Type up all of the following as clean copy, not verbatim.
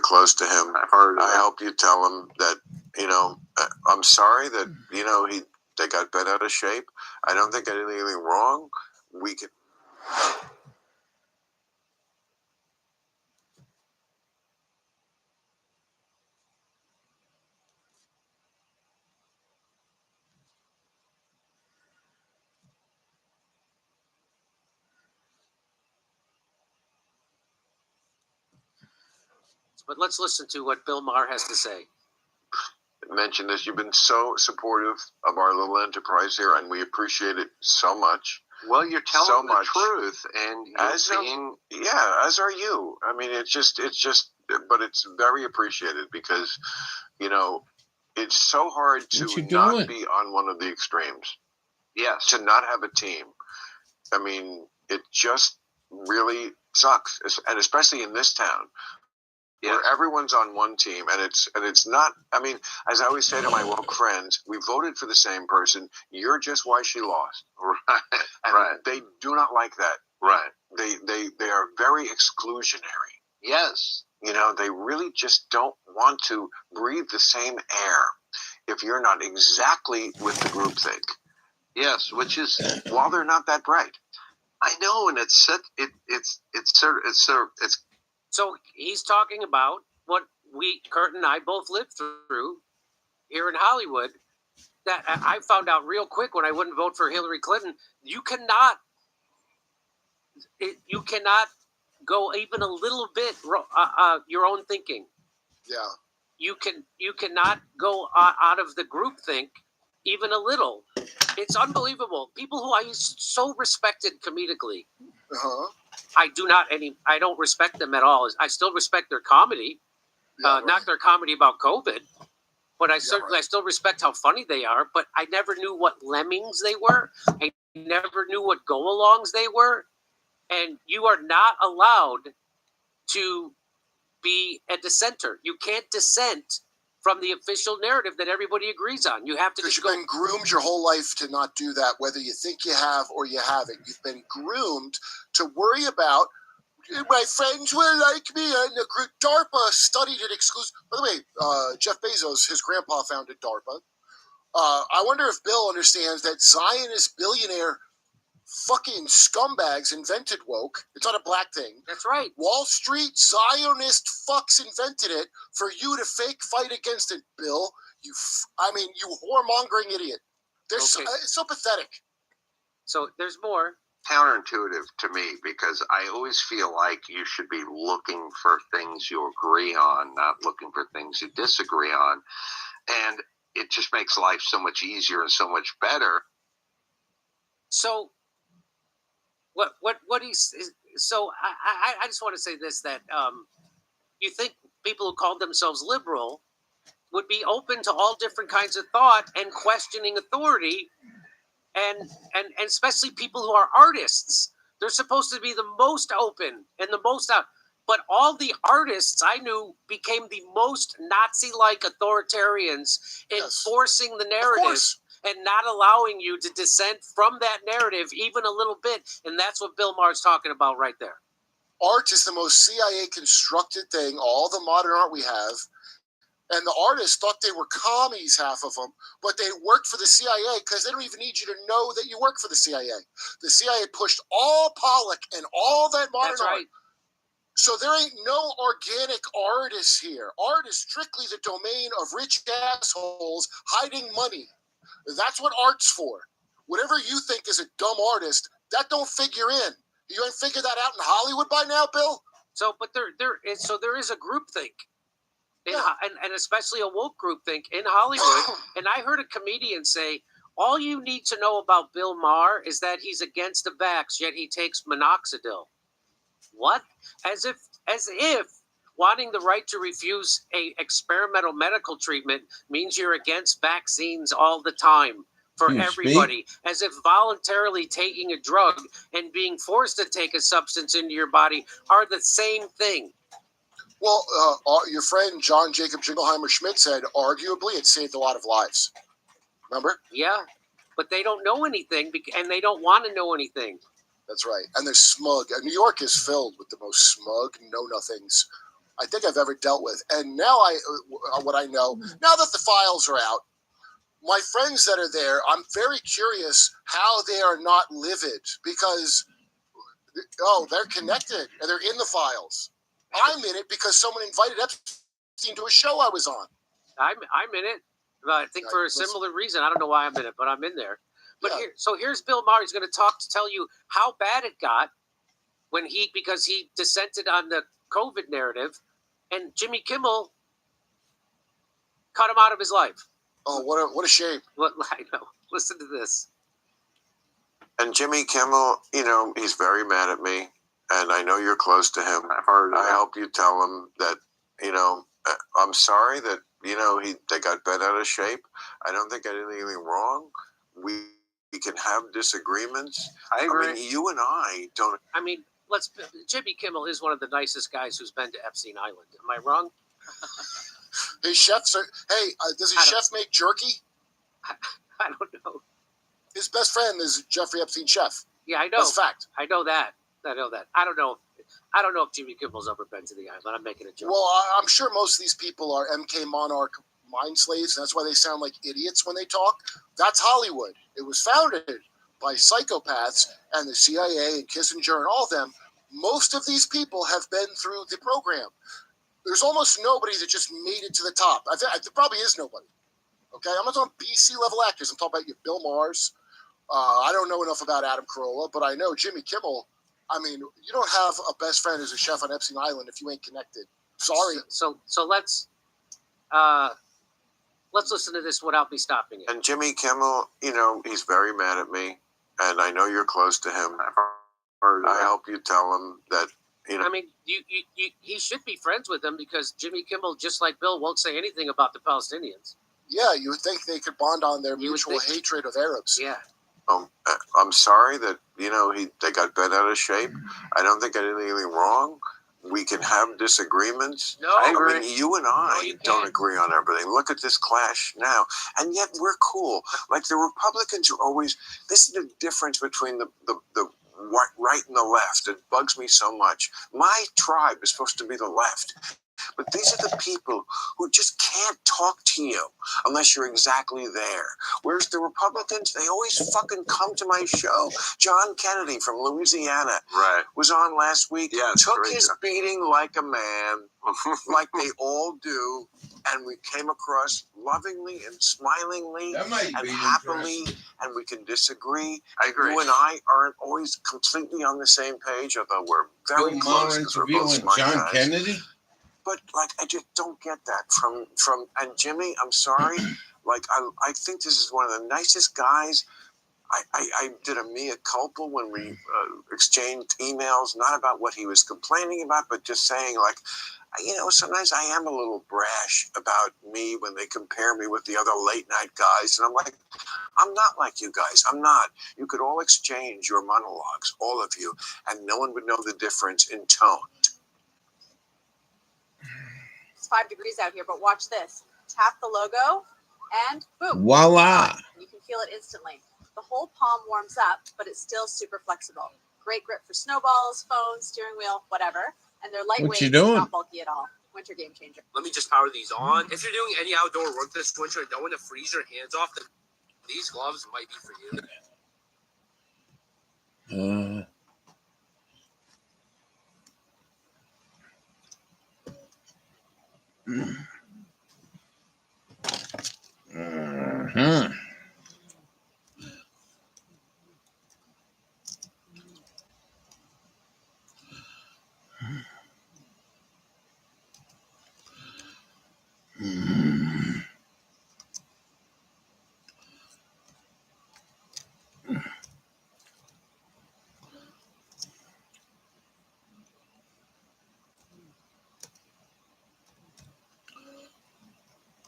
close to him, I hope you tell him that, I'm sorry that, they got bent out of shape. I don't think I did anything wrong. We can. But let's listen to what Bill Maher has to say. Mention this. You've been so supportive of our little enterprise here, and we appreciate it so much. Well, you're telling the truth, and as are you. I mean, it's just, but it's very appreciated because, it's so hard to not be on one of the extremes. Yes, to not have a team. I mean, it just really sucks, and especially in this town. Where everyone's on one team, and it's not. I mean, as I always say to my woke friends, we voted for the same person. You're just why she lost, right? And they do not like that, right? They are very exclusionary. Yes, they really just don't want to breathe the same air if you're not exactly with the groupthink. Yes, which is while they're not that bright. I know, and it's. So he's talking about what Kurt and I both lived through here in Hollywood. That I found out real quick when I wouldn't vote for Hillary Clinton. You cannot go even a little bit your own thinking. Yeah. You cannot go out of the groupthink even a little. It's unbelievable. People who I so respected comedically. Uh-huh. I don't respect them at all. I still respect their comedy, not their comedy about COVID, but I still respect how funny they are. But I never knew what lemmings they were. I never knew what go-alongs they were. And you are not allowed to be a dissenter. You can't dissent from the official narrative that everybody agrees on. You have to because you've been groomed your whole life to not do that, whether you think you have or you haven't. You've been groomed to worry about, my friends will like me, and the group. DARPA studied it exclusively. By the way, Jeff Bezos, his grandpa founded DARPA. I wonder if Bill understands that Zionist billionaire fucking scumbags invented woke. It's not a black thing. That's right. Wall Street Zionist fucks invented it for you to fake fight against it, Bill. You whoremongering idiot. It's so pathetic. So there's more. Counterintuitive to me, because I always feel like you should be looking for things you agree on, not looking for things you disagree on. And it just makes life so much easier and so much better. So I just want to say this, that you think people who call themselves liberal would be open to all different kinds of thought and questioning authority, and especially people who are artists. They're supposed to be the most open and the most out. But all the artists I knew became the most Nazi-like authoritarians, enforcing the narrative and not allowing you to dissent from that narrative even a little bit. And that's what Bill Maher's talking about right there. Art is the most CIA constructed thing, all the modern art we have. And the artists thought they were commies, half of them, but they worked for the CIA because they don't even need you to know that you work for the CIA. The CIA pushed all Pollock and all that modern art. So there ain't no organic artists here. Art is strictly the domain of rich assholes hiding money. That's what art's for. Whatever you think is a dumb artist, that don't figure in. You ain't figured that out in Hollywood by now, Bill? So, but there is a groupthink. And especially a woke groupthink in Hollywood. And I heard a comedian say, all you need to know about Bill Maher is that he's against the vax, yet he takes minoxidil. What? As if wanting the right to refuse a experimental medical treatment means you're against vaccines all the time for everybody. As if voluntarily taking a drug and being forced to take a substance into your body are the same thing. Well, your friend John Jacob Jingleheimer Schmidt said, arguably, it saved a lot of lives. Remember? Yeah, but they don't know anything, and they don't want to know anything. That's right. And they're smug. New York is filled with the most smug know-nothings I think I've ever dealt with. And now what I know, now that the files are out, my friends that are there, I'm very curious how they are not livid because, they're connected and they're in the files. I'm in it because someone invited Epstein to a show I was on. I'm in it. I think for a similar reason. I don't know why I'm in it, but I'm in there. But here's Bill Maher. He's going to tell you how bad it got because he dissented on the COVID narrative, and Jimmy Kimmel cut him out of his life. Oh, what a shame! I know. Listen to this. And Jimmy Kimmel, he's very mad at me, and I know you're close to him. I hope you tell him that, I'm sorry that, they got bent out of shape. I don't think I did anything wrong. We can have disagreements. I agree. I mean, you and I don't. I mean, Jimmy Kimmel is one of the nicest guys who's been to Epstein Island. Am I wrong? His chefs are. Hey, does his chef make jerky? I don't know. His best friend is Jeffrey Epstein's chef. Yeah, I know. That's a fact. I know that. I don't know if Jimmy Kimmel's ever been to the island. I'm making a joke. Well, I'm sure most of these people are MK Monarch mind slaves. That's why they sound like idiots when they talk. That's Hollywood. It was founded by psychopaths and the CIA and Kissinger and all of them. Most of these people have been through the program. There's almost nobody that just made it to the top. There probably is nobody. Okay, I'm not talking BC level actors. I'm talking about you, Bill Maher's. I don't know enough about Adam Carolla, but I know Jimmy Kimmel. I mean, you don't have a best friend who's a chef on Epstein Island if you ain't connected. Sorry. So let's listen to this without me stopping it. And Jimmy Kimmel, he's very mad at me, and I know you're close to him. I hope you tell him that. I mean, he should be friends with him because Jimmy Kimmel, just like Bill, won't say anything about the Palestinians. Yeah, you would think they could bond on their mutual hatred of Arabs. Yeah. I'm sorry that they got bent out of shape. I don't think I did anything wrong. We can have disagreements. No, I agree. I mean, you and I don't agree on everything. Look at this clash now, and yet we're cool. Like the Republicans are always. This is the difference between the right and the left. It bugs me so much. My tribe is supposed to be the left. But these are the people who just can't talk to you unless you're exactly there. Whereas the Republicans, they always fucking come to my show. John Kennedy from Louisiana was on last week. Yeah, took his beating like a man, like they all do. And we came across lovingly and smilingly and happily, and we can disagree. I agree. You and I aren't always completely on the same page, although we're very close because we're both smart John guys. Kennedy? But I just don't get that from and Jimmy. I'm sorry. I think this is one of the nicest guys. I did a mea culpa when we exchanged emails, not about what he was complaining about, but just saying sometimes I am a little brash about me when they compare me with the other late night guys, and I'm like, I'm not like you guys. I'm not. You could all exchange your monologues, all of you, and no one would know the difference in tone. It's 5 degrees out here, but watch this. Tap the logo and boom. Voila. You can feel it instantly. The whole palm warms up, but it's still super flexible. Great grip for snowballs, phones, steering wheel, whatever. And they're lightweight. What you doing? Not bulky at all. Winter game changer. Let me just power these on. If you're doing any outdoor work this winter and don't want to freeze your hands off, then these gloves might be for you.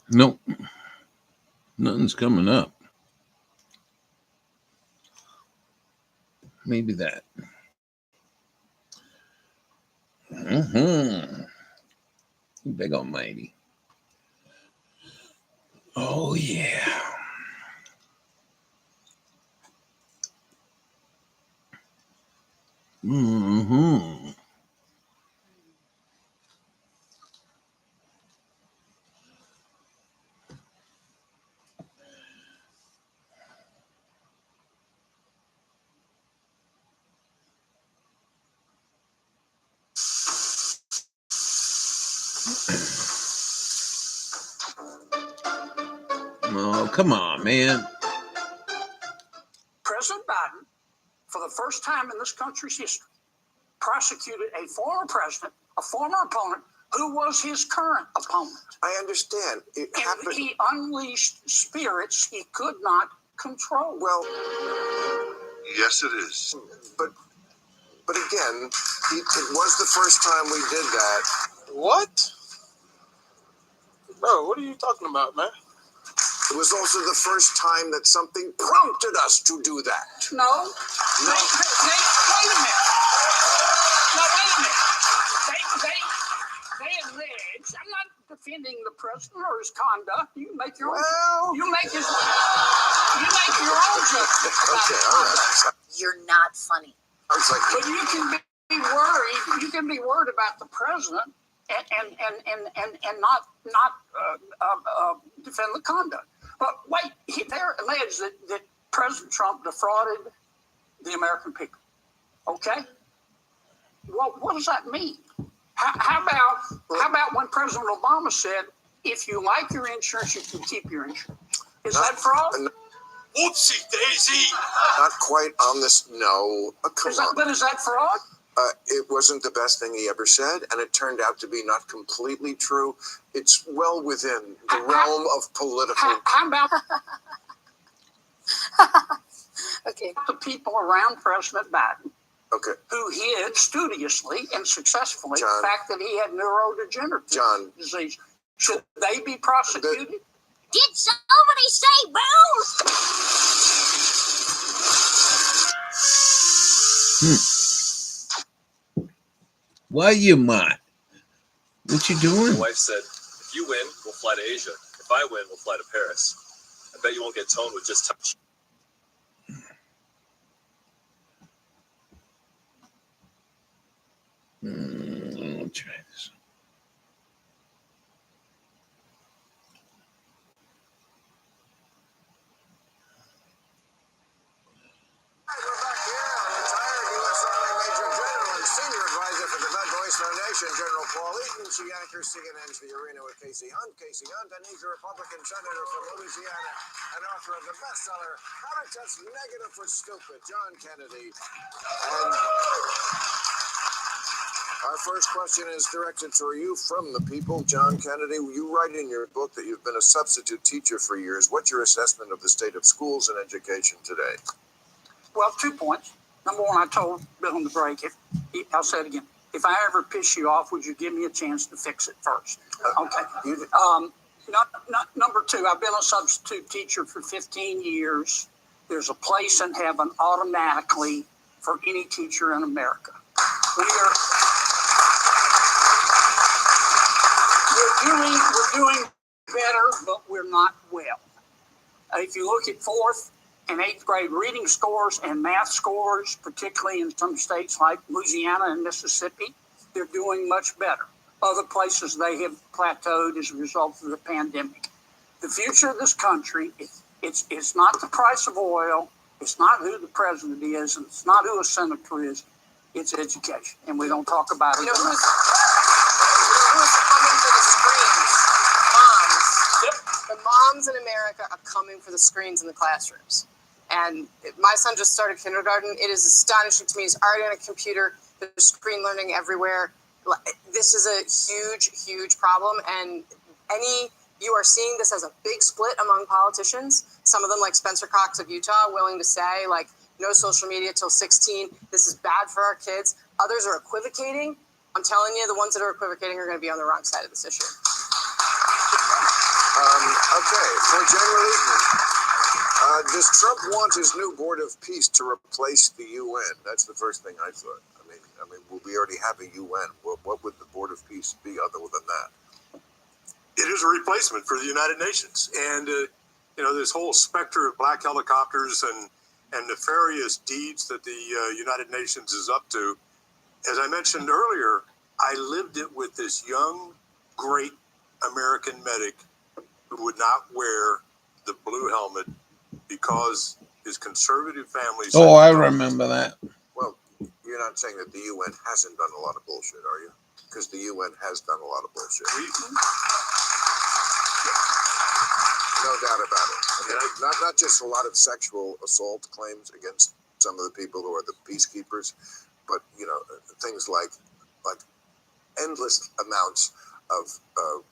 Nope. Nothing's coming up. Maybe that. Big almighty. Oh, yeah. Oh, come on, man. President Biden, for the first time in this country's history, prosecuted a former president, a former opponent, who was his current opponent. I understand. It And happened. he unleashed spirits he could not control. Well, Yes, it is. but again, it was the first time we did that. What? Bro, what are you talking about, man? It was also the first time that something prompted us to do that. No. Wait a minute. No, wait a minute. They allege. I'm not defending the president or his conduct. You make your Well, own. You make your own judgment. okay, all right. You're not funny. I was like, But you can be worried. You can be worried about the president and not defend the conduct. But wait, they're alleged that President Trump defrauded the American people. Okay. Well, what does that mean? How about when President Obama said, "If you like your insurance, you can keep your insurance"? Is that fraud? Whoopsie daisy. not quite on this. No, come on. But is that fraud? It wasn't the best thing he ever said, and it turned out to be not completely true. It's well within the realm of political. How about Okay. the people around President Biden Okay, who hid studiously and successfully John. the fact that he had neurodegenerative John. disease? Should they be prosecuted? Did somebody say boo? Why you mad? What you doing? My wife said, if you win, we'll fly to Asia. If I win, we'll fly to Paris. I bet you won't get toned with just touch. I'll try this. We're back here. Retired U.S. Army Major General and Senior Advisor for the Bad Boys Foundation, General Paul Eaton. She anchors CNN's The Arena with Casey Hunt. Casey Hunt, and he's a Republican senator from Louisiana and author of the bestseller, How to Test Negative for Stupid, John Kennedy. And our first question is directed for you from the people, John Kennedy. You write in your book that you've been a substitute teacher for years. What's your assessment of the state of schools and education today? Well, 2 points. Number one, I told Bill in the break, I'll say it again. If I ever piss you off, would you give me a chance to fix it first? Okay. Number two, I've been a substitute teacher for 15 years. There's a place in heaven automatically for any teacher in America. We're doing better, but we're not well. If you look at 4th and 8th grade reading scores and math scores, particularly in some states like Louisiana and Mississippi, they're doing much better. Other places they have plateaued as a result of the pandemic. The future of this country, it's not the price of oil, it's not who the president is, and it's not who a senator is, it's education. And we don't talk about it. You know who's coming for the screens? Moms. Yep. The moms in America are coming for the screens in the classrooms. And my son just started kindergarten. It is astonishing to me. He's already on a computer. There's screen learning everywhere. This is a huge, huge problem. And you are seeing this as a big split among politicians. Some of them, like Spencer Cox of Utah, willing to say, like, no social media till 16. This is bad for our kids. Others are equivocating. I'm telling you, the ones that are equivocating are going to be on the wrong side of this issue. Okay, for General Eaton, does Trump want his new Board of Peace to replace the UN? That's the first thing I thought. I mean, we already have a UN. What would the Board of Peace be other than that? It is a replacement for the United Nations. And, this whole specter of black helicopters and nefarious deeds that the United Nations is up to. As I mentioned earlier, I lived it with this young, great American medic who would not wear the blue helmet because his conservative family. Oh, I remember that. Well, you're not saying that the UN hasn't done a lot of bullshit, are you? because the UN has done a lot of bullshit. No doubt about it. I mean, not just a lot of sexual assault claims against some of the people who are the peacekeepers, but things like endless amounts of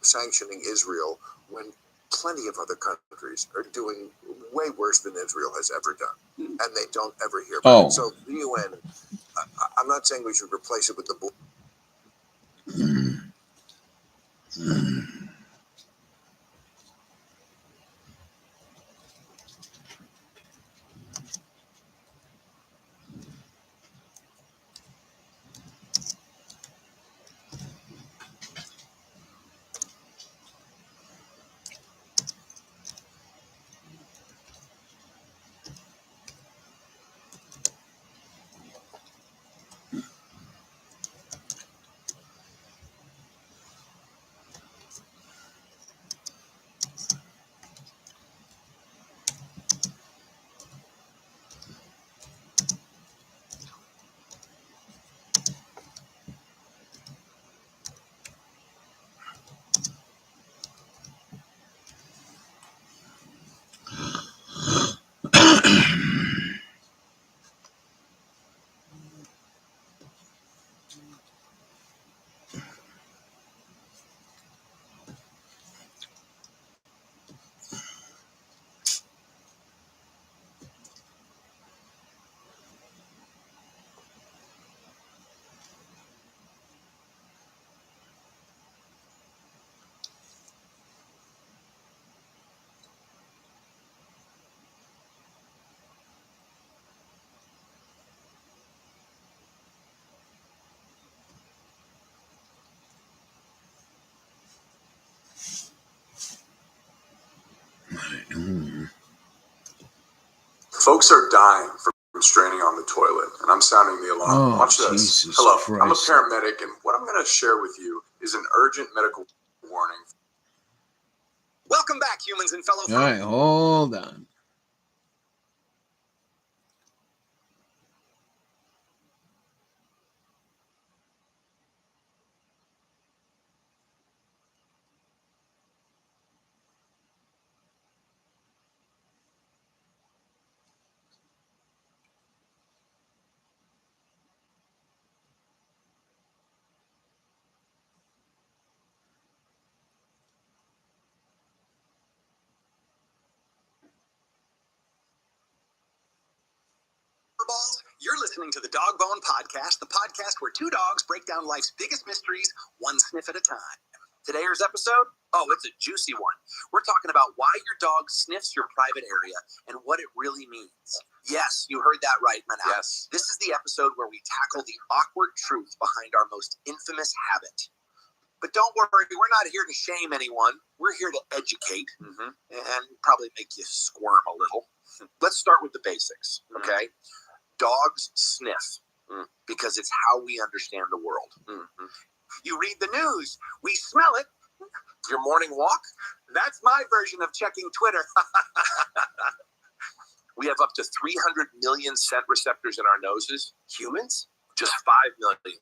sanctioning Israel when plenty of other countries are doing way worse than Israel has ever done, and they don't ever hear about it. So the UN, I'm not saying we should replace it with the Folks are dying from straining on the toilet, and I'm sounding the alarm. Oh, Watch this. Jesus Hello, Christ. I'm a paramedic, and what I'm going to share with you is an urgent medical warning. Welcome back, humans and fellow. All right, hold on. You're listening to the Dog Bone Podcast, the podcast where two dogs break down life's biggest mysteries, one sniff at a time. Today's episode? Oh, it's a juicy one. We're talking about why your dog sniffs your private area and what it really means. Yes, you heard that right, Manal. Yes. This is the episode where we tackle the awkward truth behind our most infamous habit. But don't worry, we're not here to shame anyone. We're here to educate and probably make you squirm a little. Let's start with the basics, okay? Dogs sniff because it's how we understand the world. You read the news, we smell it. Your morning walk? That's my version of checking Twitter. We have up to 300 million scent receptors in our noses. Humans? Just 5 million.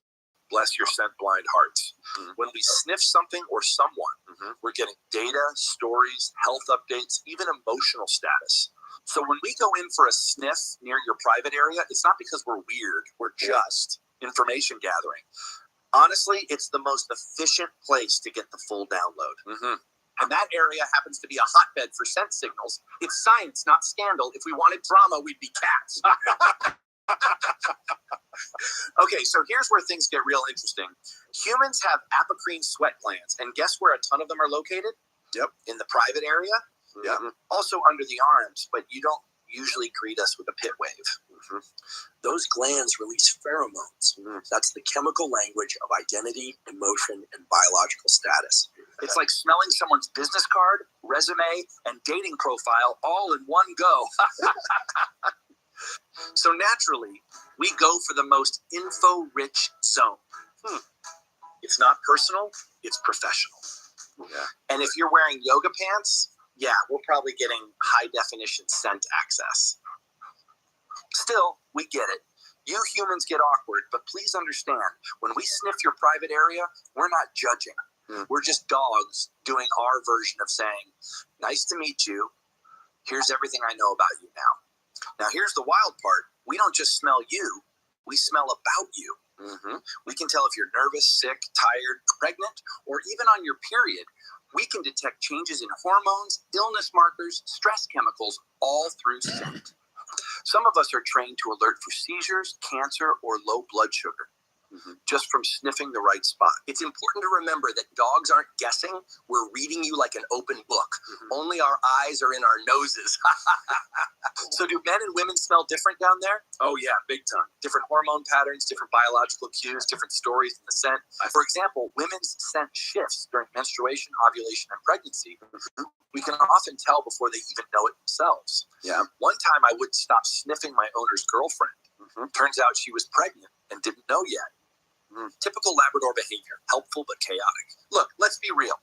Bless your scent blind hearts. When we sniff something or someone, we're getting data, stories, health updates, even emotional status. So when we go in for a sniff near your private area, it's not because we're weird. We're just information gathering. Honestly, it's the most efficient place to get the full download. And that area happens to be a hotbed for scent signals. It's science, not scandal. If we wanted drama, we'd be cats. Okay, so here's where things get real interesting. Humans have apocrine sweat glands, and guess where a ton of them are located? Yep. In the private area. Yeah. Also under the arms, but you don't usually greet us with a pit wave. Those glands release pheromones. That's the chemical language of identity, emotion, and biological status. It's like smelling someone's business card, resume, and dating profile all in one go. So naturally, we go for the most info-rich zone. It's not personal, it's professional. Yeah. And if you're wearing yoga pants, yeah, we're probably getting high-definition scent access. Still, we get it. You humans get awkward, but please understand, when we sniff your private area, we're not judging. We're just dogs doing our version of saying, nice to meet you. Here's everything I know about you now. Now, here's the wild part. We don't just smell you. We smell about you. We can tell if you're nervous, sick, tired, pregnant, or even on your period. We can detect changes in hormones, illness markers, stress chemicals, all through scent. Some of us are trained to alert for seizures, cancer, or low blood sugar. Just from sniffing the right spot. It's important to remember that dogs aren't guessing. We're reading you like an open book. Only our eyes are in our noses. So do men and women smell different down there? Oh yeah, big time. Different hormone patterns, different biological cues, different stories in the scent. For example, women's scent shifts during menstruation, ovulation, and pregnancy. We can often tell before they even know it themselves. Yeah. One time I wouldn't stop sniffing my owner's girlfriend. Turns out she was pregnant and didn't know yet. Typical Labrador behavior, helpful but chaotic. Look, let's be real.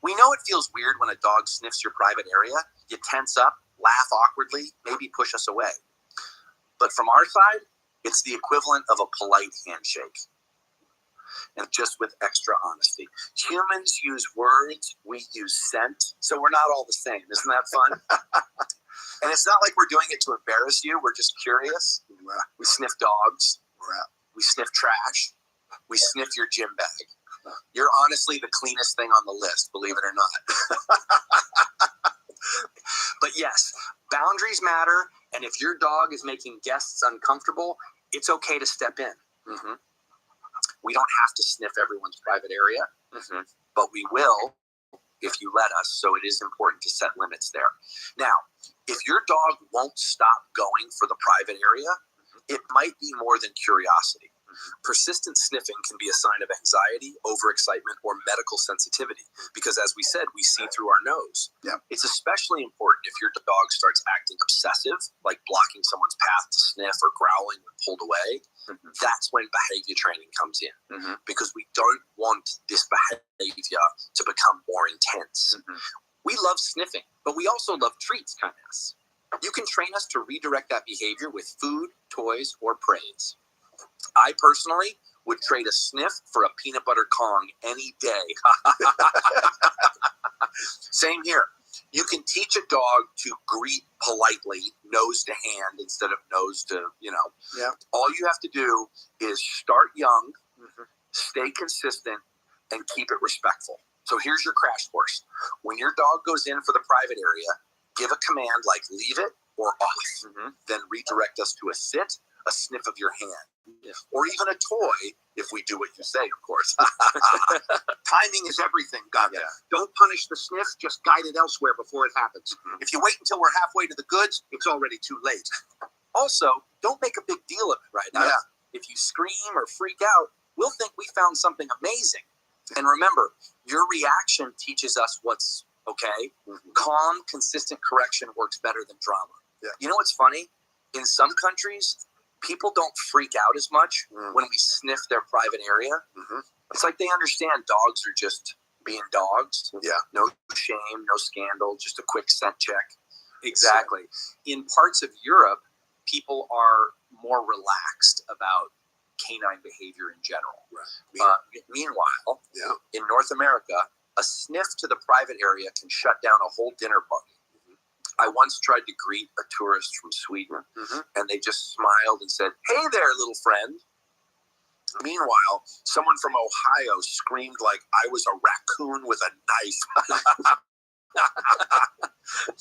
We know it feels weird when a dog sniffs your private area. You tense up, laugh awkwardly, maybe push us away. But from our side, it's the equivalent of a polite handshake. And just with extra honesty. Humans use words, we use scent, so we're not all the same. Isn't that fun? And it's not like we're doing it to embarrass you. We're just curious. We sniff dogs. We sniff trash. We sniff your gym bag. You're honestly the cleanest thing on the list, believe it or not. But yes, boundaries matter. And if your dog is making guests uncomfortable, it's okay to step in. We don't have to sniff everyone's private area, but we will if you let us. So it is important to set limits there. Now, if your dog won't stop going for the private area, it might be more than curiosity. Persistent sniffing can be a sign of anxiety, overexcitement, or medical sensitivity because, as we said, we see through our nose. It's especially important if your dog starts acting obsessive, like blocking someone's path to sniff or growling when pulled away. That's when behavior training comes in because we don't want this behavior to become more intense. We love sniffing, but we also love treats, kind of. You can train us to redirect that behavior with food, toys, or praise. I personally would trade a sniff for a peanut butter Kong any day. Same here. You can teach a dog to greet politely, nose to hand instead of nose to, All you have to do is start young, stay consistent, and keep it respectful. So here's your crash course. When your dog goes in for the private area, give a command like leave it or off. Then redirect us to a sit, a sniff of your hand, or even a toy if we do what you say, of course. Timing is everything, Gaga. Don't punish the sniff, just guide it elsewhere before it happens. If you wait until we're halfway to the goods, it's already too late. Also, don't make a big deal of it right now. If you scream or freak out, we'll think we found something amazing. And remember, your reaction teaches us what's okay. Calm, consistent correction works better than drama. You know what's funny? In some countries, people don't freak out as much when we sniff their private area. It's like they understand dogs are just being dogs. No shame, no scandal, just a quick scent check. Exactly. In parts of Europe, people are more relaxed about canine behavior in general. Meanwhile, in North America, a sniff to the private area can shut down a whole dinner party. I once tried to greet a tourist from Sweden, and they just smiled and said, "Hey there, little friend." Meanwhile, someone from Ohio screamed like I was a raccoon with a knife.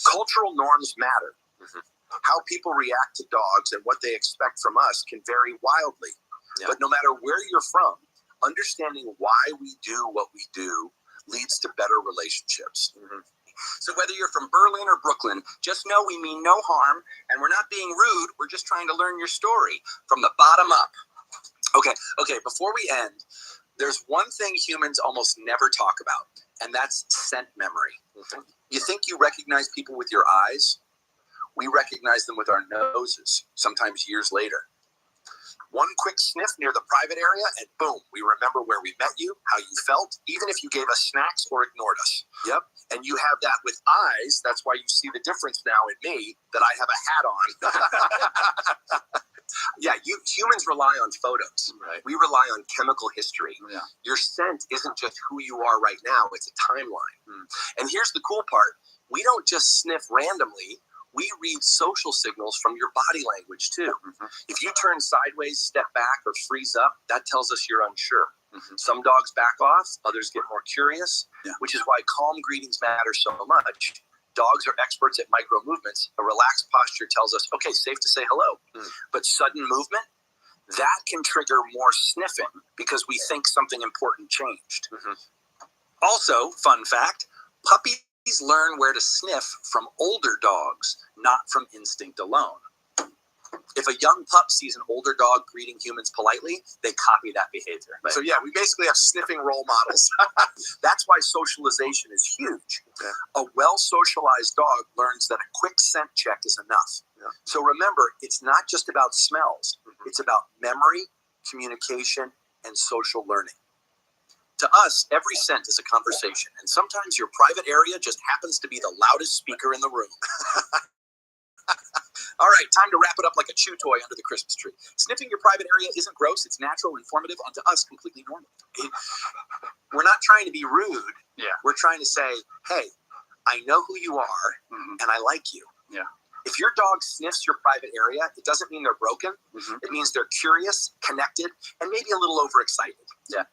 Cultural norms matter. How people react to dogs and what they expect from us can vary wildly. But no matter where you're from, understanding why we do what we do leads to better relationships. So whether you're from Berlin or Brooklyn, just know we mean no harm, and we're not being rude. We're just trying to learn your story from the bottom up. Okay, before we end, there's one thing humans almost never talk about, and that's scent memory. You think you recognize people with your eyes? We recognize them with our noses, sometimes years later. One quick sniff near the private area, and boom, we remember where we met you, how you felt, even if you gave us snacks or ignored us. And you have that with eyes. That's why you see the difference now in me, that I have a hat on. Humans rely on photos. Right. We rely on chemical history. Yeah. Your scent isn't just who you are right now, it's a timeline. And here's the cool part. We don't just sniff randomly. We read social signals from your body language too. If you turn sideways, step back, or freeze up, that tells us you're unsure. Some dogs back off, others get more curious, which is why calm greetings matter so much. Dogs are experts at micro movements. A relaxed posture tells us, okay, safe to say hello. But sudden movement, that can trigger more sniffing because we think something important changed. Also, fun fact, puppies learn where to sniff from older dogs, not from instinct alone. If a young pup sees an older dog greeting humans politely, they copy that behavior. So yeah, we basically have sniffing role models. That's why socialization is huge. A well-socialized dog learns that a quick scent check is enough. So remember, it's not just about smells. It's about memory, communication, and social learning. To us, every scent is a conversation, and sometimes your private area just happens to be the loudest speaker in the room. All right, time to wrap it up like a chew toy under the Christmas tree. Sniffing your private area isn't gross, it's natural, informative, and to us, completely normal. We're not trying to be rude. We're trying to say, hey, I know who you are, and I like you. If your dog sniffs your private area, it doesn't mean they're broken. It means they're curious, connected, and maybe a little overexcited.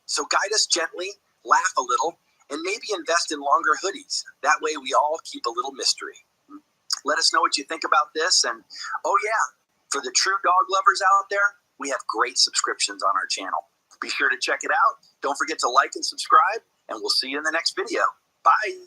So guide us gently, laugh a little, and maybe invest in longer hoodies. That way we all keep a little mystery. Let us know what you think about this. And, oh yeah, for the true dog lovers out there, we have great subscriptions on our channel. Be sure to check it out. Don't forget to like and subscribe, and we'll see you in the next video. Bye.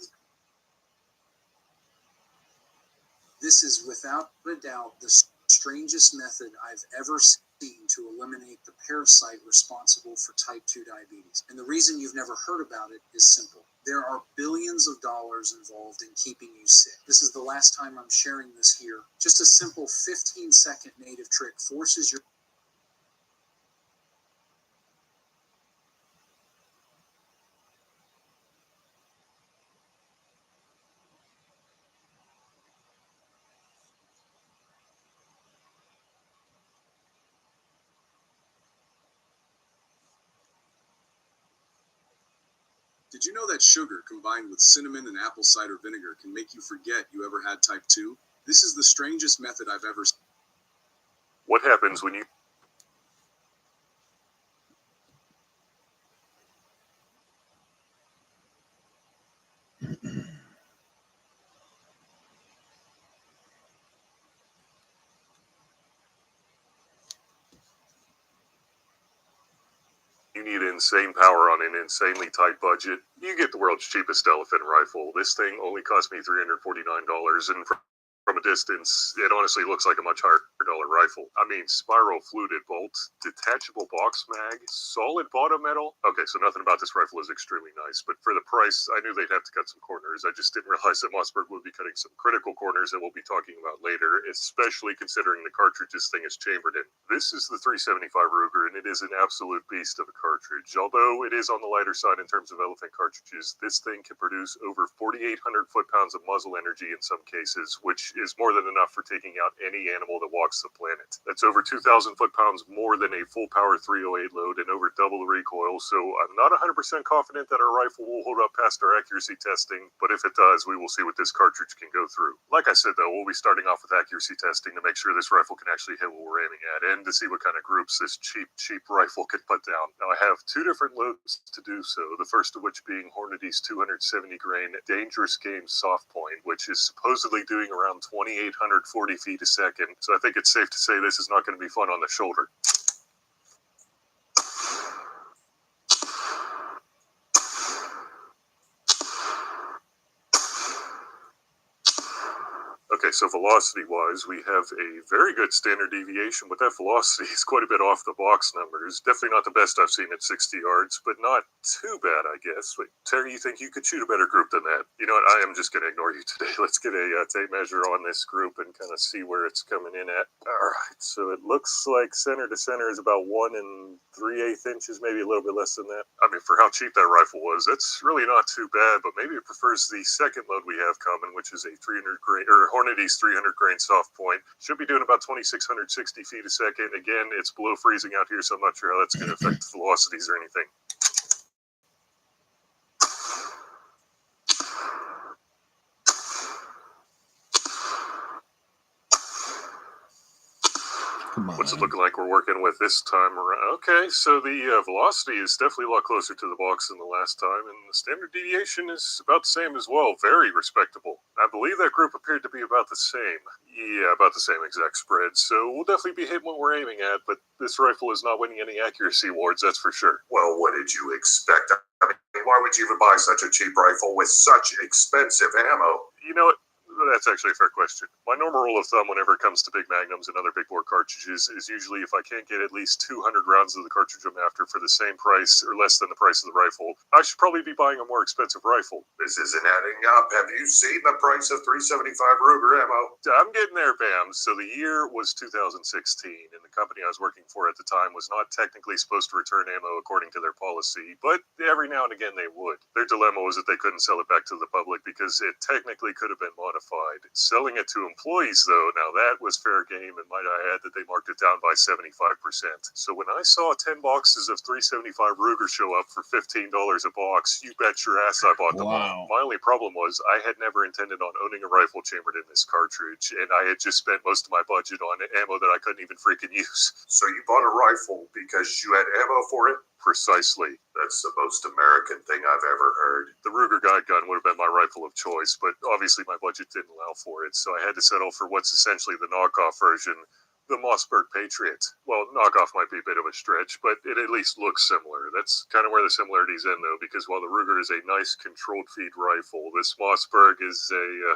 This is without a doubt the strangest method I've ever seen to eliminate the parasite responsible for type 2 diabetes. And the reason you've never heard about it is simple. There are billions of dollars involved in keeping you sick. This is the last time I'm sharing this here. Just a simple 15-second native trick forces your Did you know that sugar combined with cinnamon and apple cider vinegar can make you forget you ever had type 2? This is the strangest method I've ever seen. What happens when you... You need insane power on an insanely tight budget. You get the world's cheapest elephant rifle. This thing only cost me $349, and from a distance, it honestly looks like a much higher dollar rifle. I mean, spiral fluted bolts, detachable box mag, solid bottom metal. Okay, so nothing about this rifle is extremely nice, but for the price, I knew they'd have to cut some corners. I just didn't realize that Mossberg would be cutting some critical corners that we'll be talking about later, especially considering the cartridge this thing is chambered in. This is the 375 Ruger, and it is an absolute beast of a cartridge. Although it is on the lighter side in terms of elephant cartridges, this thing can produce over 4,800 foot-pounds of muzzle energy in some cases, which is more than enough for taking out any animal that walks the planet. That's over 2,000 foot-pounds more than a full-power 308 load and over double the recoil, so I'm not 100% confident that our rifle will hold up past our accuracy testing, but if it does, we will see what this cartridge can go through. Like I said, though, we'll be starting off with accuracy testing to make sure this rifle can actually hit what we're aiming at, and to see what kind of groups this cheap rifle can put down. Now, I have two different loads to do so, the first of which being Hornady's 270 grain Dangerous Game soft point, which is supposedly doing around 2,840 feet a second, so I think it's safe to say this is not going to be fun on the shoulder. Okay, so velocity-wise, we have a very good standard deviation, but that velocity is quite a bit off the box numbers. Definitely not the best I've seen at 60 yards, but not too bad, I guess. Wait, Terry, you think you could shoot a better group than that? You know what, I am just going to ignore you today. Let's get a tape measure on this group and kind of see where it's coming in at. All right, so it looks like center to center is about 1 3/8 inches, maybe a little bit less than that. I mean, for how cheap that rifle was, that's really not too bad, but maybe it prefers the second load we have coming, which is a 300 grain, or Hornady Hornady's 300 grain soft point. Should be doing about 2,660 feet a second. Again, it's below freezing out here, so I'm not sure how that's going to affect the velocities or anything. What's it looking like we're working with this time around? Okay, so the velocity is definitely a lot closer to the box than the last time, and the standard deviation is about the same as well. Very respectable. I believe that group appeared to be about the same. Yeah, about the same exact spread. So we'll definitely be hitting what we're aiming at, but this rifle is not winning any accuracy awards, that's for sure. Well, what did you expect? I mean, why would you even buy such a cheap rifle with such expensive ammo? You know what? That's actually a fair question. My normal rule of thumb whenever it comes to big magnums and other big bore cartridges is usually if I can't get at least 200 rounds of the cartridge I'm after for the same price or less than the price of the rifle, I should probably be buying a more expensive rifle. This isn't adding up. Have you seen the price of .375 Ruger ammo? I'm getting there, Bam. So the year was 2016, and the company I was working for at the time was not technically supposed to return ammo according to their policy, but every now and again they would. Their dilemma was that they couldn't sell it back to the public because it technically could have been modified. Selling it to employees, though, now that was fair game, and might I add that they marked it down by 75%. So when I saw 10 boxes of .375 Ruger show up for $15 a box, you bet your ass I bought them all. My only problem was I had never intended on owning a rifle chambered in this cartridge, and I had just spent most of my budget on ammo that I couldn't even freaking use. So you bought a rifle because you had ammo for it? Precisely. That's the most American thing I've ever heard. The Ruger guide gun would have been my rifle of choice, but obviously my budget didn't allow for it, so I had to settle for what's essentially the knockoff version, the Mossberg Patriot. Well, knockoff might be a bit of a stretch, but it at least looks similar. That's kind of where the similarities end, though, because while the Ruger is a nice controlled feed rifle, this Mossberg is a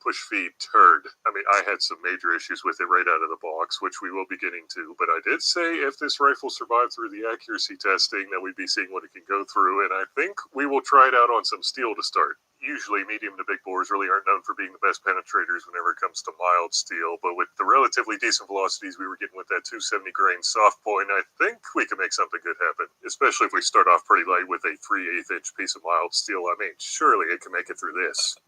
push feed turd. I mean, I had some major issues with it right out of the box, which we will be getting to, but I did say if this rifle survived through the accuracy testing, that we'd be seeing what it can go through, and I think we will try it out on some steel to start. Usually medium to big bores really aren't known for being the best penetrators whenever it comes to mild steel, but with the relatively decent velocities we were getting with that 270 grain soft point, I think we can make something good happen, especially if we start off pretty light with a 3/8 inch piece of mild steel. I mean, surely it can make it through this.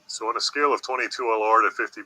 So on a scale of 22 LR to 50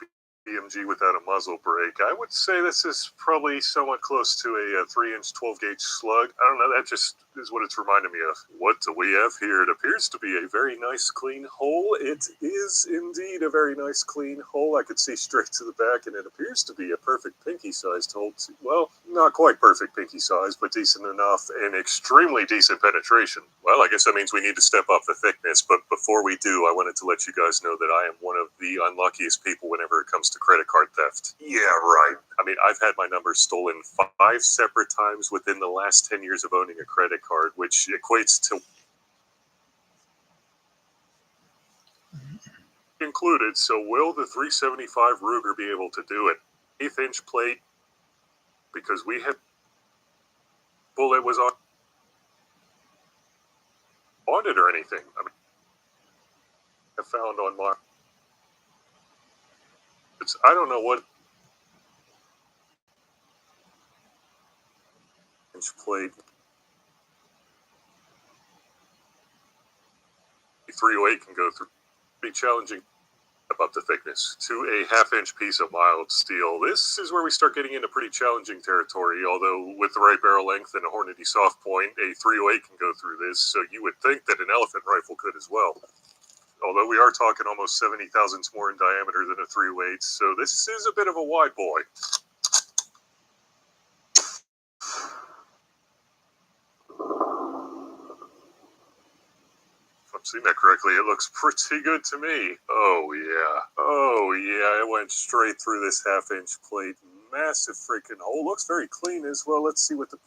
BMG without a muzzle brake, I would say this is probably somewhat close to a 3-inch 12-gauge slug. I don't know, that just is what it's reminding me of. What do we have here? It appears to be a very nice clean hole. It is indeed a very nice clean hole. I could see straight to the back, and it appears to be a perfect pinky-sized hole. Well, not quite perfect pinky size, but decent enough and extremely decent penetration. Well, I guess that means we need to step up the thickness, but before we do, I wanted to let you guys know that I am one of the unluckiest people whenever it comes to credit card theft. Yeah, right. I mean, I've had my numbers stolen 5 separate times within the last 10 years of owning a credit card, which equates to included. So will the 375 Ruger be able to do it? 1/8 inch plate, because we had bullet was on it or anything. I mean, I found on my I don't know what inch plate 308 can go through. Be challenging about the thickness to a 1/2 inch piece of mild steel. This is where we start getting into pretty challenging territory, although with the right barrel length and a Hornady soft point, a 308 can go through this, so you would think that an elephant rifle could as well. Although we are talking almost 70 thousandths more in diameter than a 308, so this is a bit of a wide boy. If I'm seeing that correctly, it looks pretty good to me. Oh yeah, it went straight through this 1/2 inch plate. Massive freaking hole. Looks very clean as well. Let's see what the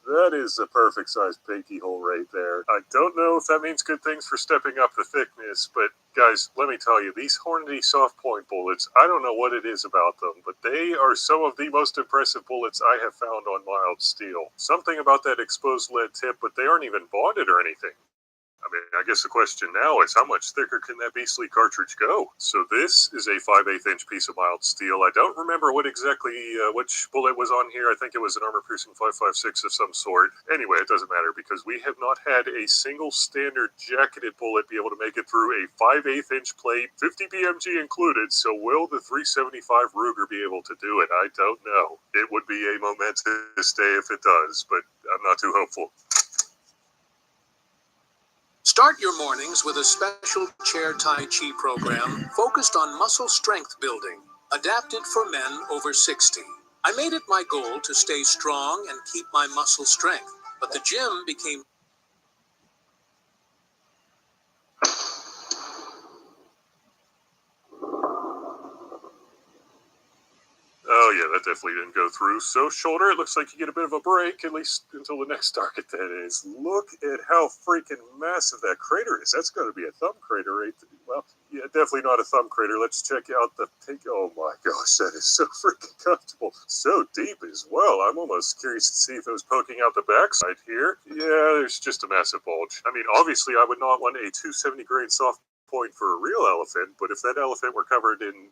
that is a perfect size pinky hole right there. I don't know if that means good things for stepping up the thickness, but guys, let me tell you, these Hornady soft point bullets, I don't know what it is about them, but they are some of the most impressive bullets I have found on mild steel. Something about that exposed lead tip, but they aren't even bonded or anything. I mean, I guess the question now is how much thicker can that beastly cartridge go? So this is a 5/8 inch piece of mild steel. I don't remember what exactly, which bullet was on here. I think it was an armor-piercing 5.56 of some sort. Anyway, it doesn't matter because we have not had a single standard jacketed bullet be able to make it through a 5/8 inch plate, 50 BMG included. So will the 375 Ruger be able to do it? I don't know. It would be a momentous day if it does, but I'm not too hopeful. Start your mornings with a special chair Tai Chi program focused on muscle strength building, adapted for men over 60. I made it my goal to stay strong and keep my muscle strength, but the gym became... Oh yeah, that definitely didn't go through. So shoulder, it looks like you get a bit of a break, at least until the next target, that is. Look at how freaking massive that crater is. That's going to be a thumb crater, right? Well, yeah, definitely not a thumb crater. Let's check out the pink. Oh my gosh, that is so freaking comfortable. So deep as well. I'm almost curious to see if it was poking out the backside here. Yeah, there's just a massive bulge. I mean, obviously I would not want a 270 grain soft point for a real elephant, but if that elephant were covered in,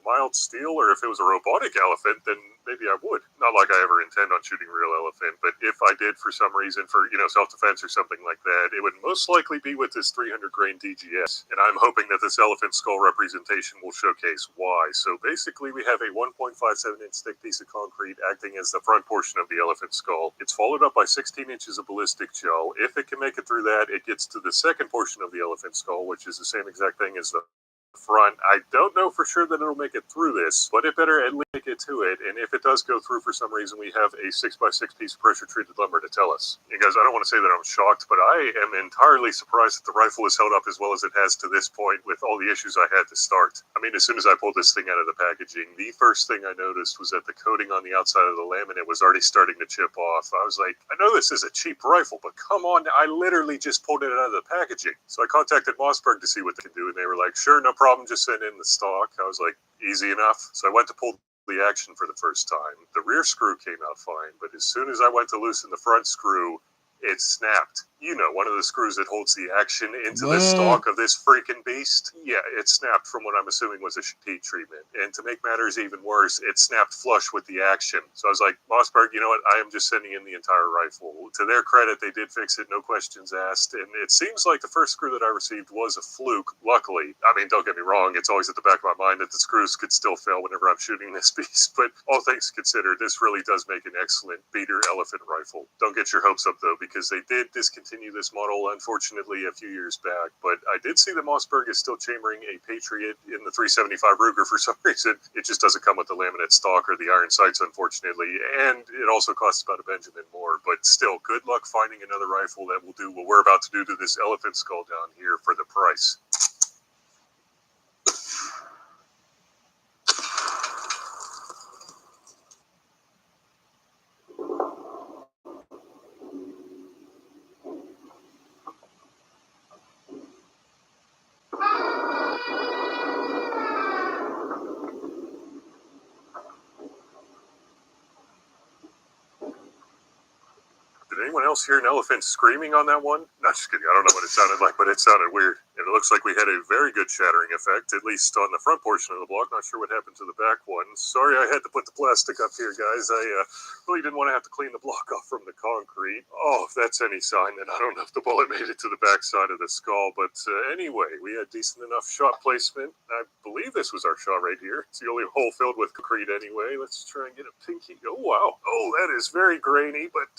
mild steel, or if it was a robotic elephant, then maybe I would. Not like I ever intend on shooting a real elephant, but if I did for some reason, for, self-defense or something like that, it would most likely be with this 300 grain DGS, and I'm hoping that this elephant skull representation will showcase why. So basically we have a 1.57 inch thick piece of concrete acting as the front portion of the elephant skull. It's followed up by 16 inches of ballistic gel. If it can make it through that, it gets to the second portion of the elephant skull, which is the same exact thing as the front. I don't know for sure that it'll make it through this, but it better at least get to it. And if it does go through for some reason, we have a 6x6 piece of pressure treated lumber to tell us. You guys, I don't want to say that I'm shocked, but I am entirely surprised that the rifle has held up as well as it has to this point with all the issues I had to start. I mean, as soon as I pulled this thing out of the packaging, the first thing I noticed was that the coating on the outside of the laminate was already starting to chip off. I was like, I know this is a cheap rifle, but come on, I literally just pulled it out of the packaging. So I contacted Mossberg to see what they can do, and they were like, sure, no problem, just send in the stock. I was like, easy enough. So I went to pull the action for the first time. The rear screw came out fine, but as soon as I went to loosen the front screw, it snapped. One of the screws that holds the action into the stock of this freaking beast. Yeah, it snapped from what I'm assuming was a heat treatment. And to make matters even worse, it snapped flush with the action. So I was like, Mossberg, you know what? I am just sending in the entire rifle. To their credit, they did fix it, no questions asked. And it seems like the first screw that I received was a fluke, luckily. I mean, don't get me wrong, it's always at the back of my mind that the screws could still fail whenever I'm shooting this piece. But all things considered, this really does make an excellent beater elephant rifle. Don't get your hopes up, though, because they did discontinue this model, unfortunately, a few years back. But I did see that Mossberg is still chambering a Patriot in the 375 Ruger for some reason. It just doesn't come with the laminate stock or the iron sights, unfortunately. And it also costs about a Benjamin more. But still, good luck finding another rifle that will do what we're about to do to this elephant skull down here for the price. Did anyone else hear an elephant screaming on that one? Not just kidding. I don't know what it sounded like, but it sounded weird. And it looks like we had a very good shattering effect, at least on the front portion of the block. Not sure what happened to the back one. Sorry I had to put the plastic up here, guys. I really didn't want to have to clean the block off from the concrete. Oh, if that's any sign, then I don't know if the bullet made it to the back side of the skull. But anyway, we had decent enough shot placement. I believe this was our shot right here. It's the only hole filled with concrete anyway. Let's try and get a pinky. Oh, wow. Oh, that is very grainy, but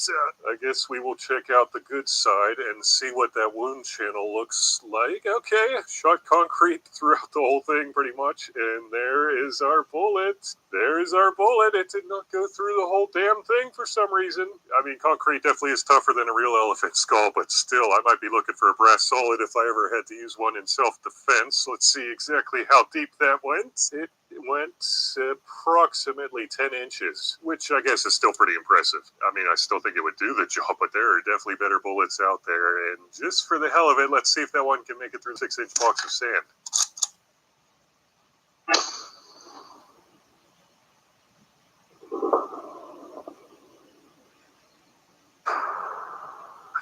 I guess we will check out the good side and see what that wound channel looks like. Okay, shot concrete throughout the whole thing pretty much, and there is our bullet. There is our bullet. It did not go through the whole damn thing for some reason. I mean, concrete definitely is tougher than a real elephant skull, but still, I might be looking for a brass solid if I ever had to use one in self-defense. Let's see exactly how deep that went. It went approximately 10 inches, which I guess is still pretty impressive. I mean, I still think it would do the job, but there are definitely better bullets out there. And just for the hell of it, let's see if that one can make it through a 6-inch box of sand.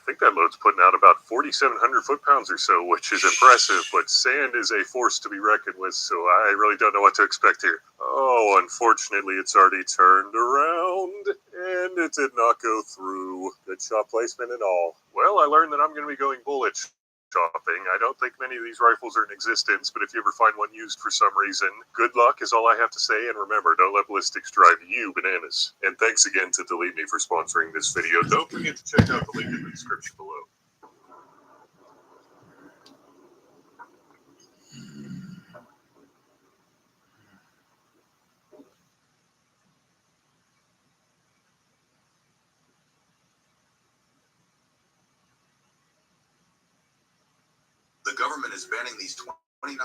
I think that load's putting out about 4,700 foot-pounds or so, which is impressive, but sand is a force to be reckoned with, so I really don't know what to expect here. Oh, unfortunately, it's already turned around, and it did not go through. Good shot placement and all. Well, I learned that I'm going to be going bullet shopping. I don't think many of these rifles are in existence, but if you ever find one used for some reason, good luck is all I have to say, and remember, don't let ballistics drive you bananas. And thanks again to Delete Me for sponsoring this video. Don't forget to check out the link in the description below. The government is banning these $29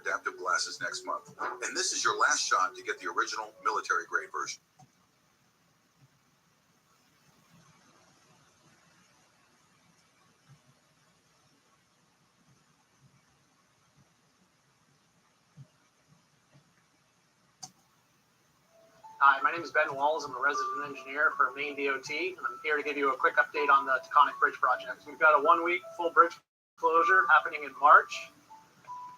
adaptive glasses next month, and this is your last shot to get the original military-grade version. Hi, my name is Ben Walls. I'm a resident engineer for Maine DOT, and I'm here to give you a quick update on the Taconic Bridge project. We've got a 1-week full bridge closure happening in March,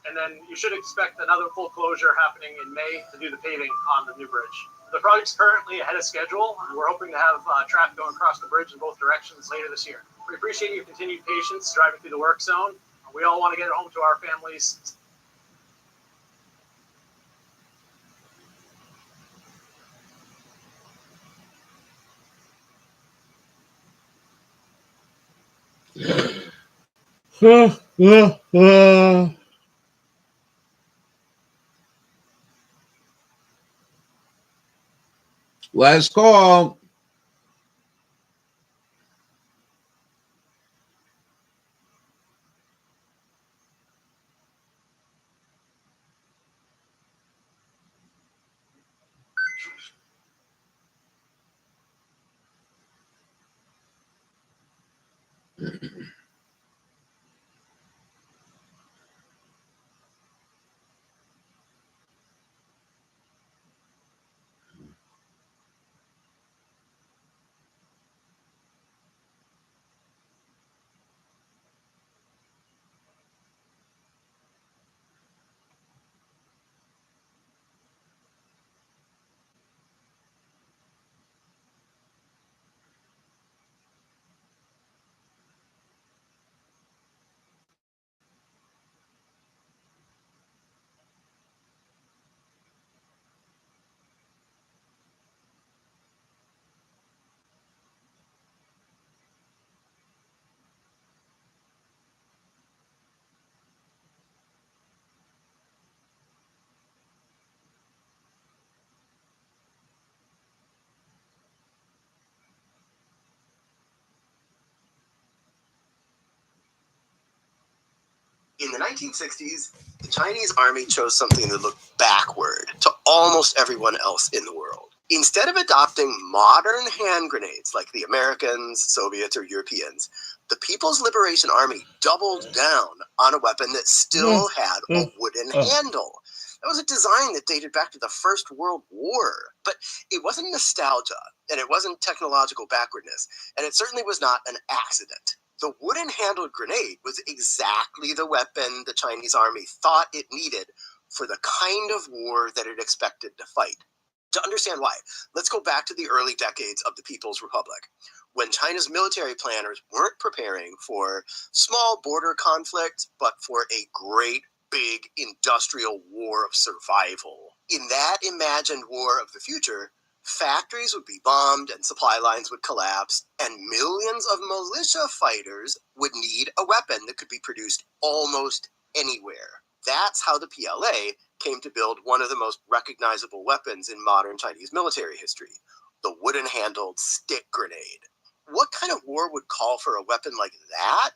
and then you should expect another full closure happening in May to do the paving on the new bridge. The project's currently ahead of schedule, and we're hoping to have traffic going across the bridge in both directions later this year. We appreciate your continued patience driving through the work zone. We all want to get home to our families. Last call. In the 1960s, the Chinese army chose something that looked backward to almost everyone else in the world. Instead of adopting modern hand grenades like the Americans, Soviets, or Europeans, the People's Liberation Army doubled down on a weapon that still had a wooden handle. That was a design that dated back to the First World War. But it wasn't nostalgia, and it wasn't technological backwardness, and it certainly was not an accident. The wooden-handled grenade was exactly the weapon the Chinese army thought it needed for the kind of war that it expected to fight. To understand why, let's go back to the early decades of the People's Republic, when China's military planners weren't preparing for small border conflict, but for a great big industrial war of survival. In that imagined war of the future, factories would be bombed and supply lines would collapse, and millions of militia fighters would need a weapon that could be produced almost anywhere. That's how the PLA came to build one of the most recognizable weapons in modern Chinese military history, the wooden-handled stick grenade. What kind of war would call for a weapon like that?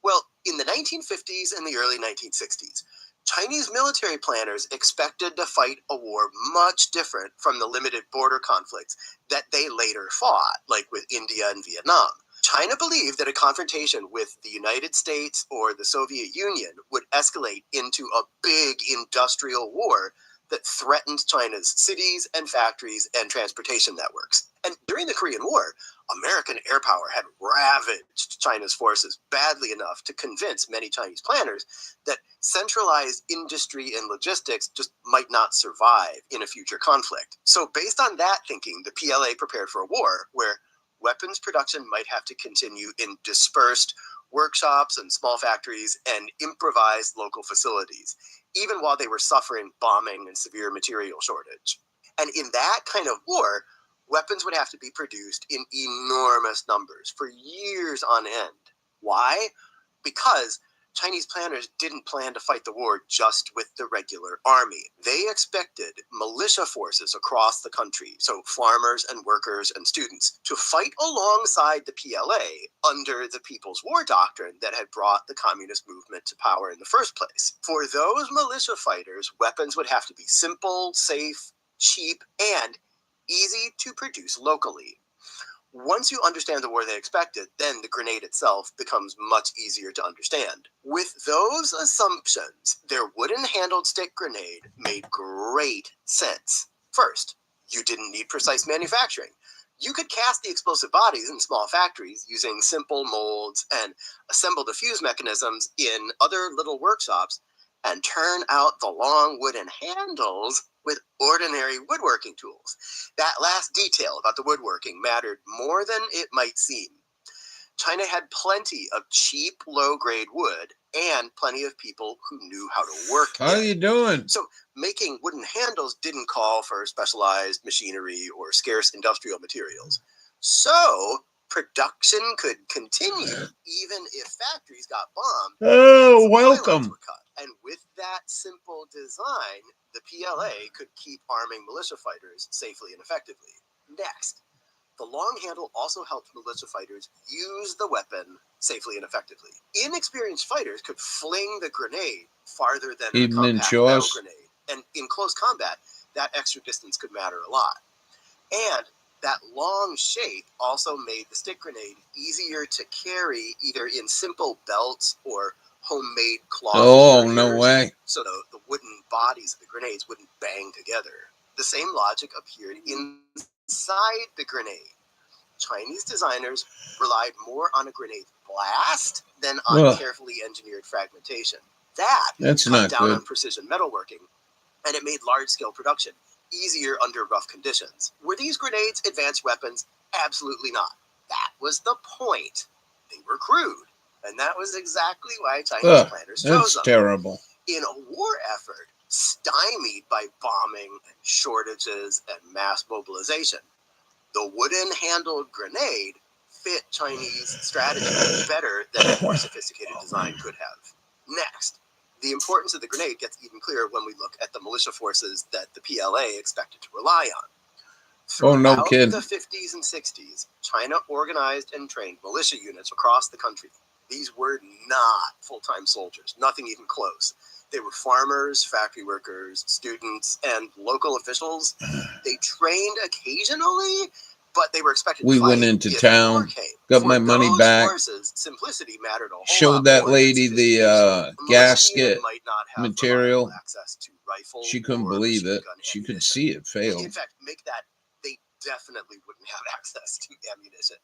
Well, in the 1950s and the early 1960s, Chinese military planners expected to fight a war much different from the limited border conflicts that they later fought, like with India and Vietnam. China believed that a confrontation with the United States or the Soviet Union would escalate into a big industrial war that threatened China's cities and factories and transportation networks. And during the Korean War, American air power had ravaged China's forces badly enough to convince many Chinese planners that centralized industry and logistics just might not survive in a future conflict. So based on that thinking, the PLA prepared for a war where weapons production might have to continue in dispersed workshops and small factories and improvised local facilities, even while they were suffering bombing and severe material shortage. And in that kind of war, weapons would have to be produced in enormous numbers for years on end. Why? Because Chinese planners didn't plan to fight the war just with the regular army. They expected militia forces across the country, so farmers and workers and students, to fight alongside the PLA under the People's War Doctrine that had brought the communist movement to power in the first place. For those militia fighters, weapons would have to be simple, safe, cheap, and easy to produce locally. Once you understand the war they expected, then the grenade itself becomes much easier to understand. With those assumptions, their wooden-handled stick grenade made great sense. First, you didn't need precise manufacturing. You could cast the explosive bodies in small factories using simple molds and assemble the fuse mechanisms in other little workshops and turn out the long wooden handles with ordinary woodworking tools. That last detail about the woodworking mattered more than it might seem. China had plenty of cheap, low-grade wood and plenty of people who knew how to work it. How you doing? So making wooden handles didn't call for specialized machinery or scarce industrial materials. So production could continue even if factories got bombed. Oh, welcome. And with that simple design, the PLA could keep arming militia fighters safely and effectively. Next, the long handle also helped militia fighters use the weapon safely and effectively. Inexperienced fighters could fling the grenade farther than a compact metal grenade. And in close combat, that extra distance could matter a lot. And that long shape also made the stick grenade easier to carry either in simple belts or homemade cloth. Oh, no way. So the wooden bodies of the grenades wouldn't bang together. The same logic appeared inside the grenade. Chinese designers relied more on a grenade's blast than on carefully engineered fragmentation. That's cut not down good. On precision metalworking, and it made large-scale production easier under rough conditions. Were these grenades advanced weapons? Absolutely not. That was the point. They were crude. And that was exactly why Chinese planners chose them. That's terrible. In a war effort, stymied by bombing and shortages and mass mobilization, the wooden-handled grenade fit Chinese strategy better than a more sophisticated design could have. Next, the importance of the grenade gets even clearer when we look at the militia forces that the PLA expected to rely on. Throughout the 50s and 60s, China organized and trained militia units across the country. These were not full-time soldiers, nothing even close. They were farmers, factory workers, students, and local officials. They trained occasionally, but they were expected to fight. We went into town, got my money back, simplicity mattered a whole showed that lady the gasket material. She couldn't believe it. She could see it failed. In fact, they definitely wouldn't have access to ammunition.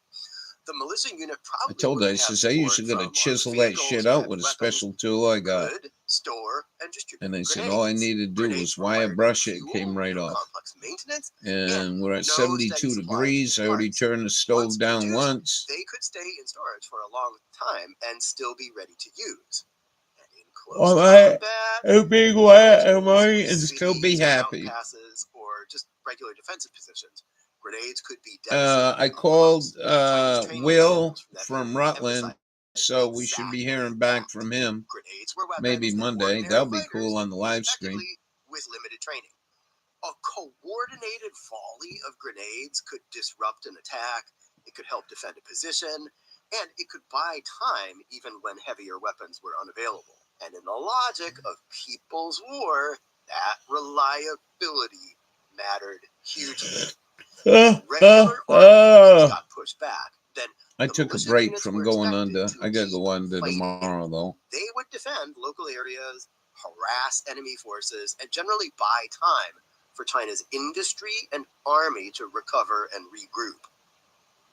The militia unit probably I told her, I says, I usually got to chisel that shit out with a special tool I got. And they said, all I needed to do was wire brush it. It came right off. And we're at 72 degrees. I already turned the stove down once. They could stay in storage for a long time and still be ready to use. All right, how big am I and still be happy? Or just regular defensive positions. Grenades could be I called Will from Rutland, so we should be hearing back from him maybe Monday. That'll be cool on the live stream. With limited training. A coordinated volley of grenades could disrupt an attack, it could help defend a position, and it could buy time even when heavier weapons were unavailable. And in the logic of People's War, that reliability mattered hugely. Regular armies got pushed back. Then I took a break from going under. I gotta go under tomorrow, though. They would defend local areas, harass enemy forces, and generally buy time for China's industry and army to recover and regroup.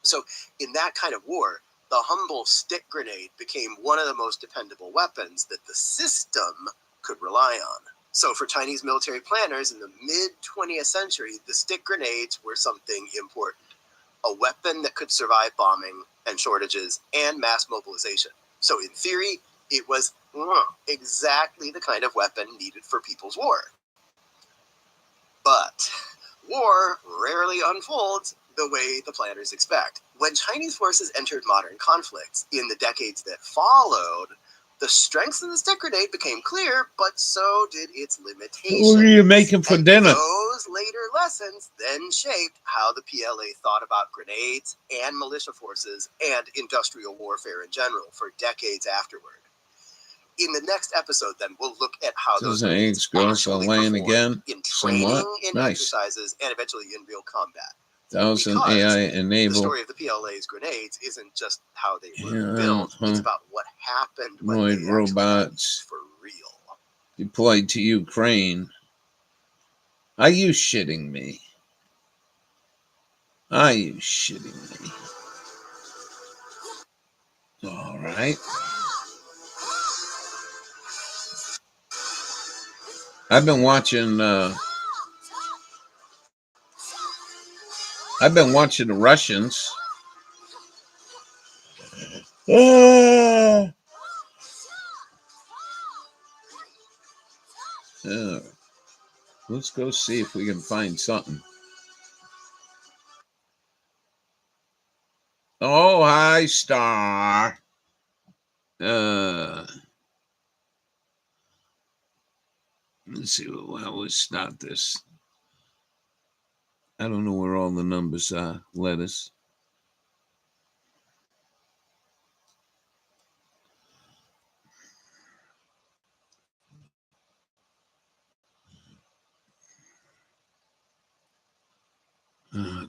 So in that kind of war, the humble stick grenade became one of the most dependable weapons that the system could rely on. So for Chinese military planners in the mid-20th century, the stick grenades were something important. A weapon that could survive bombing and shortages and mass mobilization. So in theory, it was exactly the kind of weapon needed for People's War. But war rarely unfolds the way the planners expect. When Chinese forces entered modern conflicts in the decades that followed, the strengths of the stick grenade became clear, but so did its limitations. What are you making for dinner? Those later lessons then shaped how the PLA thought about grenades and militia forces and industrial warfare in general for decades afterward. In the next episode, then, we'll look at how those eggs gross are laying again. in training, Somewhat in nice. exercises, and eventually in real combat. 1,000 AI enable. The story of the PLA's grenades isn't just how they were built; it's about what happened when they robots for real. Deployed to Ukraine. Are you shitting me? Are you shitting me? All right. I've been watching the Russians. Let's go see if we can find something. Oh, hi, Star. Let's see. How we'll start this. I don't know where all the numbers are. Letters.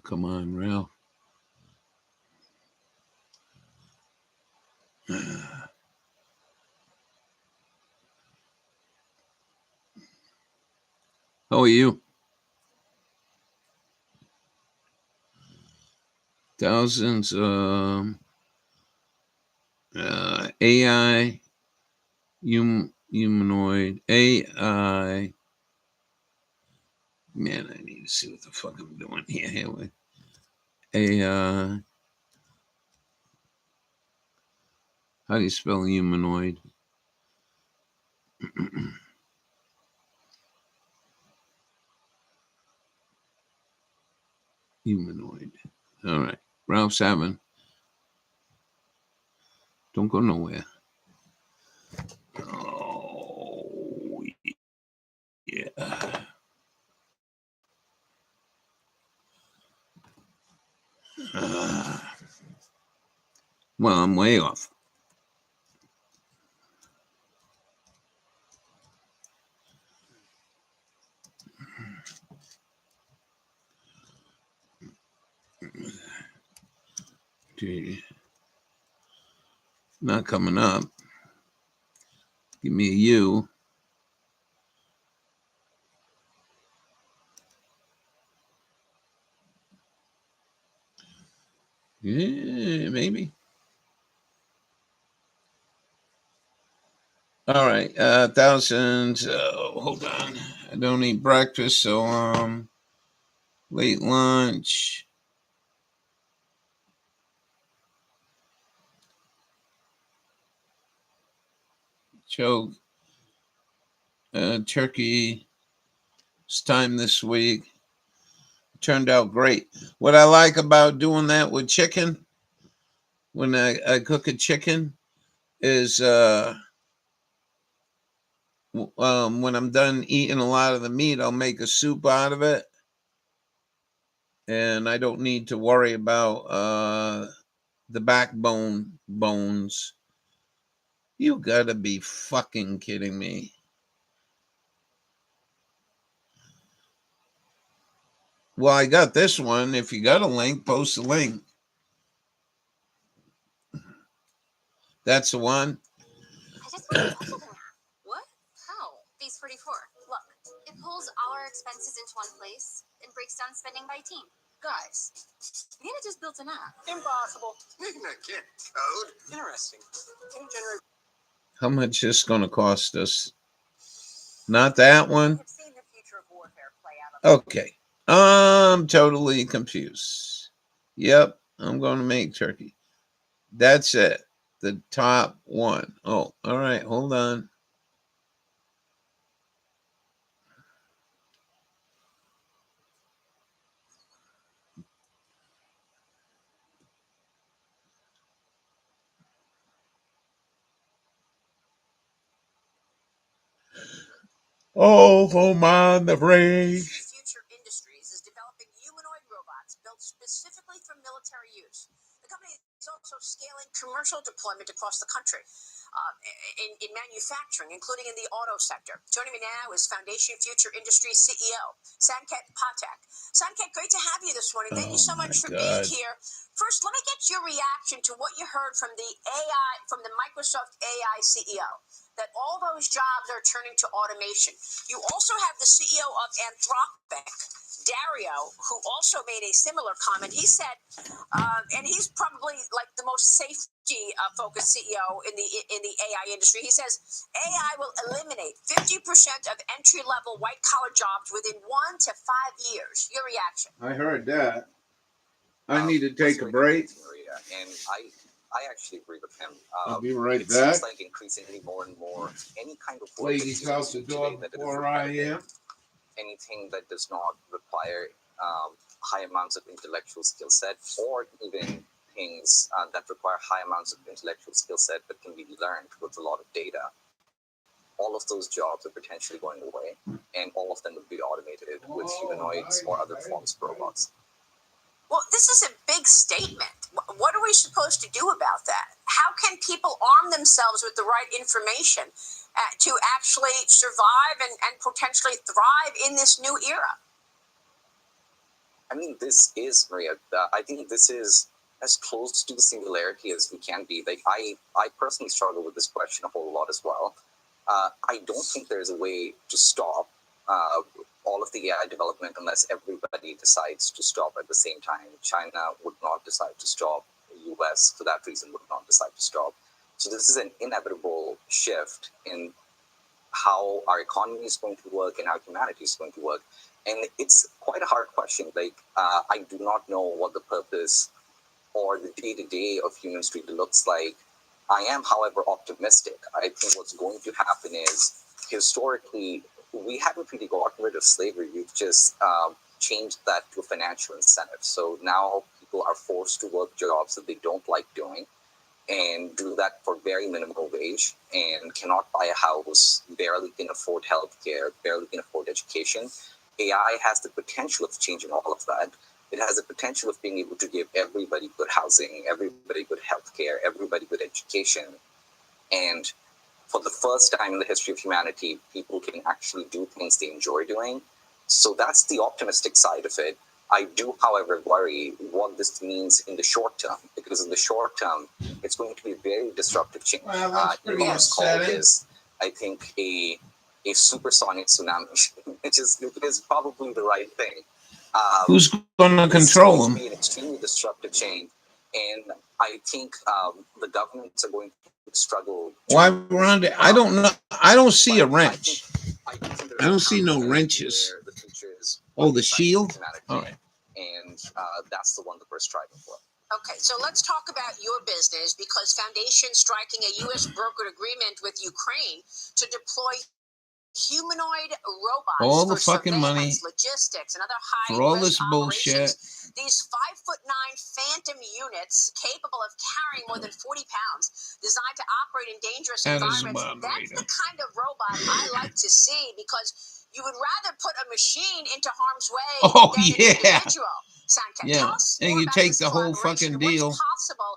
Come on, Ralph. How are you? Thousands AI humanoid AI. Man, I need to see what the fuck I'm doing here. Anyway, AI. How do you spell humanoid? Humanoid. All right. Ralph Savin. Don't go nowhere. Oh, yeah. Well, I'm way off. Gee. Not coming up. Give me a U. Yeah, maybe. All right, thousands. Hold on. I don't eat breakfast, so late lunch. Choke. Turkey. It's time this week. Turned out great. What I like about doing that with chicken, when I cook a chicken, is when I'm done eating a lot of the meat, I'll make a soup out of it. And I don't need to worry about the backbone bones. You gotta be fucking kidding me. Well, I got this one. If you got a link, post a link. That's the one. What? How? Phase 44. Look, it pulls all our expenses into one place and breaks down spending by team. Guys, Nina just built an app. Impossible. Nina can't code. Interesting. Can you generate? How much is this going to cost us? Not that one. I've seen the future of warfare play out. Okay. I'm totally confused. Yep, I'm going to make turkey. That's it. The top one. Oh, all right. Hold on. Oh, home on the range. Future Industries is developing humanoid robots built specifically for military use. The company is also scaling commercial deployment across the country in manufacturing, including in the auto sector. Joining me now is Foundation Future Industries CEO, Sanket Patek. Sanket, great to have you this morning. Thank you so much for being here. First, let me get your reaction to what you heard from the Microsoft AI CEO, that all those jobs are turning to automation. You also have the CEO of Anthropic, Dario, who also made a similar comment. He said, and he's probably like the most safety-focused CEO in the AI industry. He says AI will eliminate 50% of entry-level white-collar jobs within 1 to 5 years. Your reaction? I heard that. I need to take a break. And I actually agree with him. I'll be right it back. Seems like increasingly more and more any kind of work Ladies out the door before I am. Anything that does not require high amounts of intellectual skill set, or even things that require high amounts of intellectual skill set but can be learned with a lot of data. All of those jobs are potentially going away, and all of them will be automated with humanoids or other forms of robots. Well, this is a big statement. What are we supposed to do about that? How can people arm themselves with the right information to actually survive and potentially thrive in this new era? I mean, this is, Maria, I think this is as close to the singularity as we can be. Like, I personally struggle with this question a whole lot as well. I don't think there's a way to stop all of the AI development unless everybody decides to stop at the same time. China would not decide to stop. The US, for that reason, would not decide to stop. So this is an inevitable shift in how our economy is going to work and how humanity is going to work. And it's quite a hard question. Like, I do not know what the purpose or the day-to-day of human street looks like. I am, however, optimistic. I think what's going to happen is, historically, we haven't really gotten rid of slavery. We've just changed that to a financial incentive. So now people are forced to work jobs that they don't like doing and do that for very minimal wage and cannot buy a house, barely can afford healthcare, barely can afford education. AI has the potential of changing all of that. It has the potential of being able to give everybody good housing, everybody good healthcare, everybody good education. And for the first time in the history of humanity, people can actually do things they enjoy doing. So that's the optimistic side of it. I do, however, worry what this means in the short term, because in the short term, it's going to be a very disruptive change. Well, that's pretty upsetting. This, I think, a supersonic tsunami, which is probably the right thing. Who's going to control them? It's going to be an extremely disruptive change, and I think the governments are going to struggle. Why around it? I don't know. I don't see a wrench. I don't see no wrenches. Oh, the shield? All right. And that's the one that we're striving for. Okay, so let's talk about your business, because Foundation striking a U.S. brokered agreement with Ukraine to deploy humanoid robots all the for fucking money, logistics, and other high for all risk this bullshit. These 5'9" Phantom units, capable of carrying more than 40 pounds, designed to operate in dangerous environments. That's the kind of robot I like to see, because you would rather put a machine into harm's way than an individual. Yeah, and you take the whole fucking deal.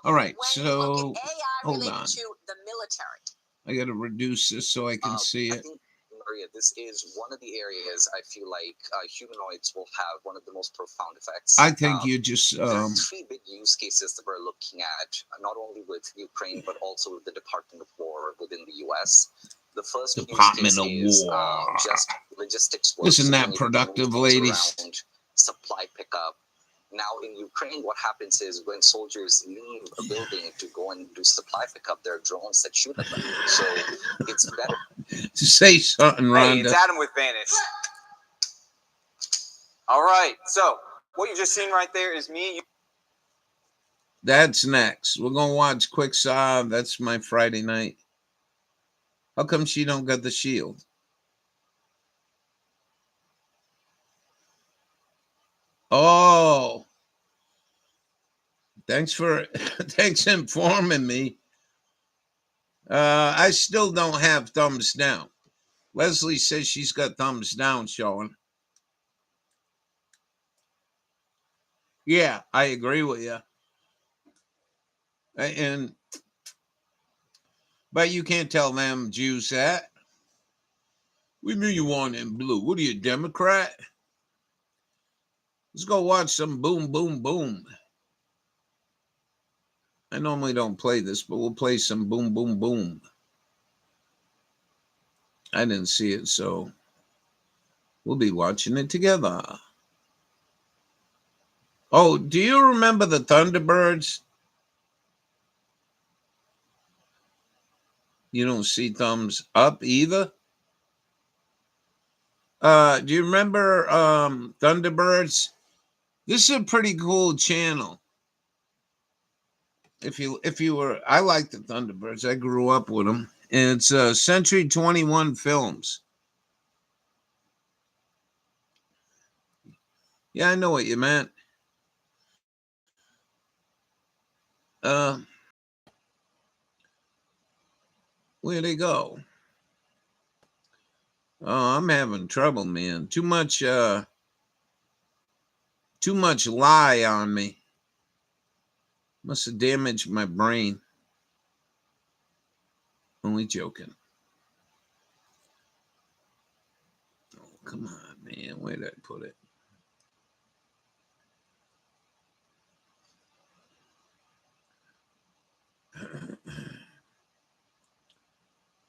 All right, so hold on. To the military. I got to reduce this so I can see it. Maria, this is one of the areas I feel like humanoids will have one of the most profound effects. I think you just... there are three big use cases that we're looking at, not only with Ukraine, but also with the Department of War within the U.S. The first Department of use case is War. just logistics work. Isn't that productive, ladies? Around, supply pickup. Now in Ukraine, what happens is when soldiers leave a building to go and do supply pickup, there are drones that shoot at them. So it's better. Say something, Rhonda. Hey, it's Adam with Vanish. All right, so what you just seen right there is me. That's next. We're gonna watch Quick Saw. That's my Friday night. How come she don't got the shield? Oh, thanks for informing me. I still don't have thumbs down. Leslie says she's got thumbs down showing. Yeah, I agree with you. But you can't tell them Jews that. We mean you want in blue. What are you, Democrat? Let's go watch some Boom Boom Boom. I normally don't play this, but we'll play some Boom Boom Boom. I didn't see it, so we'll be watching it together. Oh, do you remember the Thunderbirds? You don't see thumbs up either? Do you remember Thunderbirds? This is a pretty cool channel. If you were, I like the Thunderbirds. I grew up with them. And it's Century 21 Films. Yeah, I know what you meant. Where'd they go? Oh, I'm having trouble, man. Too much lie on me. Must have damaged my brain. Only joking. Oh, come on, man. Where did I put it?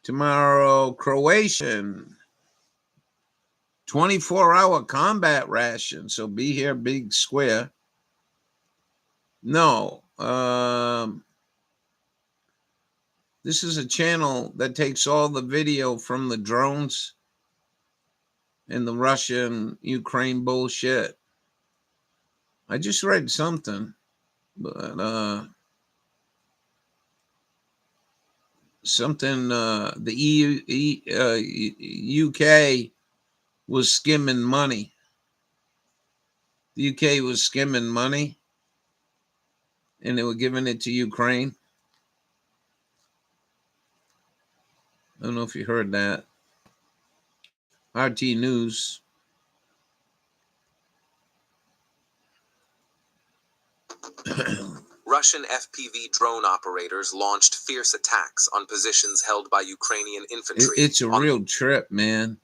Tomorrow, Croatian. 24-hour combat ration. So be here, big square. No. This is a channel that takes all the video from the drones and the Russian-Ukraine bullshit. I just read something, but something the UK was skimming money. The UK was skimming money, and they were giving it to Ukraine. I don't know if you heard that. RT News. Russian FPV drone operators launched fierce attacks on positions held by Ukrainian infantry. It's a real trip, man.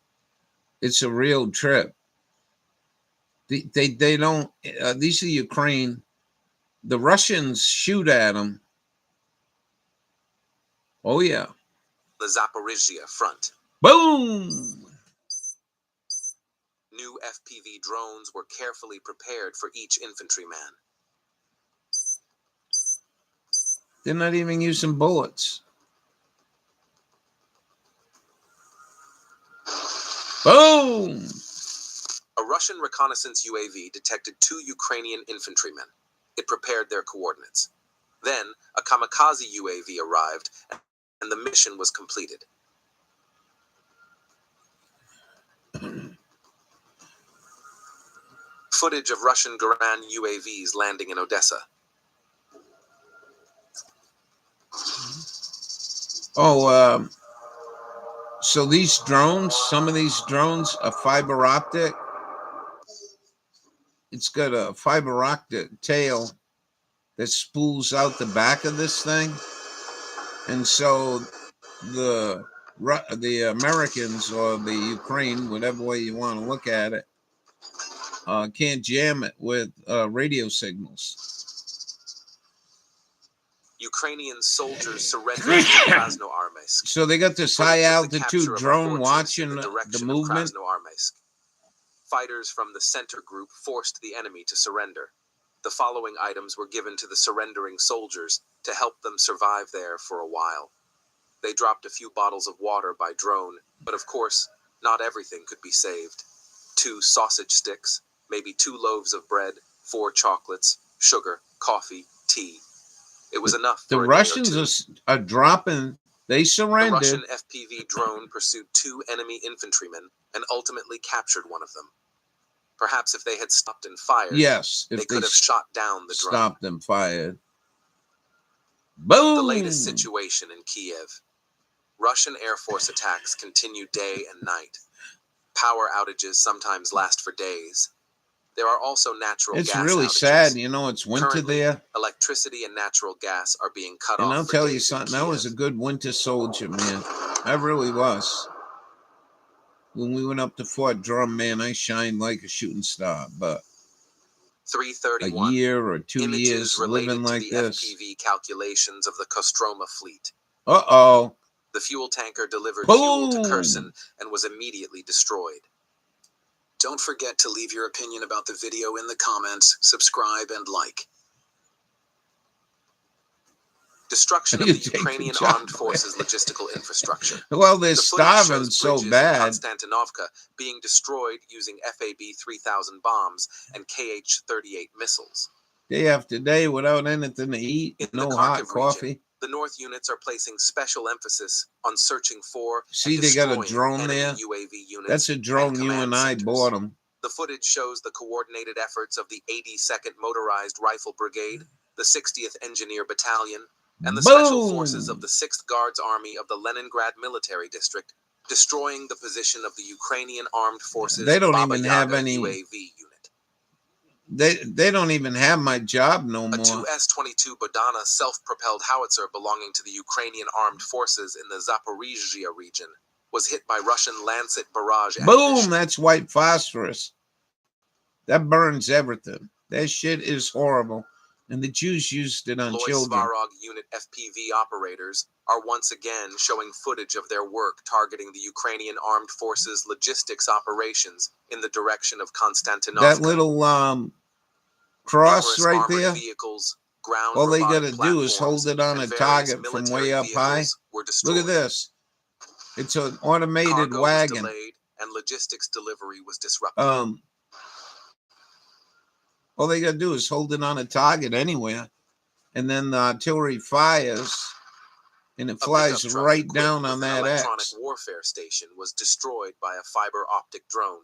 It's a real trip. They don't. These are Ukraine. The Russians shoot at them. Oh yeah. The Zaporizhia front. Boom. New FPV drones were carefully prepared for each infantryman. They're not even using bullets. Boom! A Russian reconnaissance UAV detected 2 Ukrainian infantrymen. It prepared their coordinates. Then, a kamikaze UAV arrived, and the mission was completed. Footage of Russian Garan UAVs landing in Odessa. Oh, so these drones, some of these drones are fiber optic. It's got a fiber optic tail that spools out the back of this thing. And so the Americans or the Ukraine, whatever way you want to look at it, can't jam it with radio signals. Ukrainian soldiers surrendered to Krasnoarmeysk. So they got this high altitude drone watching the movement. Fighters from the center group forced the enemy to surrender. The following items were given to the surrendering soldiers to help them survive there for a while. They dropped a few bottles of water by drone, but of course, not everything could be saved. 2 sausage sticks, maybe 2 loaves of bread, 4 chocolates, sugar, coffee, tea. It was enough. The Russians are dropping. They surrendered. The Russian FPV drone pursued 2 enemy infantrymen and ultimately captured one of them. Perhaps if they had stopped and fired, yes, they could have shot down the drone. Stopped and fired. Boom! The latest situation in Kiev. Russian Air Force attacks continue day and night. Power outages sometimes last for days. There are also natural gas outages. It's really sad. You know, it's winter Currently, there. Electricity and natural gas are being cut off. And I'll tell you something. I was a good winter soldier, man. I really was. When we went up to Fort Drum, man, I shined like a shooting star. But 331. A year or 2 years living like the this. FPV calculations of the Kostroma fleet. Uh-oh. The fuel tanker delivered Boom! fuel to Kherson and was immediately destroyed. Don't forget to leave your opinion about the video in the comments, subscribe, and like. Destruction of the Ukrainian armed forces logistical infrastructure. Well, they're starving so bad. Konstantinovka being destroyed using FAB-3000 bombs and KH-38 missiles. Day after day without anything to eat, no hot coffee. The North units are placing special emphasis on searching for. See, they got a drone there. UAV units. That's a drone you and I bought them. The footage shows the coordinated efforts of the 82nd Motorized Rifle Brigade, the 60th Engineer Battalion, and the Special Forces of the 6th Guards Army of the Leningrad Military District, destroying the position of the Ukrainian Armed Forces. They don't Baba even Yaga have any UAV unit. They don't even have my job no more. A 2 S-22 Bodana self-propelled howitzer belonging to the Ukrainian Armed Forces in the Zaporizhzhia region was hit by Russian Lancet barrage ammunition. Boom! That's white phosphorus. That burns everything. That shit is horrible. And the Jews used it on children. Svarog unit FPV operators are once again showing footage of their work targeting the Ukrainian Armed Forces logistics operations in the direction of Konstantinovka. That little cross right there, vehicles, ground all they got to do is hold it on a target from way up high. Look at this. It's an automated Cargo wagon. Was delayed and logistics delivery was disrupted. All they got to do is hold it on a target anywhere, and then the artillery fires, and it flies right down on that electronic X. warfare station was destroyed by a fiber optic drone.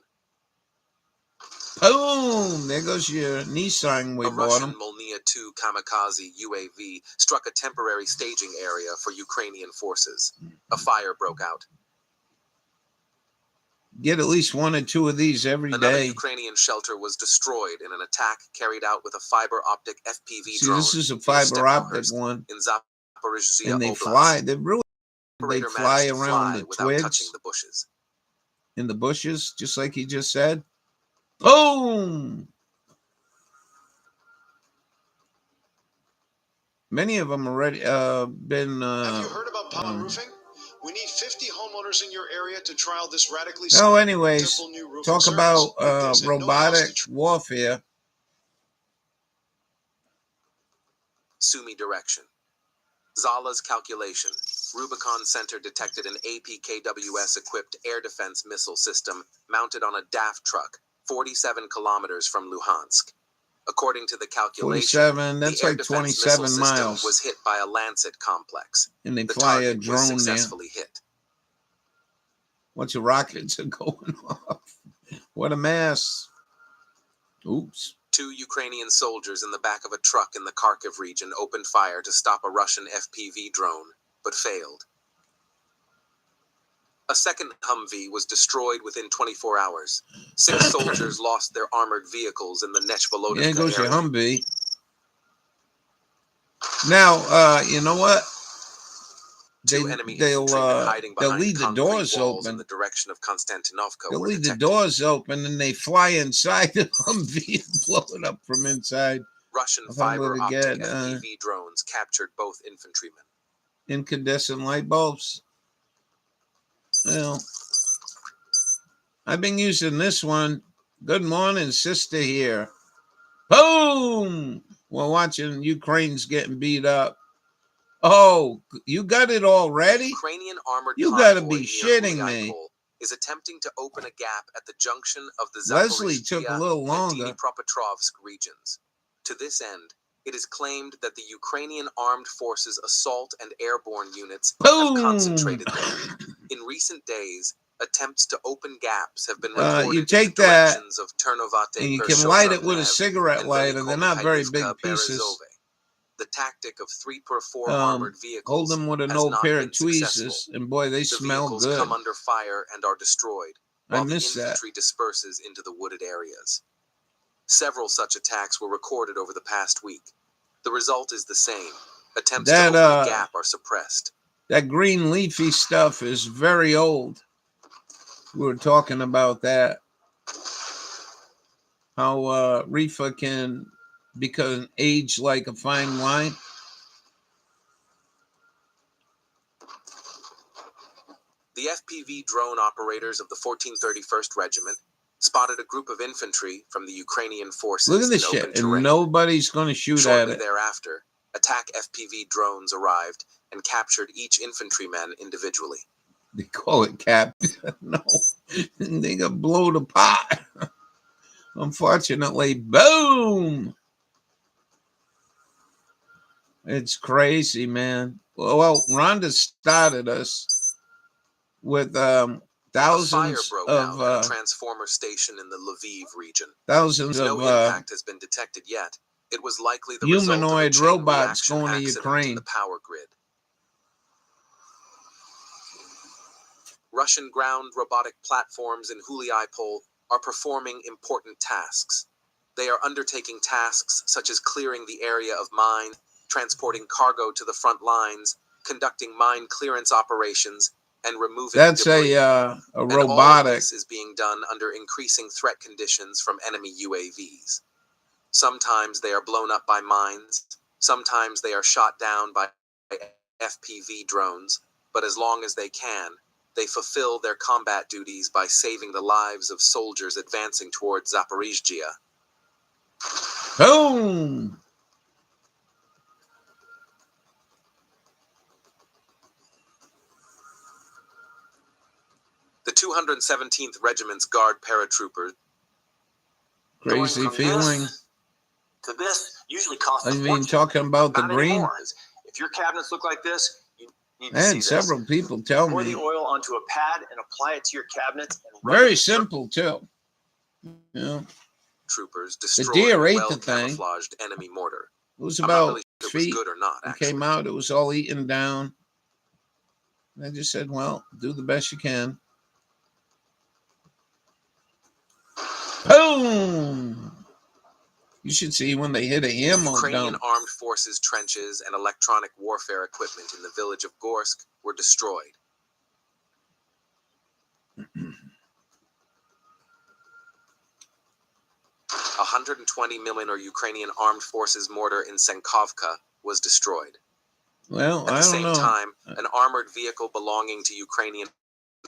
Boom! There goes your Nissan we A bought Russian them. Molniya 2 kamikaze UAV struck a temporary staging area for Ukrainian forces. A fire broke out. Get at least 1 or 2 of these every Another day. Ukrainian shelter was destroyed in an attack carried out with a fiber optic FPV See, drone. this is a fiber optic one. In Zaporizhzhia And they Oblast. fly. They fly managed to around fly the without twigs. touching the bushes. In the bushes, just like he just said. Boom! Many of them already been. Have you heard about Power Roofing? We need 50 homeowners in your area to trial this radically Oh, anyways, simple new roofing talk service. about There's no robotic house to warfare. Sumi direction. Zala's calculation. Rubicon Center detected an APKWS-equipped air defense missile system mounted on a DAF truck 47 kilometers from Luhansk. According to the calculation, 47, that's the air like defense 27 missile system miles. was hit by a Lancet complex. And they The fly a target was drone there. successfully hit. Bunch of rockets are going off. What a mess. Oops. 2 Ukrainian soldiers in the back of a truck in the Kharkiv region opened fire to stop a Russian FPV drone, but failed. A second Humvee was destroyed within 24 hours. 6 soldiers lost their armored vehicles in the Nechvolodivka There goes your area. Humvee. Now, you know what? Two enemy infantrymen hiding They'll behind leave the concrete doors walls open. in the direction of Konstantinovka. They'll leave the doors open and they fly inside the Humvee and blow it up from inside. Russian If I'm fiber gonna optic get FPV drones captured both infantrymen. incandescent light bulbs. Well, I've been using this one. Good morning, sister here. Boom! We're watching Ukraine's getting beat up. Oh, you got it already? Ukrainian armored You gotta convoy be near shitting Fukitall me. is attempting to open a gap at the junction of the Leslie took a Zaporizhzhia little and longer. Dnipropetrovsk regions. To this end, it is claimed that the Ukrainian armed forces assault and airborne units have concentrated there. In recent days, attempts to open gaps have been reported You in take the that directions of Ternopate, and you can light it with a Pershovnev, cigarette and lighter. They're not very big Velikomihailivka pieces. Berezove. The tactic of 3x4 armored Hold vehicles them with an has old not pair been of successful. tweezers, and boy, they The smell vehicles good. come under fire and are destroyed, I while the miss that. infantry disperses into the wooded areas. Several such attacks were recorded over the past week. The result is the same. Attempts to open a gap are suppressed. That green leafy stuff is very old. We were talking about that. How Reefa can become age like a fine wine. The FPV drone operators of the 1431st Regiment spotted a group of infantry from the Ukrainian forces. Look at this shit, and nobody's going to shoot at it. Shortly thereafter, attack FPV drones arrived and captured each infantryman individually. They call it cap. No, they got blow the pot. Unfortunately, boom. It's crazy, man. Well, Rhonda started us with thousands a fire broke out at of a transformer station in the Lviv region. thousands No of impact has been detected yet. It was likely the humanoid result of a chain robots reaction going to accident Ukraine. in the power grid. Russian ground robotic platforms in Fukitall are performing important tasks. They are undertaking tasks such as clearing the area of mine, transporting cargo to the front lines, conducting mine clearance operations, and removing That's debris. a And robotic. all of this is being done under increasing threat conditions from enemy UAVs. Sometimes they are blown up by mines, sometimes they are shot down by FPV drones, but as long as they can, they fulfill their combat duties by saving the lives of soldiers advancing towards Zaporizhzhia. Boom! The 217th Regiment's Guard paratroopers. Crazy feeling. To this usually costs I a mean, fortune. talking about the Not green. anymore. If your cabinets look like this, you need to I see had this. several people tell Pour me. the oil onto a pad and apply it to your cabinets. And rub Very it simple too. Yeah. Troopers The destroyed deer a ate the thing. well-camouflaged enemy mortar. It was I'm about not really sure it was feet. good or not, It actually. came out. It was all eaten down. I just said, well, do the best you can. Boom! You should see when they hit a ammo Ukrainian dump. armed forces trenches and electronic warfare equipment in the village of Gorsk were destroyed. A 120mm Ukrainian armed forces mortar in Senkovka was destroyed. Well, At I the don't same know. time, an armored vehicle belonging to Ukrainian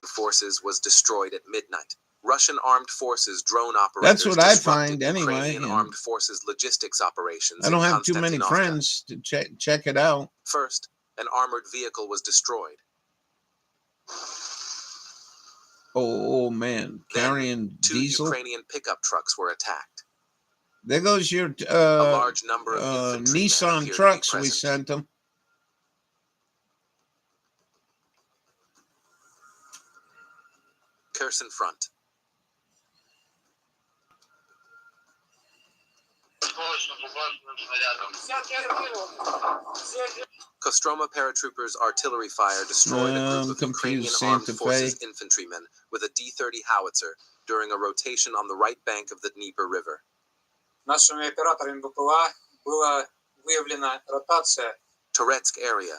forces was destroyed at midnight. Russian armed forces drone operators That's what I disrupted find anyway. Ukrainian and armed forces logistics operations I don't in have too many Konstantinovka. friends to check it out. First, an armored vehicle was destroyed. Oh man, carrying Then, 2 diesel. Ukrainian pickup trucks were attacked. There goes your A large number of infantrymen Nissan appear to be trucks we present. sent them. Kherson front. Kostroma paratroopers' artillery fire destroyed a group of Ukrainian armed forces infantrymen with a D-30 howitzer during a rotation on the right bank of the Dnieper River. Нашими операторами БПЛА была выявлена ротация. Toretsk area.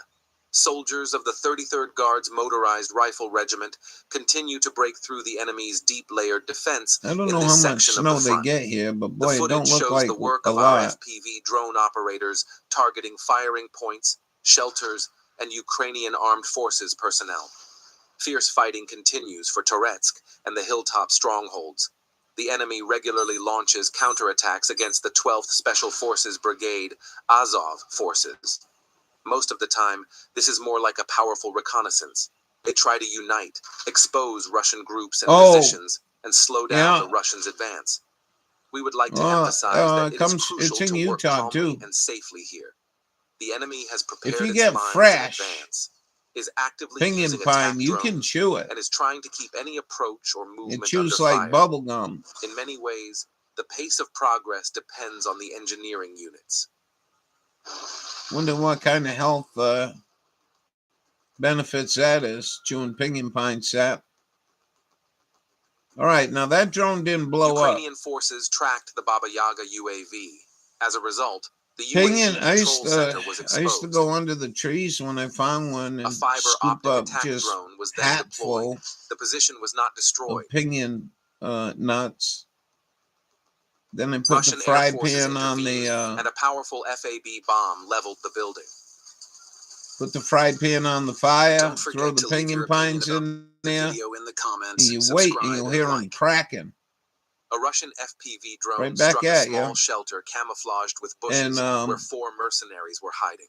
soldiers of the 33rd Guards Motorized Rifle Regiment continue to break through the enemy's deep-layered defense I don't in know this how much section snow of the they front. get here, but boy, The it don't footage look shows like the work a of our lot. FPV drone operators targeting firing points, shelters, and Ukrainian armed forces personnel. Fierce fighting continues for Toretsk and the hilltop strongholds. The enemy regularly launches counterattacks against the 12th Special Forces Brigade, Azov forces. Most of the time, this is more like a powerful reconnaissance. They try to unite, expose Russian groups and positions, and slow down the Russians' advance. We would like to emphasize that it is crucial it's in to work Utah calmly too. and safely here. The enemy has If prepared you its get lines fresh in advance, is actively pinyon using attack pine, you can drones, chew it. and is trying to keep any approach or It movement chews under like fire. bubble gum. In many ways, the pace of progress depends on the engineering units. Wonder what kind of health benefits that is, chewing pinyon pine sap. All right, now that drone didn't blow Ukrainian up. forces tracked the Baba Yaga UAV. As a result, the Pinyon, UAV control center was I used to exposed. go under the trees when I found one A and fiber scoop optic up attack just drone was then deployed. hatful The position was not of destroyed. pinyon nuts. Then I put Russian the Air fry Forces pan on intervened, the and a powerful FAB bomb leveled the building. put the fry pan on the fire, Don't throw forget the to leave pinyon your opinion pines about in the there, video in the and comments. you wait and Subscribe you'll and hear them like. cracking. A Russian FPV drone Right back struck a at small you. shelter camouflaged with bushes And where 4 mercenaries were hiding.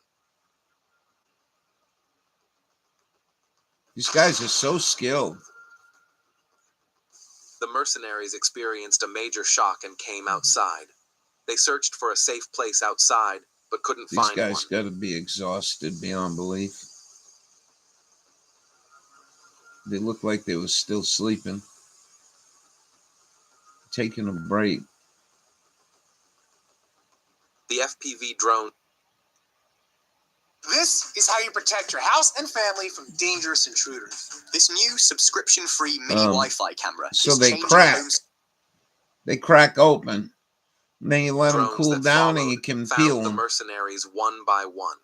these guys are so skilled. The mercenaries experienced a major shock and came outside. They searched for a safe place outside, but couldn't These find guys one. got to be exhausted beyond belief. They look like they were still sleeping, taking a break. The FPV drone. This is how you protect your house and family from dangerous intruders. This new subscription-free mini Wi-Fi camera So is they changing crack. homes. They crack open. Then you let them Drones cool that down and followed you can found peel the them. mercenaries one by one.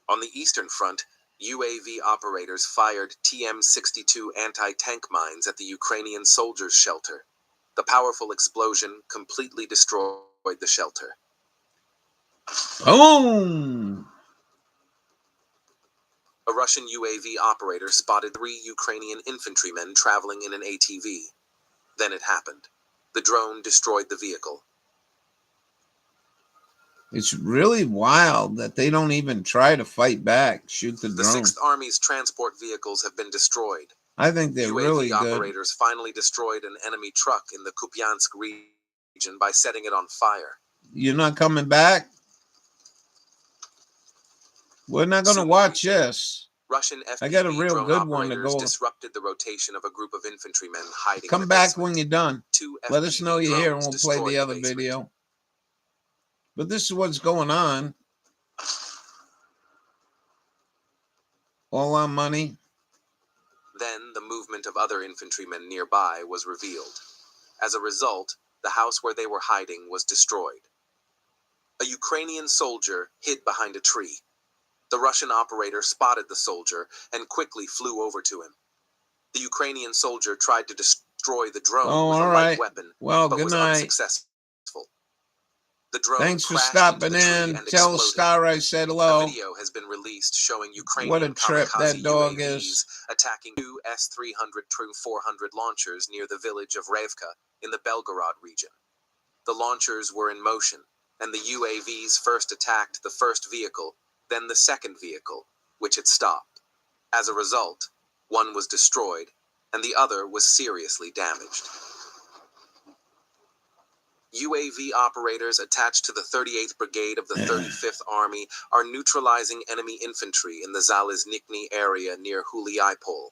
On the Eastern Front, UAV operators fired TM-62 anti-tank mines at the Ukrainian soldiers' shelter. The powerful explosion completely destroyed the shelter. Boom! A Russian UAV operator spotted 3 Ukrainian infantrymen traveling in an ATV. Then it happened. The drone destroyed the vehicle. It's really wild that they don't even try to fight back, shoot the The drone. 6th Army's transport vehicles have been destroyed. I think they're UAV really good. operators finally destroyed an enemy truck in the Kupiansk region by setting it on fire. You're not coming back? We're not going to watch this. Russian FPV I got a real drone good one to operators go. disrupted the rotation of a group of infantrymen hiding in Come a back basement. when you're done. 2 Let us FPV know you're here and drones we'll play destroyed the other basement. video. But this is what's going on. All our money. Then the movement of other infantrymen nearby was revealed. As a result, the house where they were hiding was destroyed. A Ukrainian soldier hid behind a tree. The Russian operator spotted the soldier and quickly flew over to him. The Ukrainian soldier tried to destroy the drone with a light weapon, Well, but good was night. unsuccessful. The drone Thanks for crashed stopping into the tree in. and Tell exploded. Star I said hello. A video has been released showing Ukrainian What a trip kamikaze that dog UAVs is. attacking 2 S-300 Tru-400 launchers near the village of Revka in the Belgorod region. The launchers were in motion, and the UAVs first attacked the first vehicle, then the second vehicle, which had stopped. As a result, one was destroyed, and the other was seriously damaged. UAV operators attached to the 38th Brigade of the 35th Army are neutralizing enemy infantry in the Zaliznikny area near Huliaipol.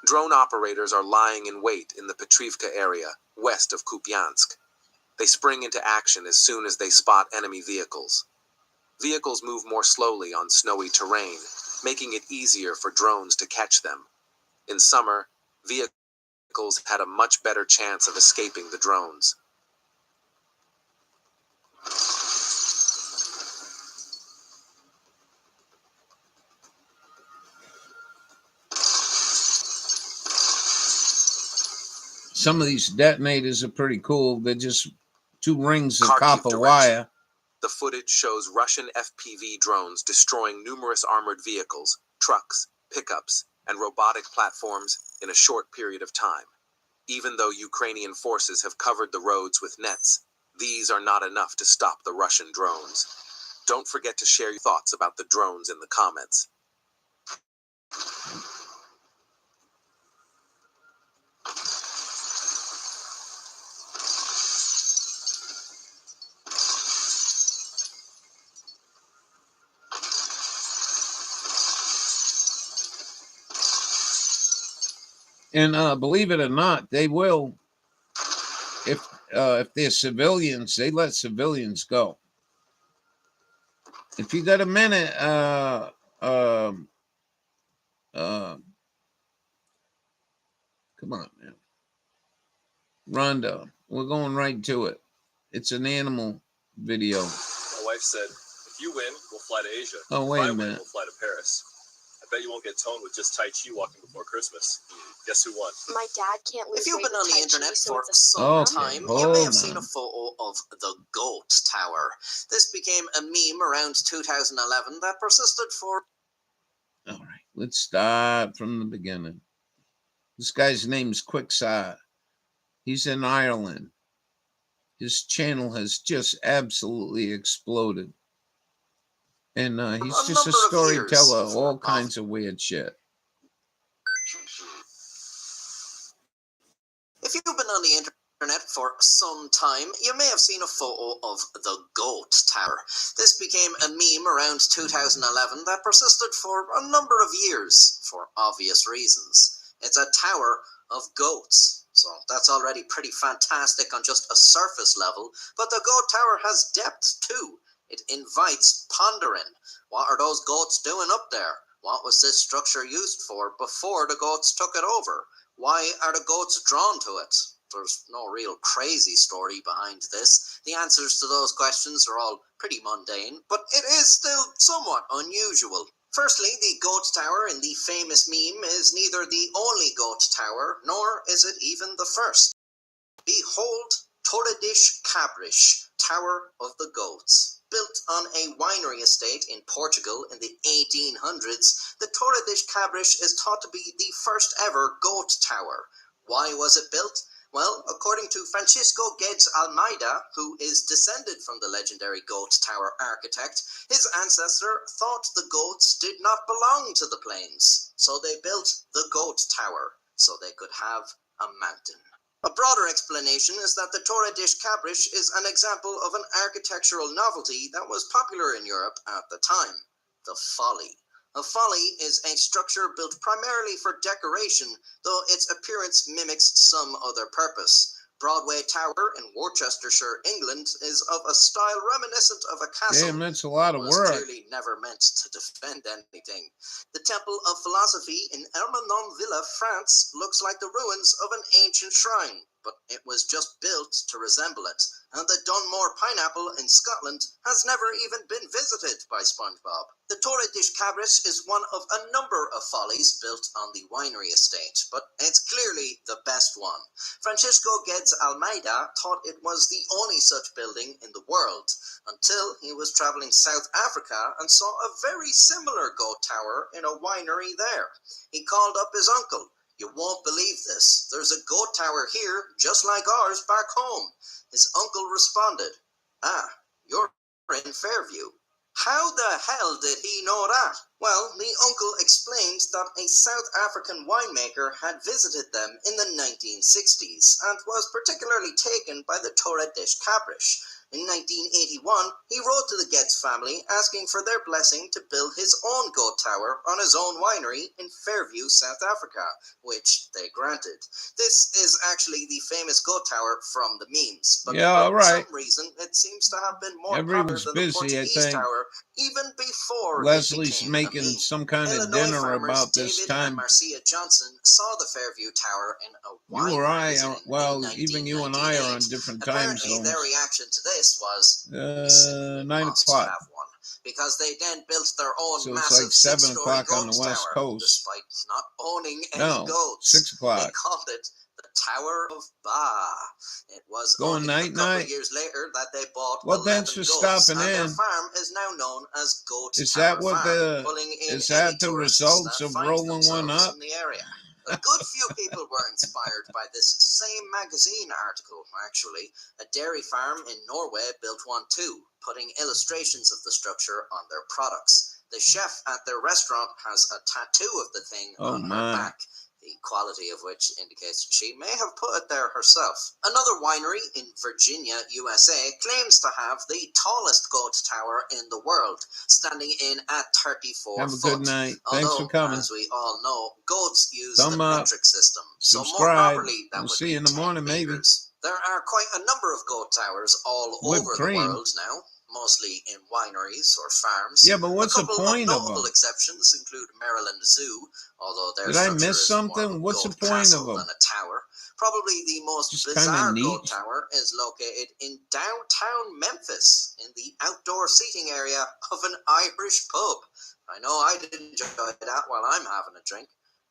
Drone operators are lying in wait in the Petrivka area, west of Kupiansk. They spring into action as soon as they spot enemy vehicles. Vehicles move more slowly on snowy terrain, making it easier for drones to catch them. In summer, vehicles had a much better chance of escaping the drones. Some of these detonators are pretty cool. They're just 2 rings of Kharkiv copper direction. wire. The footage shows Russian FPV drones destroying numerous armored vehicles, trucks, pickups, and robotic platforms in a short period of time. Even though Ukrainian forces have covered the roads with nets, these are not enough to stop the Russian drones. Don't forget to share your thoughts about the drones in the comments. And believe it or not, they will. If they're civilians, they let civilians go. If you got a minute, come on, man. Rhonda, we're going right to it. It's an animal video. My wife said, if you win, we'll fly to Asia. Oh, wait a minute. We'll fly to Paris. I bet you won't get toned with just Tai Chi walking before Christmas. Guess who won? My dad can't lose. If you've been on the internet for Oh, some time, you may have seen a photo of the Goat Tower. This became a meme around 2011 that persisted for... All right, let's start from the beginning. This guy's name's Quickside. He's in Ireland. His channel has just absolutely exploded. And he's just a storyteller, all kinds of weird shit. If you've been on the internet for some time, you may have seen a photo of the Goat Tower. This became a meme around 2011 that persisted for a number of years, for obvious reasons. It's a tower of goats, so that's already pretty fantastic on just a surface level, but the Goat Tower has depth too. It invites pondering. What are those goats doing up there? What was this structure used for before the goats took it over? Why are the goats drawn to it? There's no real crazy story behind this. The answers to those questions are all pretty mundane, but it is still somewhat unusual. Firstly, the Goat Tower in the famous meme is neither the only Goat Tower, nor is it even the first. Behold Torredish Cabrish, Tower of the Goats. Built on a winery estate in Portugal in the 1800s, the Torredish Cabrish is thought to be the first ever goat tower. Why was it built? Well, according to Francisco Guedes Almeida, who is descended from the legendary Goat Tower architect, his ancestor thought the goats did not belong to the plains, so they built the Goat Tower so they could have a mountain. A broader explanation is that the Torredish Cabrish is an example of an architectural novelty that was popular in Europe at the time, the folly. A folly is a structure built primarily for decoration, though its appearance mimics some other purpose. Broadway Tower in Worcestershire, England, is of a style reminiscent of a castle. Damn, that's a lot of was work. Clearly never meant to defend anything. The Temple of Philosophy in Ermenonville, Villa, France, looks like the ruins of an ancient shrine, but it was just built to resemble it. And the Dunmore Pineapple in Scotland has never even been visited by SpongeBob. The Torredish Cabrish is one of a number of follies built on the winery estate, but it's clearly the best one. Francisco Guedes Almeida thought it was the only such building in the world, until he was traveling South Africa and saw a very similar goat tower in a winery there. He called up his uncle. You won't believe this. There's a goat tower here, just like ours back home. His uncle responded, you're in Fairview. How the hell did he know that? Well, the uncle explained that a South African winemaker had visited them in the 1960s and was particularly taken by the Torredish Cabrish. In 1981, he wrote to the Getz family asking for their blessing to build his own goat tower on his own winery in Fairview, South Africa, which they granted. This is actually the famous goat tower from the memes, but for some reason it seems to have been more popular than the Portuguese tower even before Leslie's it became making a meme. some kind of Illinois dinner farmers about this David time. and Marcia Johnson saw the Fairview Tower in a wine You or I magazine are, well, in even you and I are on different time Apparently, zones. their reaction to this was, 9 o'clock. have one, because they then built their own So it's massive like 7 six-story o'clock on the goat West tower, Coast. despite not owning any No, goats. 6 They o'clock. called it the Tower of Ba. It was Going only a couple night-night. of years later that they bought Well, 11 thanks for goats, stopping and their in. farm is now known as Goat Is Tower that what Farm, pulling in is that any the tourists results that of find rolling one themselves up? in the area. A good few people were inspired by this same magazine article, actually. A dairy farm in Norway built one too, putting illustrations of the structure on their products. The chef at their restaurant has a tattoo of the thing on her back, the quality of which indicates she may have put it there herself. Another winery in Virginia, USA, claims to have the tallest goat tower in the world, standing in at 34 Have a foot. good night. Thanks for coming. As we all know, goats use Thumb the up. metric system, so more Subscribe. properly that We'll would see be you in the 10 morning, maybe. meters. There are quite a number of goat towers all Whipped over cream. the world now, mostly in wineries or farms. Yeah, but what's the a couple point of of notable them? exceptions include Maryland Zoo, although their Did I structure miss is more of something? a What's the goat point castle of them? than a tower. Probably the most Just kinda bizarre neat. goat tower is located in downtown Memphis, in the outdoor seating area of an Irish pub. I know I did enjoy that while I'm having a drink.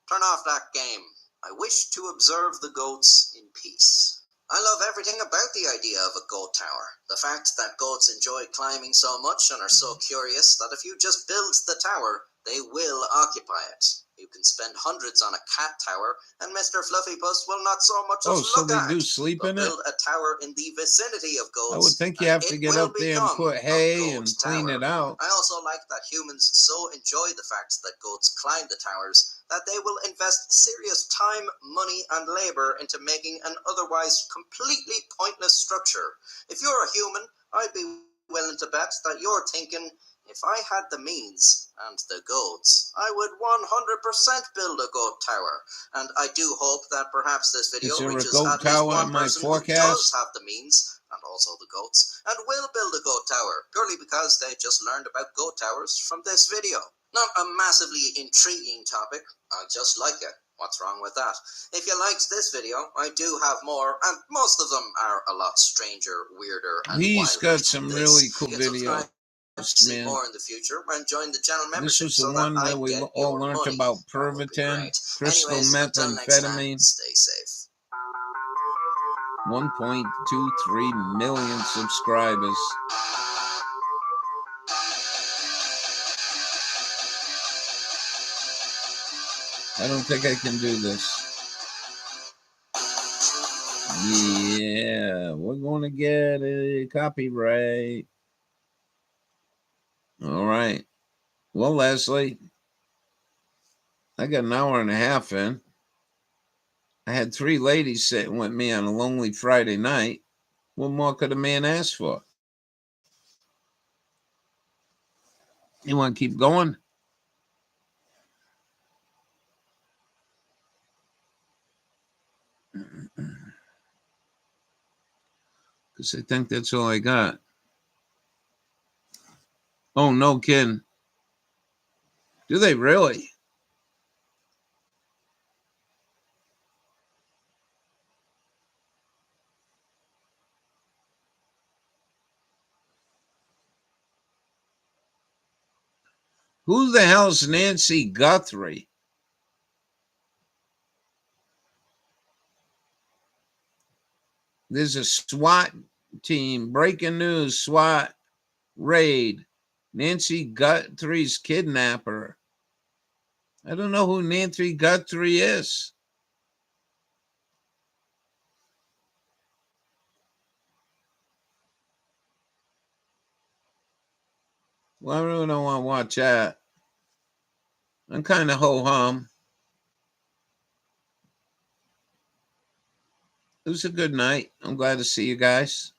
Turn off that game. I wish to observe the goats in peace. I love everything about the idea of a goat tower. The fact that goats enjoy climbing so much and are so curious that if you just build the tower, they will occupy it. You can spend hundreds on a cat tower, and Mr. Fluffypuss will not so much as So look they at do it. sleep But in it? build a tower in the vicinity of goats. I would think you have to get up there and put hay and clean it out. I also like that humans so enjoy the fact that goats climb the towers that they will invest serious time, money, and labor into making an otherwise completely pointless structure. If you're a human, I'd be willing to bet that you're thinking, if I had the means and the goats, I would 100% build a goat tower. And I do hope that perhaps this video Is there a reaches goat at least tower one in my person who forecast? does have the means, and also the goats, and will build a goat tower, purely because they just learned about goat towers from this video. Not a massively intriguing topic, I just like it. What's wrong with that? If you liked this video, I do have more, and most of them are a lot stranger, weirder, and He's wilder got some than really this. cool You can subscribe videos, to see man. more in the future and join the channel This membership was the so one that where I we get all your learned money. about Pervitin, crystal Anyways, until next time, methamphetamine. stay safe. 1.23 million subscribers. I don't think I can do this. Yeah, we're going to get a copyright. All right. Well, Leslie, I got an hour and a half in. I had 3 ladies sitting with me on a lonely Friday night. What more could a man ask for? You want to keep going? Because I think that's all I got. Oh, no kidding. Do they really? Who the hell's Nancy Guthrie? There's a SWAT team. Breaking news, SWAT raid. Nancy Guthrie's kidnapper. I don't know who Nancy Guthrie is. Well, I really don't want to watch that. I'm kind of ho-hum. It was a good night. I'm glad to see you guys.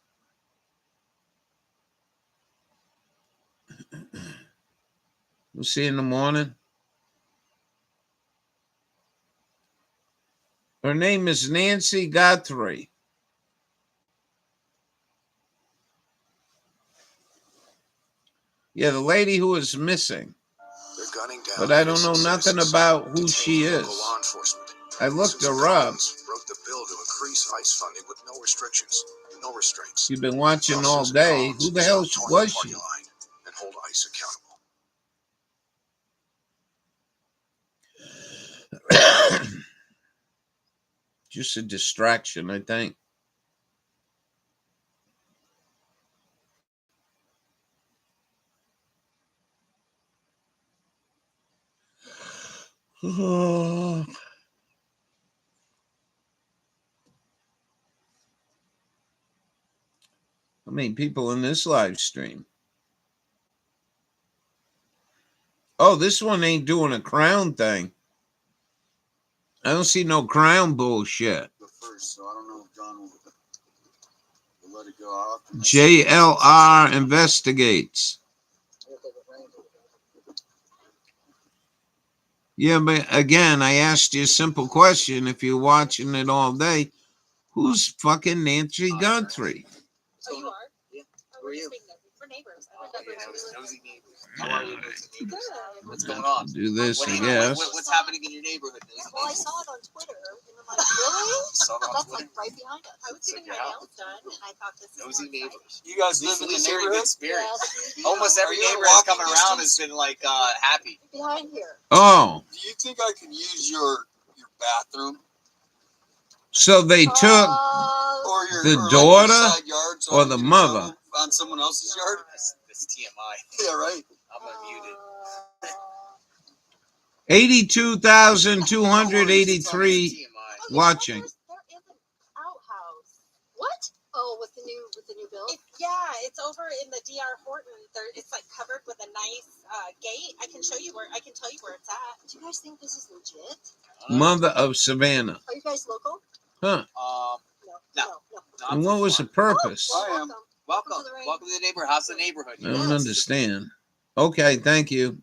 We'll see you in the morning. Her name is Nancy Guthrie. Yeah, the lady who is missing. But I don't know nothing about who she is. I looked her up. Wrote the bill to increase ICE funding with no restrictions, no restraints. You've been watching all day. Who the hell was she? And hold ICE accountable. Just a distraction, I think. How many people in this live stream? Oh, this one ain't doing a crown thing. I don't see no crown bullshit. So I don't know if John will let it go out. JLR investigates. Yeah, but again, I asked you a simple question. If you're watching it all day, who's fucking Nancy Guthrie? Oh, you are? Yeah. Who are you? We're neighbors. Nosy neighbors. How are you, nosy neighbors? What's going on? Do this, What I do guess. what's happening in your neighborhood, nosy Well, I saw it on Twitter, and I'm like, really? Saw it on That's Twitter? like right behind us. I was getting my nails done, and I thought this is Nosy more neighbors. You guys live in the neighborhood? Yes, we do. Almost every Are you neighbor that's walking coming around has distance? been like happy. Behind here. Oh, Do you think I can use your bathroom? so they took the daughter or the mother? On someone else's yard? That's TMI. Yeah, right. I'm unmuted. 82,283 watching. There is an outhouse. What? Oh, with the new bill? It's over in the DR Horton. It's like covered with a nice gate. I can tell you where it's at. Do you guys think this is legit? Mother of Savannah. Are you guys local? Huh. No. And what was the purpose? I am. Welcome to the neighborhood. How's the neighborhood? I don't understand. Okay, thank you.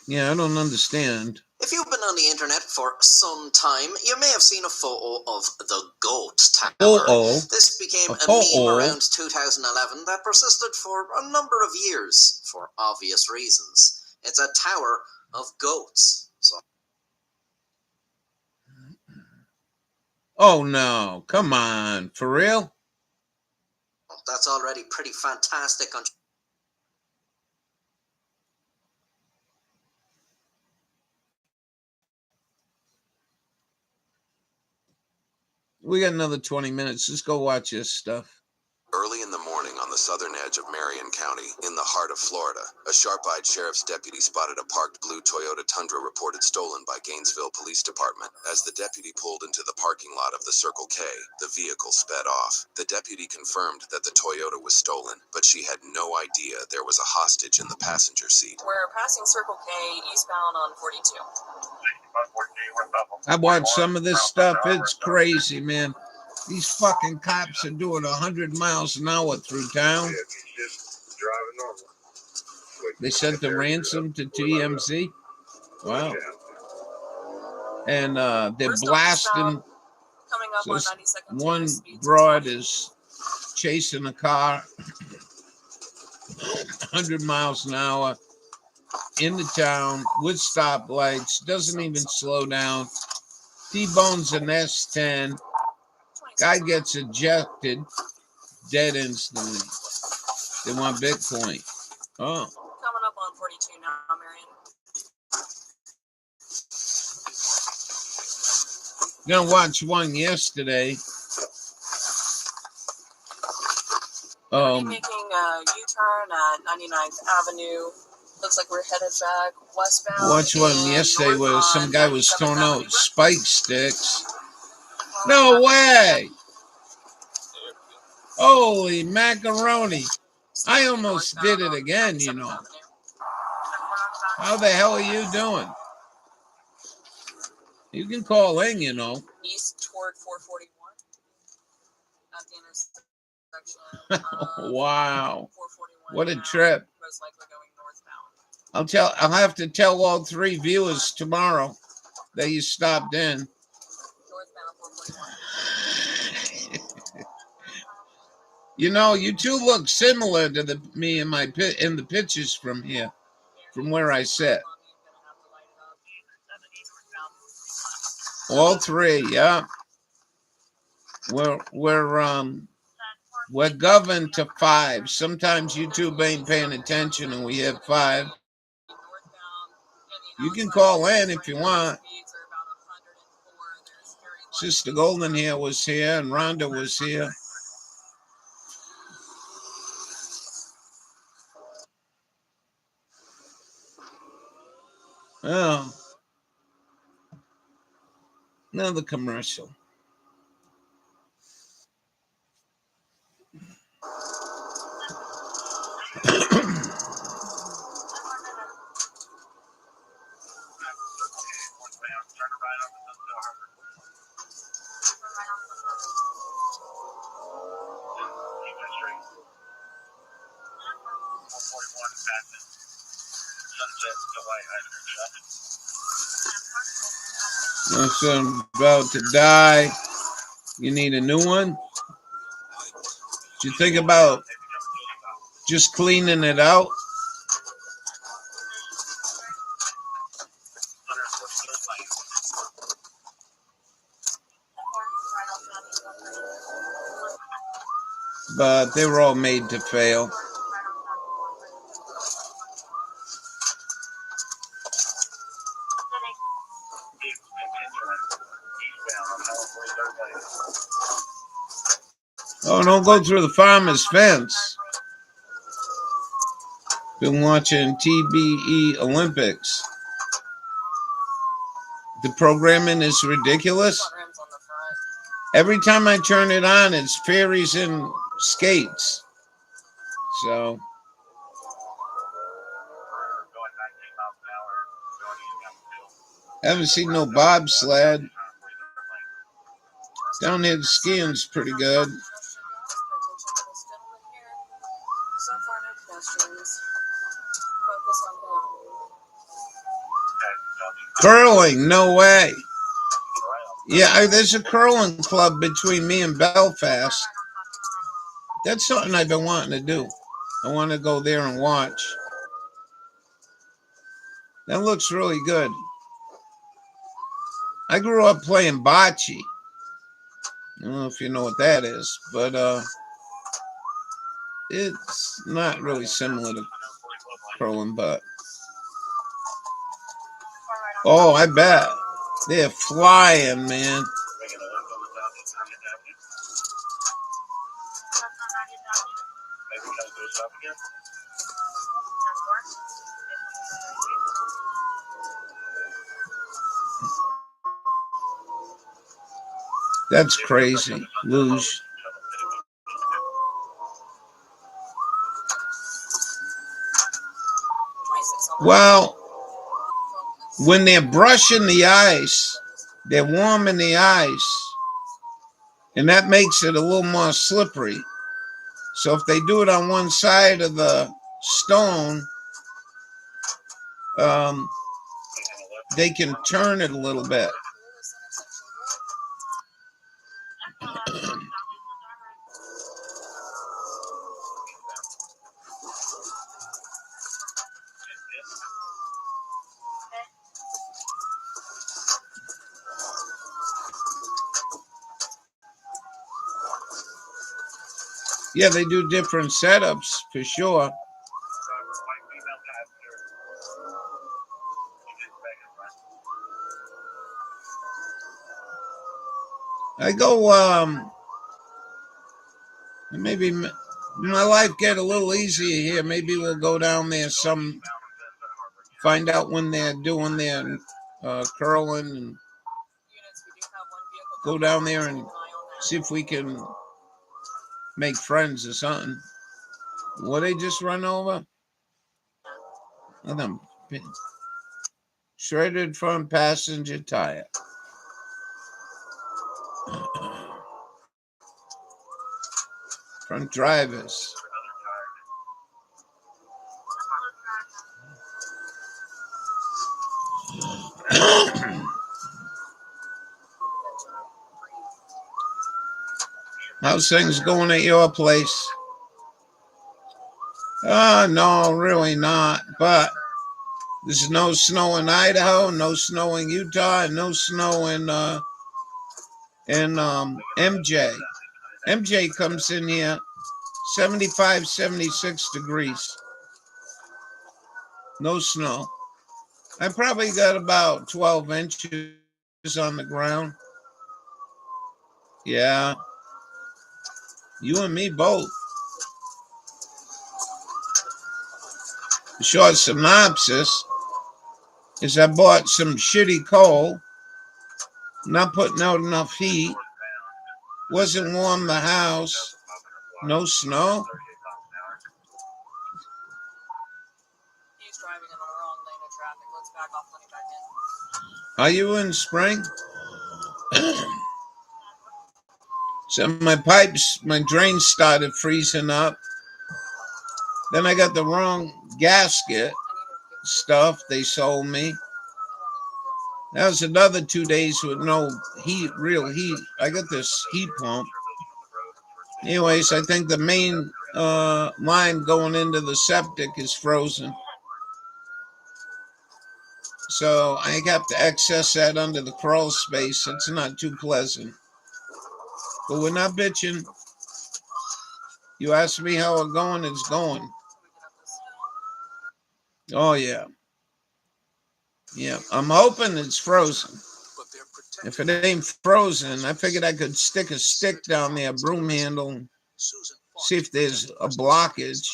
Yeah, I don't understand. If you've been on the internet for some time, you may have seen a photo of the Goat Tower. This became a meme around 2011 that persisted for a number of years for obvious reasons. It's a tower of goats. So Oh, no. Come on. For real? that's already pretty fantastic. We got another 20 minutes. Let's go watch this stuff. Early in the morning on the southern edge of Marion County, in the heart of Florida, a sharp-eyed sheriff's deputy spotted a parked blue Toyota Tundra reported stolen by Gainesville Police Department. As the deputy pulled into the parking lot of the Circle K, the vehicle sped off. The deputy confirmed that the Toyota was stolen, but she had no idea there was a hostage in the passenger seat. We're passing Circle K eastbound on 42. I watched some of this stuff. It's crazy, man. These fucking cops are doing 100 miles an hour through town. They sent the ransom to TMZ. Wow. And they're blasting. So one broad is chasing a car 100 miles an hour into town with stoplights, doesn't even slow down. T-bones an S10. Guy gets ejected, dead instantly. They want Bitcoin. Oh. Coming up on 42 now, Marion. Gonna watch one yesterday. Making a U-turn at 99th Avenue. Looks like we're headed back westbound. Watch one yesterday where some guy was throwing out spike sticks. No way! Holy macaroni. I almost did it again, you know. How the hell are you doing? You can call in, you know. East toward 441 at the intersection. Wow. What a trip. most likely going northbound. I'll have to tell all 3 viewers tomorrow that you stopped in. Northbound 441. You know, you two look similar to me in in the pictures from here, from where I sit. All 3, yeah. We're governed to 5. Sometimes YouTube ain't paying attention, and we have 5. You can call in if you want. Sister Golden here was here, and Rhonda was here. Oh, another commercial. My son's about to die. You need a new one? Did you think about just cleaning it out? But they were all made to fail. Oh, don't go through the farmer's fence. Been watching TBE Olympics. The programming is ridiculous. Every time I turn it on, it's fairies and skates. So haven't seen no bobsled. Down here, the skiing's pretty good. Curling, no way. Yeah, there's a curling club between me and Belfast. That's something I've been wanting to do. I want to go there and watch. That looks really good. I grew up playing bocce. I don't know if you know what that is, but it's not really similar to curling, but oh, I bet. They're flying, man. That's crazy. Luge. Well, when they're brushing the ice, they're warming the ice, and that makes it a little more slippery. So if they do it on one side of the stone, they can turn it a little bit. Yeah, they do different setups for sure. I go, maybe my life get a little easier here. Maybe we'll go down there find out when they're doing their curling and go down there and see if we can make friends or something. What they just run over? Let them shredded front passenger tire. Front drivers. How's things going at your place? No, really not. But there's no snow in Idaho, no snow in Utah, and no snow in MJ. MJ comes in here 75, 76 degrees. No snow. I probably got about 12 inches on the ground. Yeah. You and me both. The short synopsis is I bought some shitty coal, not putting out enough heat, wasn't warm the house, no snow. He's driving in the wrong lane of traffic. Let's back off, let him back in. Are you in spring? So my pipes, my drains started freezing up. Then I got the wrong gasket stuff they sold me. That was another 2 days with no heat, real heat. I got this heat pump. Anyways, I think the main line going into the septic is frozen. So I have to access that under the crawl space. It's not too pleasant. But we're not bitching. You ask me how it's going, it's going. Oh, yeah. Yeah, I'm hoping it's frozen. If it ain't frozen, I figured I could stick a stick down there, a broom handle, see if there's a blockage.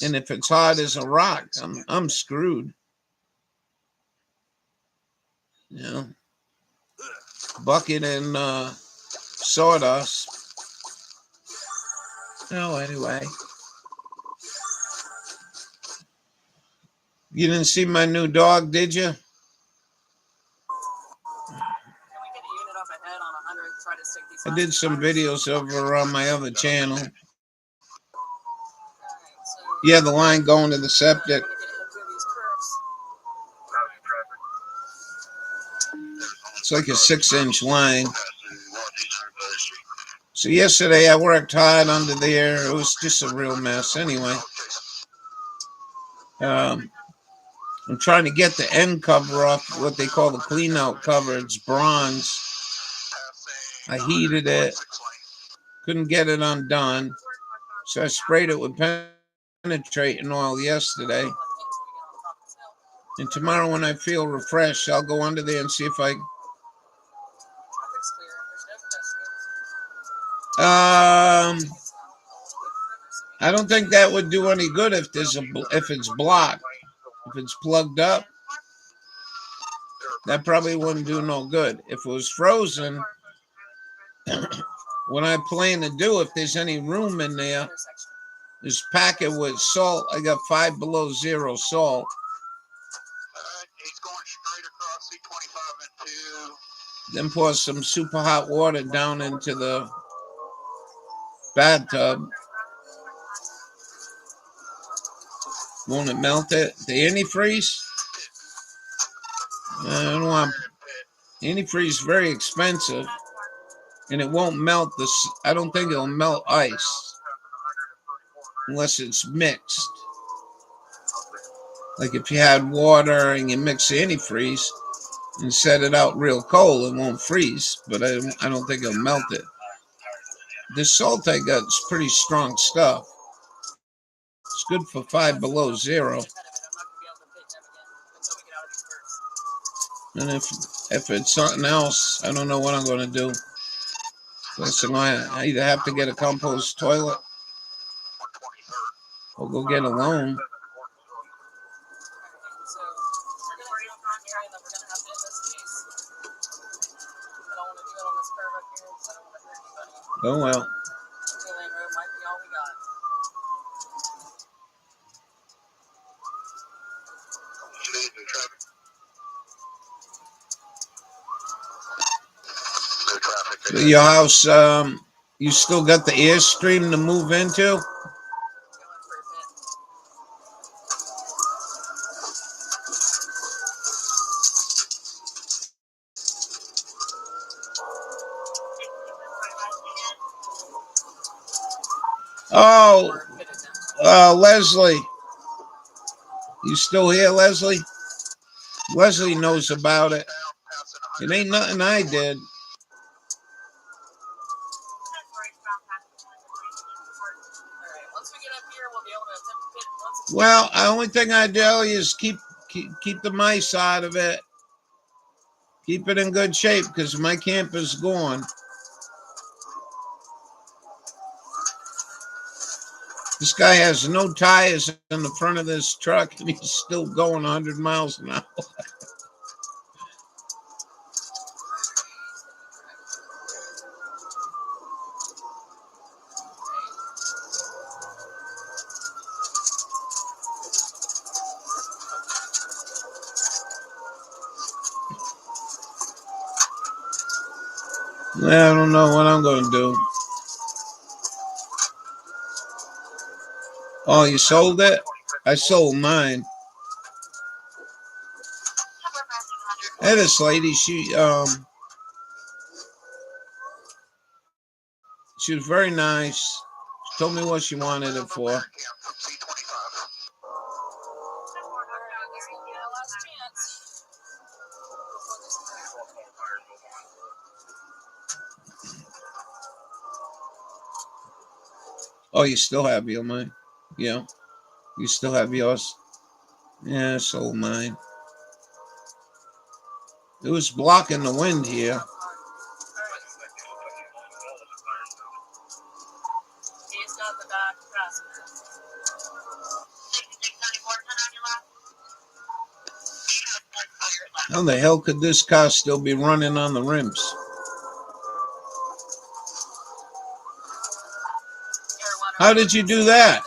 And if it's hard as a rock, I'm screwed. You know, bucket and sawdust. Oh, anyway. You didn't see my new dog, did you? I did some videos over on my other channel. Yeah, the line going to the septic. It's like a 6-inch line. So yesterday I worked hard under there. It was just a real mess. Anyway, I'm trying to get the end cover off, what they call the clean out cover. It's bronze. I heated it. Couldn't get it undone. So I sprayed it with penetrating oil yesterday. And tomorrow when I feel refreshed, I'll go under there and see if I... I don't think that would do any good if it's blocked. If it's plugged up, that probably wouldn't do no good. If it was frozen, what I plan to do, if there's any room in there, is pack it with salt. I got 5 below zero salt. Then pour some super hot water down into the bathtub. Won't it melt it? The antifreeze? I don't want... Antifreeze is very expensive. And it won't melt this. I don't think it'll melt ice. Unless it's mixed. Like if you had water and you mix the antifreeze and set it out real cold, it won't freeze. But I don't think it'll melt it. This salt I got is pretty strong stuff. It's good for 5 below zero. And if it's something else, I don't know what I'm going to do. Listen, I either have to get a compost toilet or go get a loan. Oh well. So your house, you still got the Airstream to move into? Oh, Leslie. You still here, Leslie? Leslie knows about it. It ain't nothing I did. Well, the only thing I tell you is keep the mice out of it. Keep it in good shape because my camper's gone. This guy has no tires in the front of this truck and he's still going 100 miles an hour. I don't know what I'm going to do. Oh, you sold it? I sold mine. Hey, this lady, she was very nice. She told me what she wanted it for. Oh, you still have your mine? Yeah. You still have yours? Yeah, I sold mine. It was blocking the wind here. How the hell could this car still be running on the rims? How did you do that?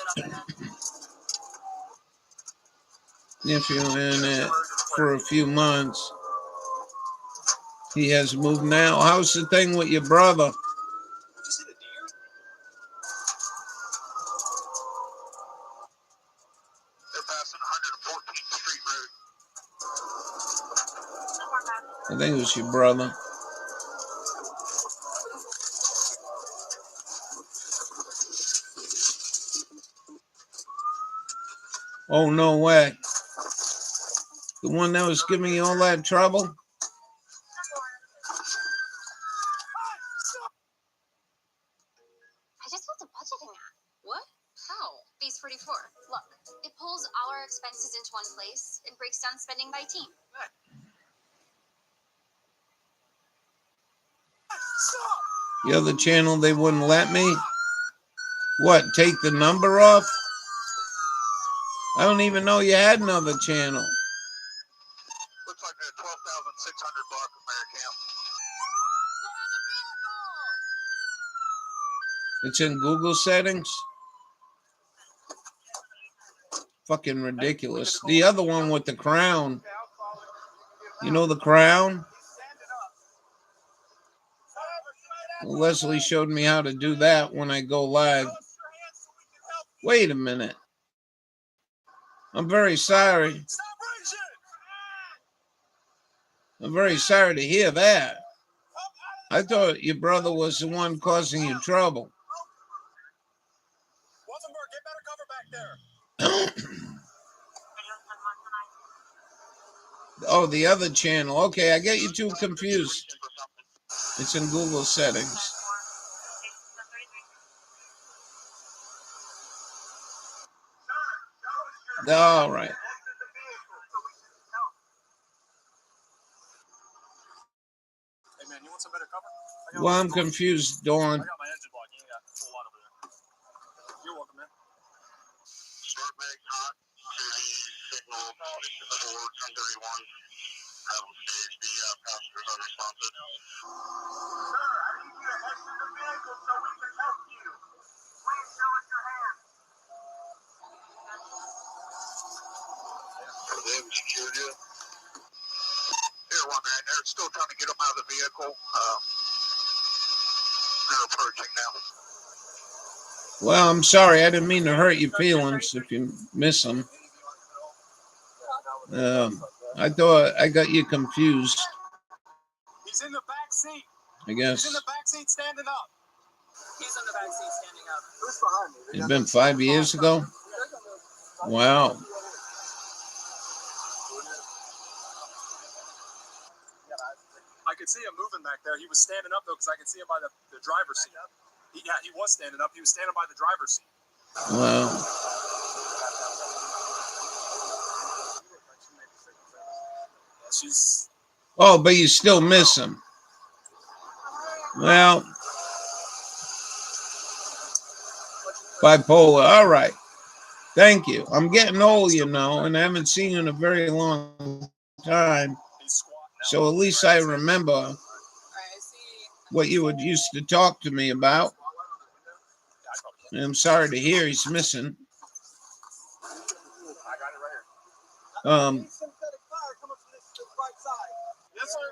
If you're in it for a few months, he has moved now. How's the thing with your brother? I think it was your brother. Oh, no way. The one that was giving you all that trouble? I just went to budgeting app. What? How? Base 44. Look, it pulls all our expenses into one place and breaks down spending by team. The other channel, they wouldn't let me? What, take the number off? I don't even know you had another channel. Looks like they're $12,600 American. It's in Google settings? Fucking ridiculous. The other one with the crown. You know the crown? Well, Leslie showed me how to do that when I go live. Wait a minute. I'm very sorry. I'm very sorry to hear that. I thought your brother was the one causing you trouble. Oh, the other channel. Okay, I get you two confused. It's in Google settings. All right. Hey man, you want some better cover? Well, I'm confused, Dawn. I got my engine block. You ain't got a whole lot over there. You're welcome, man. Start back hot. Signal 1031. Travel stage. The passengers unresponsive. Sir, I need you to exit the vehicle so we can help you. Please show us your hands. They haven't secured you. Here, one man. They're still trying to get them out of the vehicle. They're approaching now. Well, I'm sorry. I didn't mean to hurt your feelings if you miss them. I thought I got you confused. He's in the back seat. I guess. He's in the back seat standing up. He's in the back seat standing up. Who's behind me? It's been 5 years ago? Wow. I could see him moving back there. He was standing up though, because I could see him by the driver's seat. He was standing up. He was standing by the driver's seat. Wow. Yeah, she's. Oh, but you still miss him. Well, bipolar. All right. Thank you. I'm getting old, you know, and I haven't seen you in a very long time. So at least I remember what you would used to talk to me about. And I'm sorry to hear he's missing.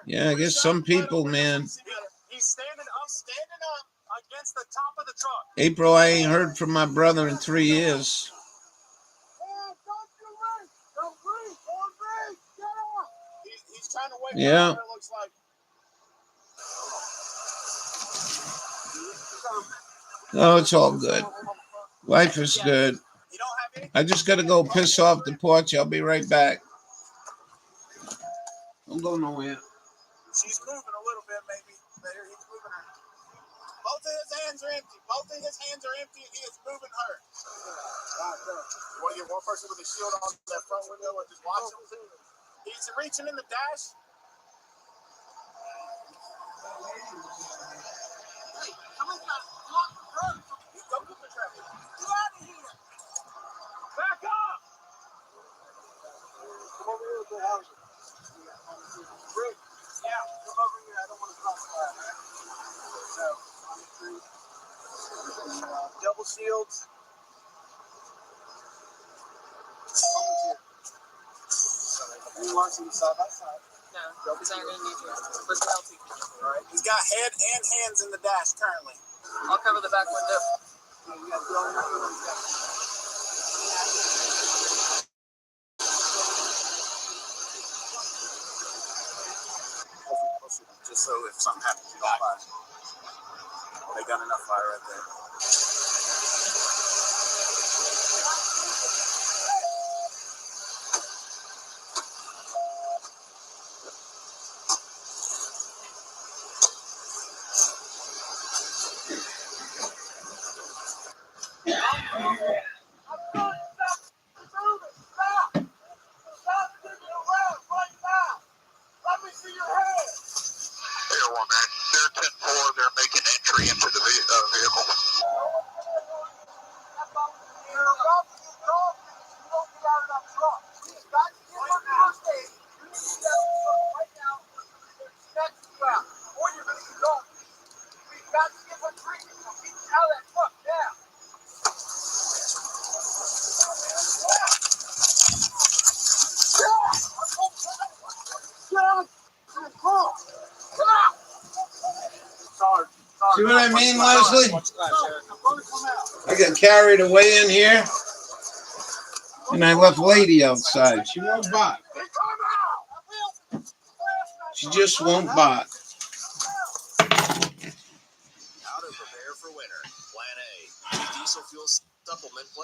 Yeah, I guess some people, man. He's standing up against the top of the truck. April, I ain't heard from my brother in 3 years. He's trying to wake Yeah. up, it looks like. No, it's all good. Life is good. I just got to go piss off the porch. I'll be right back. Don't go nowhere. She's moving a little bit, maybe. There, he's moving her. Both of his hands are empty. Both of his hands are empty, and he is moving her. You want to get one person with a shield on that front window and just watch him? He's reaching in the dash. Come on, go get the traffic. Get out of here. Back up. Come over here with the house. Rick, yeah, come over here. I don't want to cross fire. So, double shields. You want some side by side? No, because I'm going to need you. Let's go LT. All right. He's got head and hands in the dash currently. I'll cover the back window. Just so if something happens, you don't fire. They got enough fire right there. See what I mean, Leslie? I got carried away in here, and I left Lady outside. She won't bark. She just won't bark.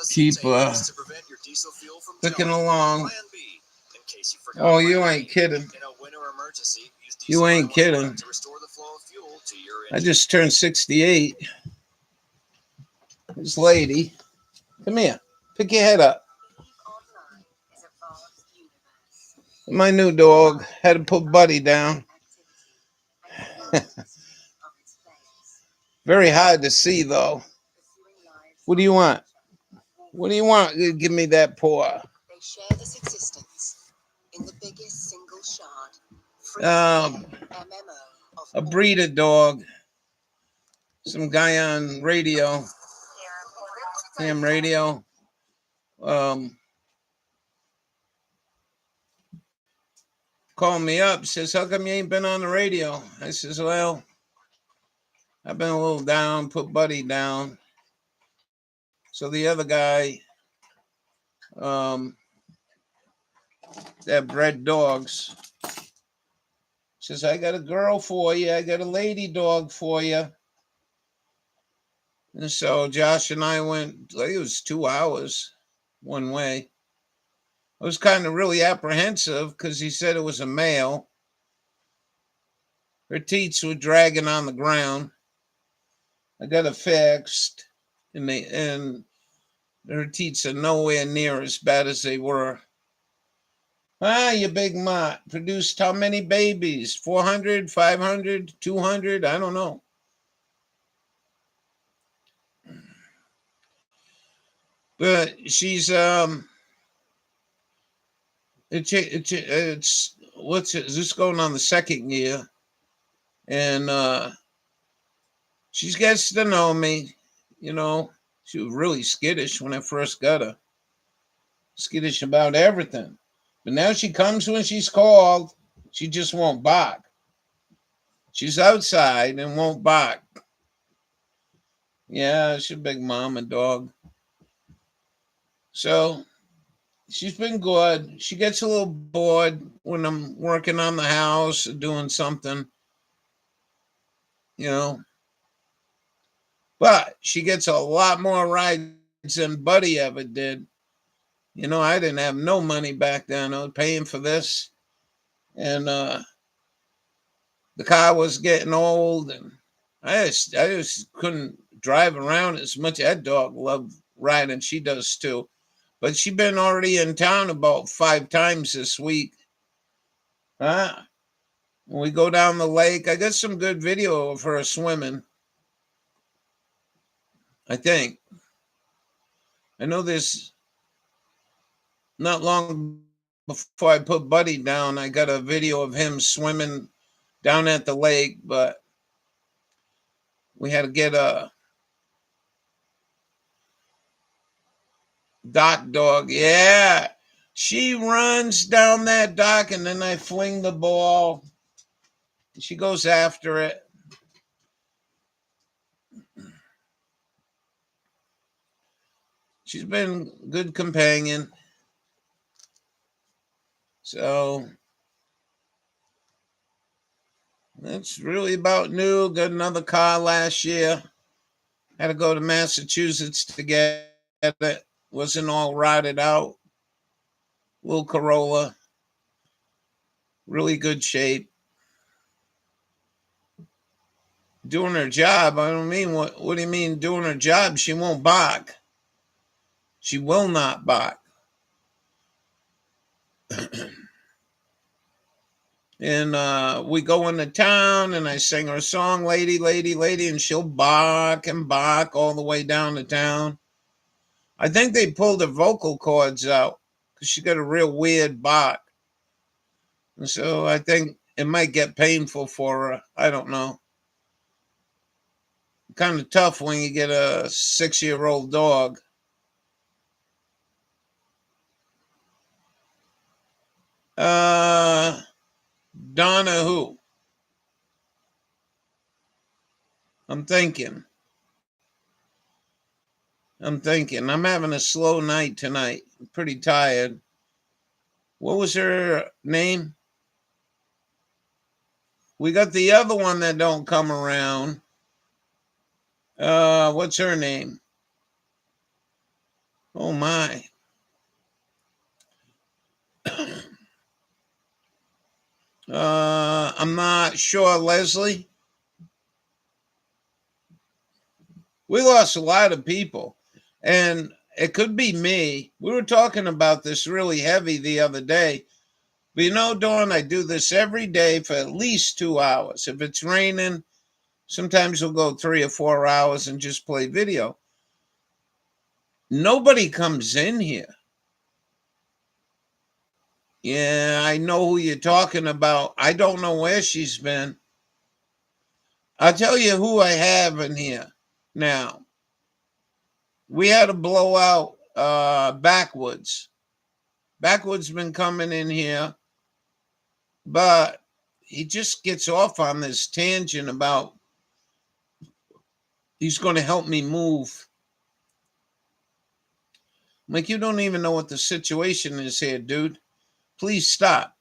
Keep clicking along. Oh, you ain't kidding. You ain't kidding. I just turned 68. This lady, come here. Pick your head up. My new dog had to put Buddy down. Very hard to see, though. What do you want? What do you want? Give me that paw. They share this existence in the biggest single shard. A breeder dog. Some guy on radio. Ham radio. Called me up. Says, how come you ain't been on the radio? I says, well, I've been a little down. Put Buddy down. So the other guy, that bred dogs, says, I got a girl for you. I got a lady dog for you. And so Josh and I went, like, it was 2 hours one way. I was kind of really apprehensive because he said it was a male. Her teats were dragging on the ground. I got it fixed, and her teats are nowhere near as bad as they were. Ah, you big mutt. Produced how many babies? 400, 500, 200? I don't know. But she's it's what's it? This going on the 2nd year, and she gets to know me. You know, she was really skittish when I first got her. Skittish about everything, but now she comes when she's called. She just won't bark. She's outside and won't bark. Yeah, she's a big mama dog. So she's been good. She gets a little bored when I'm working on the house or doing something, you know. But she gets a lot more rides than Buddy ever did. You know, I didn't have no money back then. I was paying for this. And the car was getting old, and I just couldn't drive around as much. That dog loved riding. She does too. But she's been already in town about 5 times this week. When we go down the lake, I got some good video of her swimming. I think. I know this not long before I put Buddy down, I got a video of him swimming down at the lake, but we had to get a dock dog. Yeah. She runs down that dock, and then I fling the ball. She goes after it. She's been a good companion. So that's really about new. Got another car last year. Had to go to Massachusetts to get it. Wasn't all rotted out. Little Corolla. Really good shape. Doing her job. I don't mean what do you mean doing her job? She won't bark. She will not bark. And we go into town, and I sing her song, Lady, Lady, Lady, and she'll bark and bark all the way down to town. I think they pulled her vocal cords out because she got a real weird bark. And so I think it might get painful for her. I don't know. Kind of tough when you get a 6-year-old dog. Donna who? I'm thinking. I'm having a slow night tonight. I'm pretty tired. What was her name? We got the other one that don't come around. What's her name? Oh my. I'm not sure, Leslie. We lost a lot of people, and it could be me. We were talking about this really heavy the other day. But you know, Dawn, I do this every day for at least 2 hours. If it's raining, sometimes we'll go 3 or 4 hours and just play video. Nobody comes in here. Yeah, I know who you're talking about. I don't know where she's been. I'll tell you who I have in here now. We had a blowout Backwoods. Backwoods been coming in here, but he just gets off on this tangent about he's going to help me move. I'm like, you don't even know what the situation is here, dude. Please stop.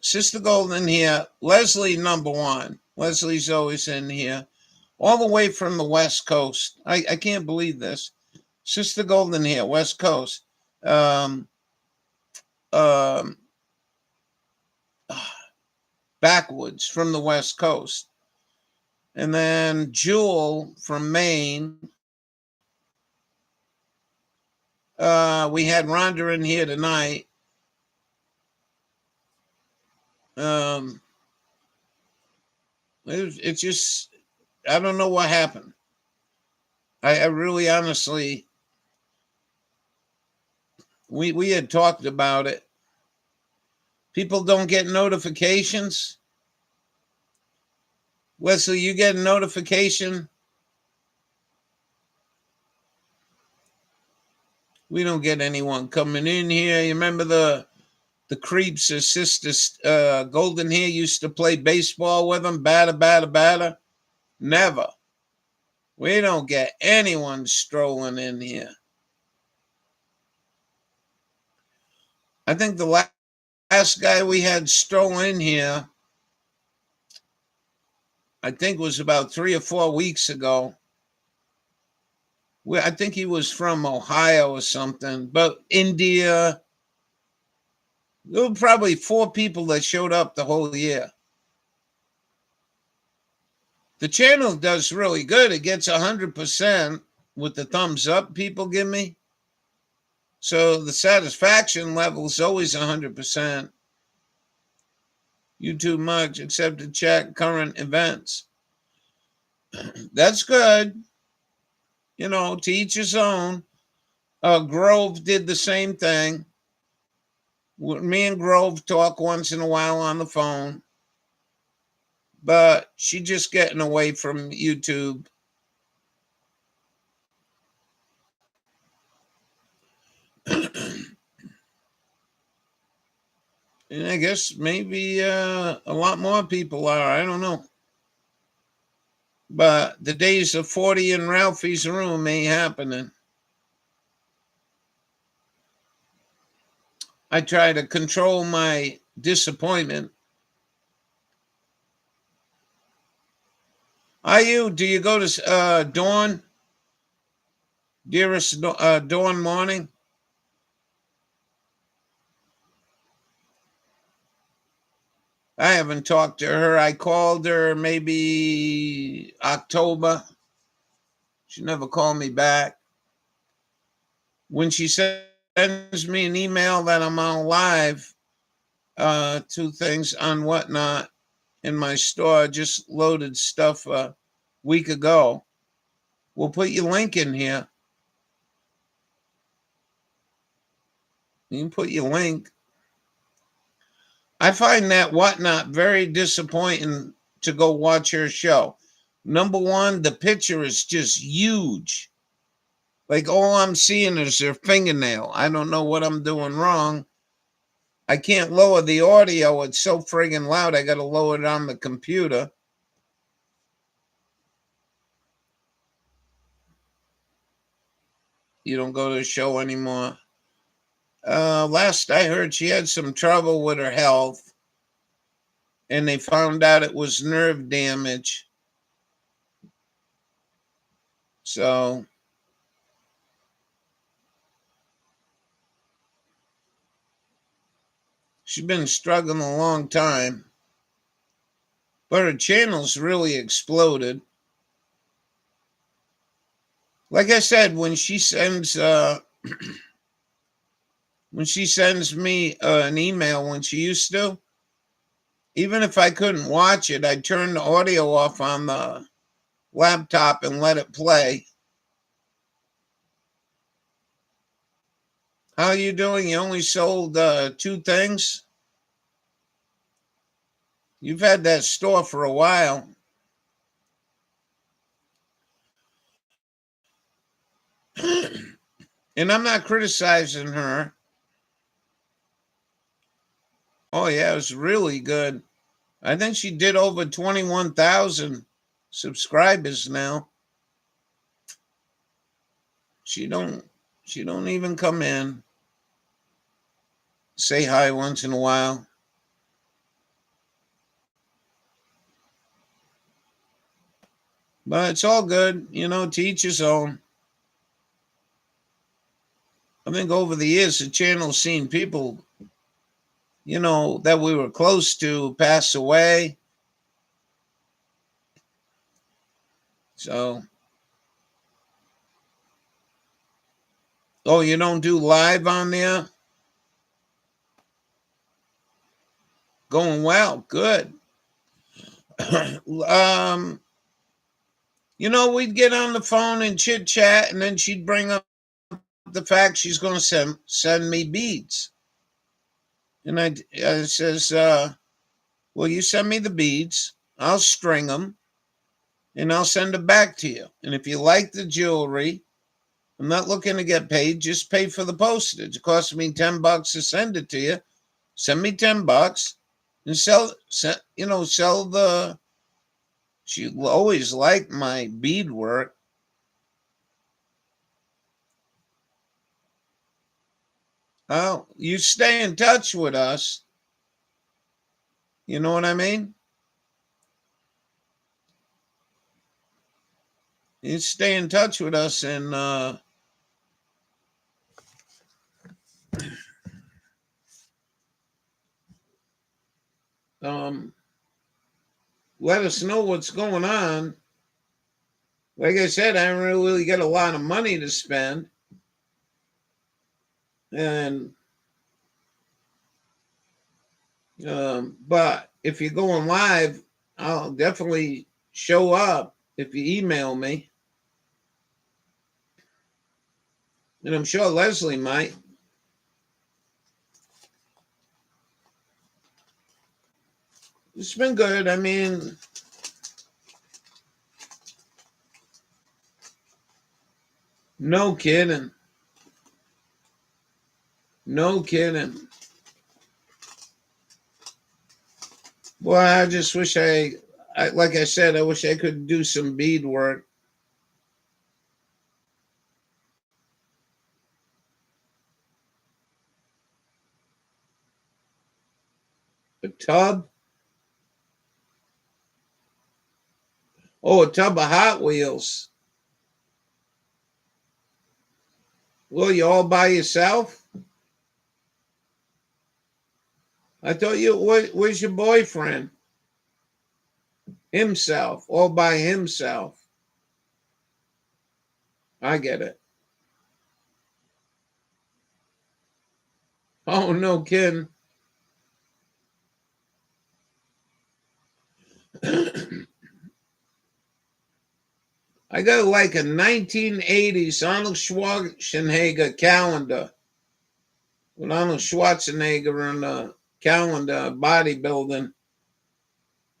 Sister Golden here. Leslie, number one. Leslie's always in here. all the way from the West Coast. I can't believe this. Sister Golden here, West Coast. Um, Backwoods from the West Coast. And then Jewel from Maine. We had Rhonda in here tonight. It's just, I don't know what happened. I really honestly, we had talked about it. People don't get notifications. Wesley, you get a notification? We don't get anyone coming in here. You remember the creeps, his sister Golden Hair used to play baseball with him? Batter. Never. We don't get anyone strolling in here. I think the last guy we had stroll in here, I think was about 3 or 4 weeks ago. I think he was from Ohio or something, but India. There were probably 4 people that showed up the whole year. The channel does really good. It gets 100% with the thumbs up people give me. So the satisfaction level is always 100%. YouTube much except to check current events. That's good. You know, to each his own. Grove did the same thing. Me and Grove talk once in a while on the phone. But she's just getting away from YouTube. And I guess maybe a lot more people are. I don't know. But the days of 40 in Ralphie's room ain't happening. I try to control my disappointment. Do you go to Dawn? Dearest Dawn Morning? I haven't talked to her. I called her maybe October. She never called me back. When she sends me an email that I'm on live, 2 things on Whatnot in my store, I just loaded stuff a week ago. We'll put your link in here. You can put your link. I find that Whatnot very disappointing to go watch her show. Number one, the picture is just huge. Like all I'm seeing is her fingernail. I don't know what I'm doing wrong. I can't lower the audio. It's so friggin' loud. I got to lower it on the computer. You don't go to the show anymore. Last I heard, she had some trouble with her health. And they found out it was nerve damage. So she's been struggling a long time. But her channel's really exploded. Like I said, when she sends me an email when she used to, even if I couldn't watch it, I'd turn the audio off on the laptop and let it play. How are you doing? You only sold 2 things? You've had that store for a while. And I'm not criticizing her. Oh, yeah, it was really good. I think she did over 21,000 subscribers now. She don't even come in. Say hi once in a while. But it's all good, to each his own. I think over the years, the channel's seen people, that we were close to pass away. So, oh, you don't do live on there? Going well, good. We'd get on the phone and chit chat, and then she'd bring up the fact she's going to send me beads. And I says, well, you send me the beads, I'll string them, and I'll send them back to you. And if you like the jewelry, I'm not looking to get paid, just pay for the postage. It costs me $10 to send it to you. Send me $10 and sell the. She always liked my beadwork. Oh, you stay in touch with us. You know what I mean? You stay in touch with us and let us know what's going on. Like I said, I don't really get a lot of money to spend. And but if you're going live, I'll definitely show up if you email me. And I'm sure Leslie might. It's been good. I mean, no kidding. No kidding. Well, I just wish like I said, I wish I could do some beadwork. A tub? Oh, a tub of Hot Wheels. Well, you all by yourself? I thought where's your boyfriend? Himself, all by himself. I get it. Oh, no kidding. I got like a 1980s Arnold Schwarzenegger calendar. With Arnold Schwarzenegger on the calendar, bodybuilding.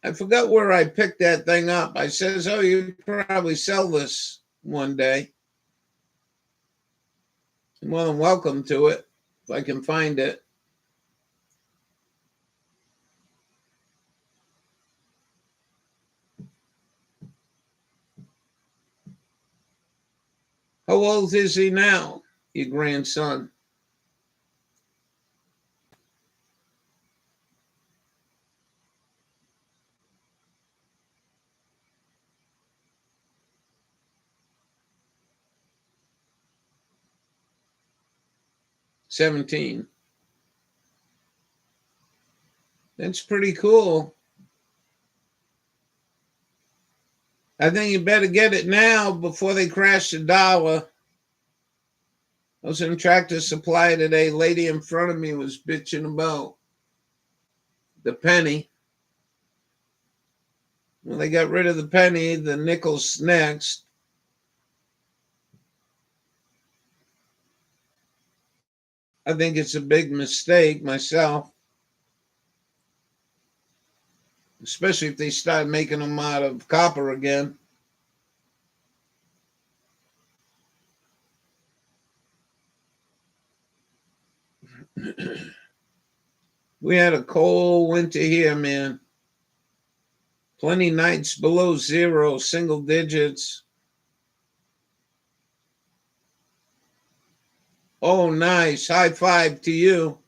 I forgot where I picked that thing up. I says, oh, you probably sell this one day. You're more than welcome to it, if I can find it. How old is he now, your grandson? $17. That's pretty cool. I think you better get it now before they crash the dollar. I was in Tractor Supply today. Lady in front of me was bitching about the penny. Well, they got rid of the penny. The nickel's next. I think it's a big mistake myself. Especially if they start making them out of copper again. We had a cold winter here, man. Plenty nights below zero, single digits. Oh, nice. High five to you.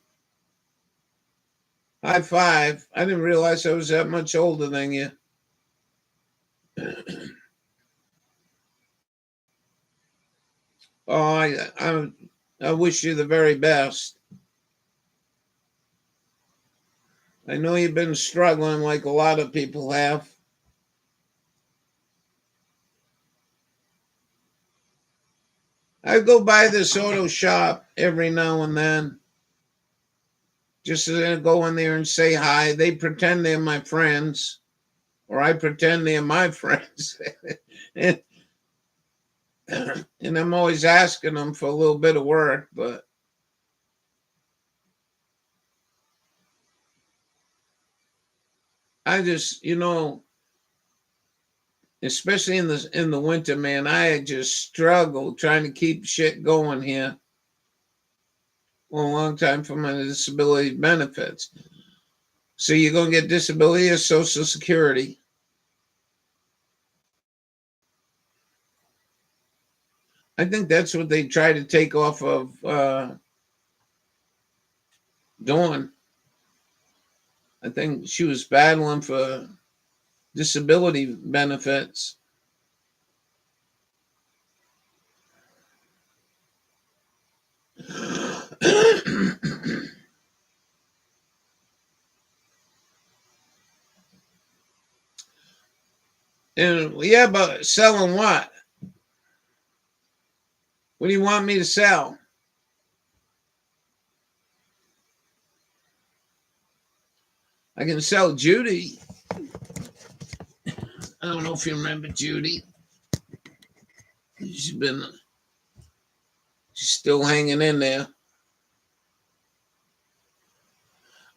High five. I didn't realize I was that much older than you. Oh, I wish you the very best. I know you've been struggling like a lot of people have. I go by this auto shop every now and then. Just to go in there and say hi. They pretend they're my friends, or I pretend they're my friends. and I'm always asking them for a little bit of work, but I just, especially in the winter, man, I just struggle trying to keep shit going here for a long time for my disability benefits. So you're gonna get disability or Social Security. I think that's what they try to take off of Dawn. I think she was battling for disability benefits. And yeah, but selling what? What do you want me to sell? I can sell Judy. I don't know if you remember Judy. She's still hanging in there.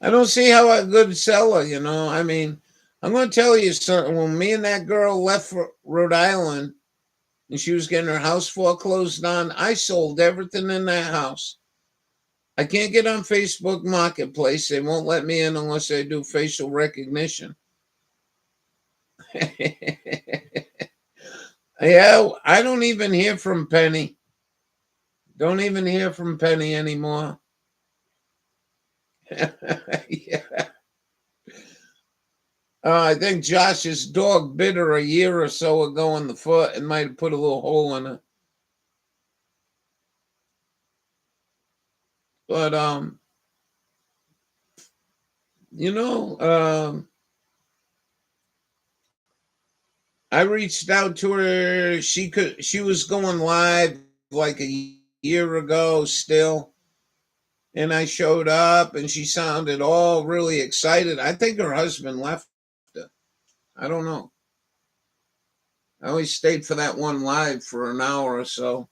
I don't see how a good seller, I mean, I'm going to tell you something. When me and that girl left for Rhode Island and she was getting her house foreclosed on, I sold everything in that house. I can't get on Facebook Marketplace. They won't let me in unless I do facial recognition. Yeah, I don't even hear from Penny. Don't even hear from Penny anymore. Yeah. I think Josh's dog bit her a year or so ago in the foot and might have put a little hole in it. But I reached out to her. She was going live like a year ago still. And I showed up and she sounded all really excited. I think her husband left her. I don't know. I always stayed for that one live for an hour or so.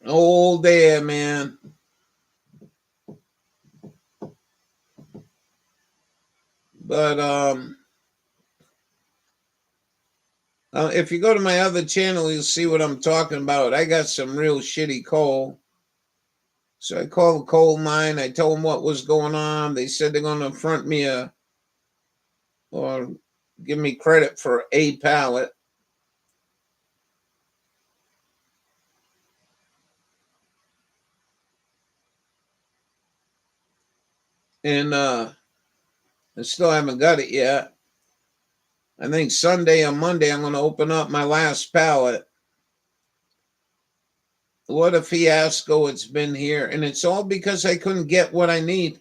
Old there, man. But if you go to my other channel, you'll see what I'm talking about. I got some real shitty coal. So I called the coal mine. I told them what was going on. They said they're going to front me or give me credit for a pallet. And I still haven't got it yet. I think Sunday or Monday I'm going to open up my last pallet. What a fiasco it's been here. And it's all because I couldn't get what I need.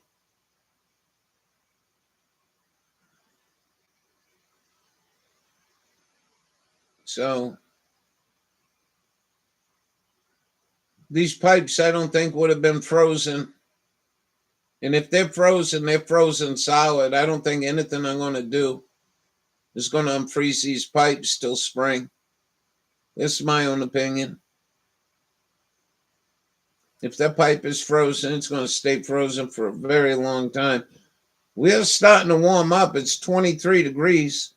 So these pipes I don't think would have been frozen. And if they're frozen solid. I don't think anything I'm going to do is going to unfreeze these pipes till spring. That's my own opinion. If that pipe is frozen, it's going to stay frozen for a very long time. We're starting to warm up. It's 23 degrees.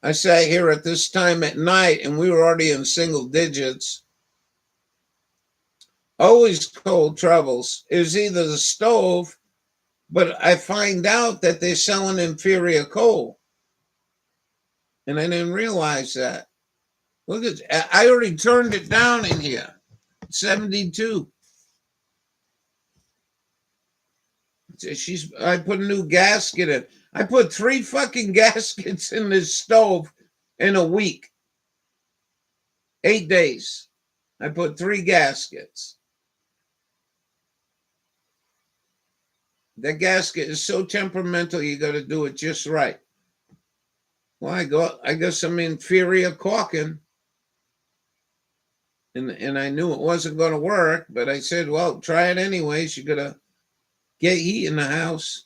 I sat here at this time at night and we were already in single digits. Always cold troubles. It was either the stove, but I find out that they're selling inferior coal. And I didn't realize that. Look at, I already turned it down in here. 72. I put a new gasket in. I put 3 fucking gaskets in this stove in a week. 8 days. I put 3 gaskets. That gasket is so temperamental, you got to do it just right. Well, I got some inferior caulking, and I knew it wasn't going to work, but I said, well, try it anyways. You got to get heat in the house.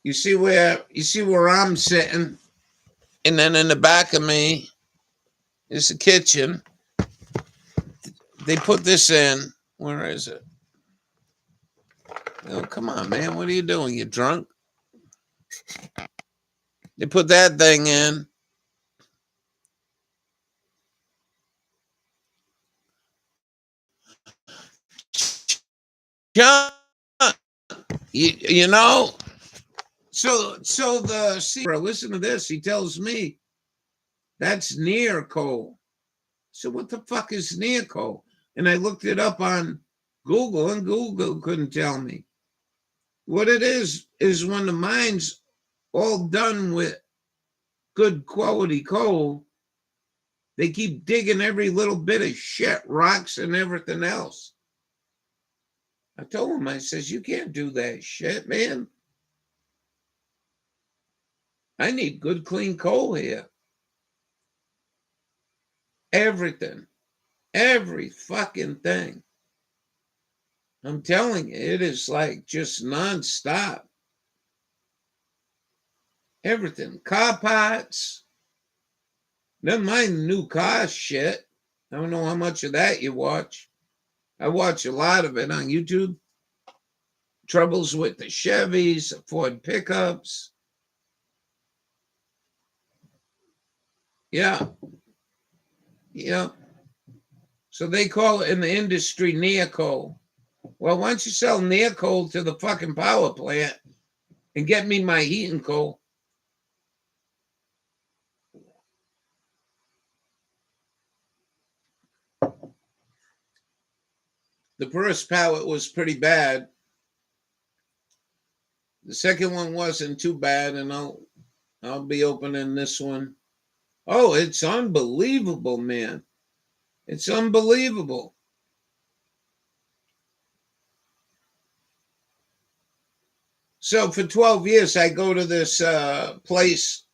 You see where I'm sitting, and then in the back of me is the kitchen. They put this in. Where is it? Oh, come on, man. What are you doing? You drunk? They put that thing in. John, you know, so listen to this. He tells me that's near coal. So what the fuck is near coal? And I looked it up on Google, and Google couldn't tell me. What it is when the mine's all done with good quality coal, they keep digging every little bit of shit, rocks and everything else. I told him, I says, you can't do that shit, man. I need good, clean coal here. Everything. Every fucking thing. I'm telling you, it is like just nonstop. Everything. Car parts. Never mind new car shit. I don't know how much of that you watch. I watch a lot of it on YouTube. Troubles with the Chevys, the Ford pickups. Yeah. Yeah. So they call it in the industry near coal. Well, why don't you sell near coal to the fucking power plant and get me my heating coal? The first pallet was pretty bad. The second one wasn't too bad, and I'll be opening this one. Oh, it's unbelievable, man. It's unbelievable. So for 12 years, I go to this place,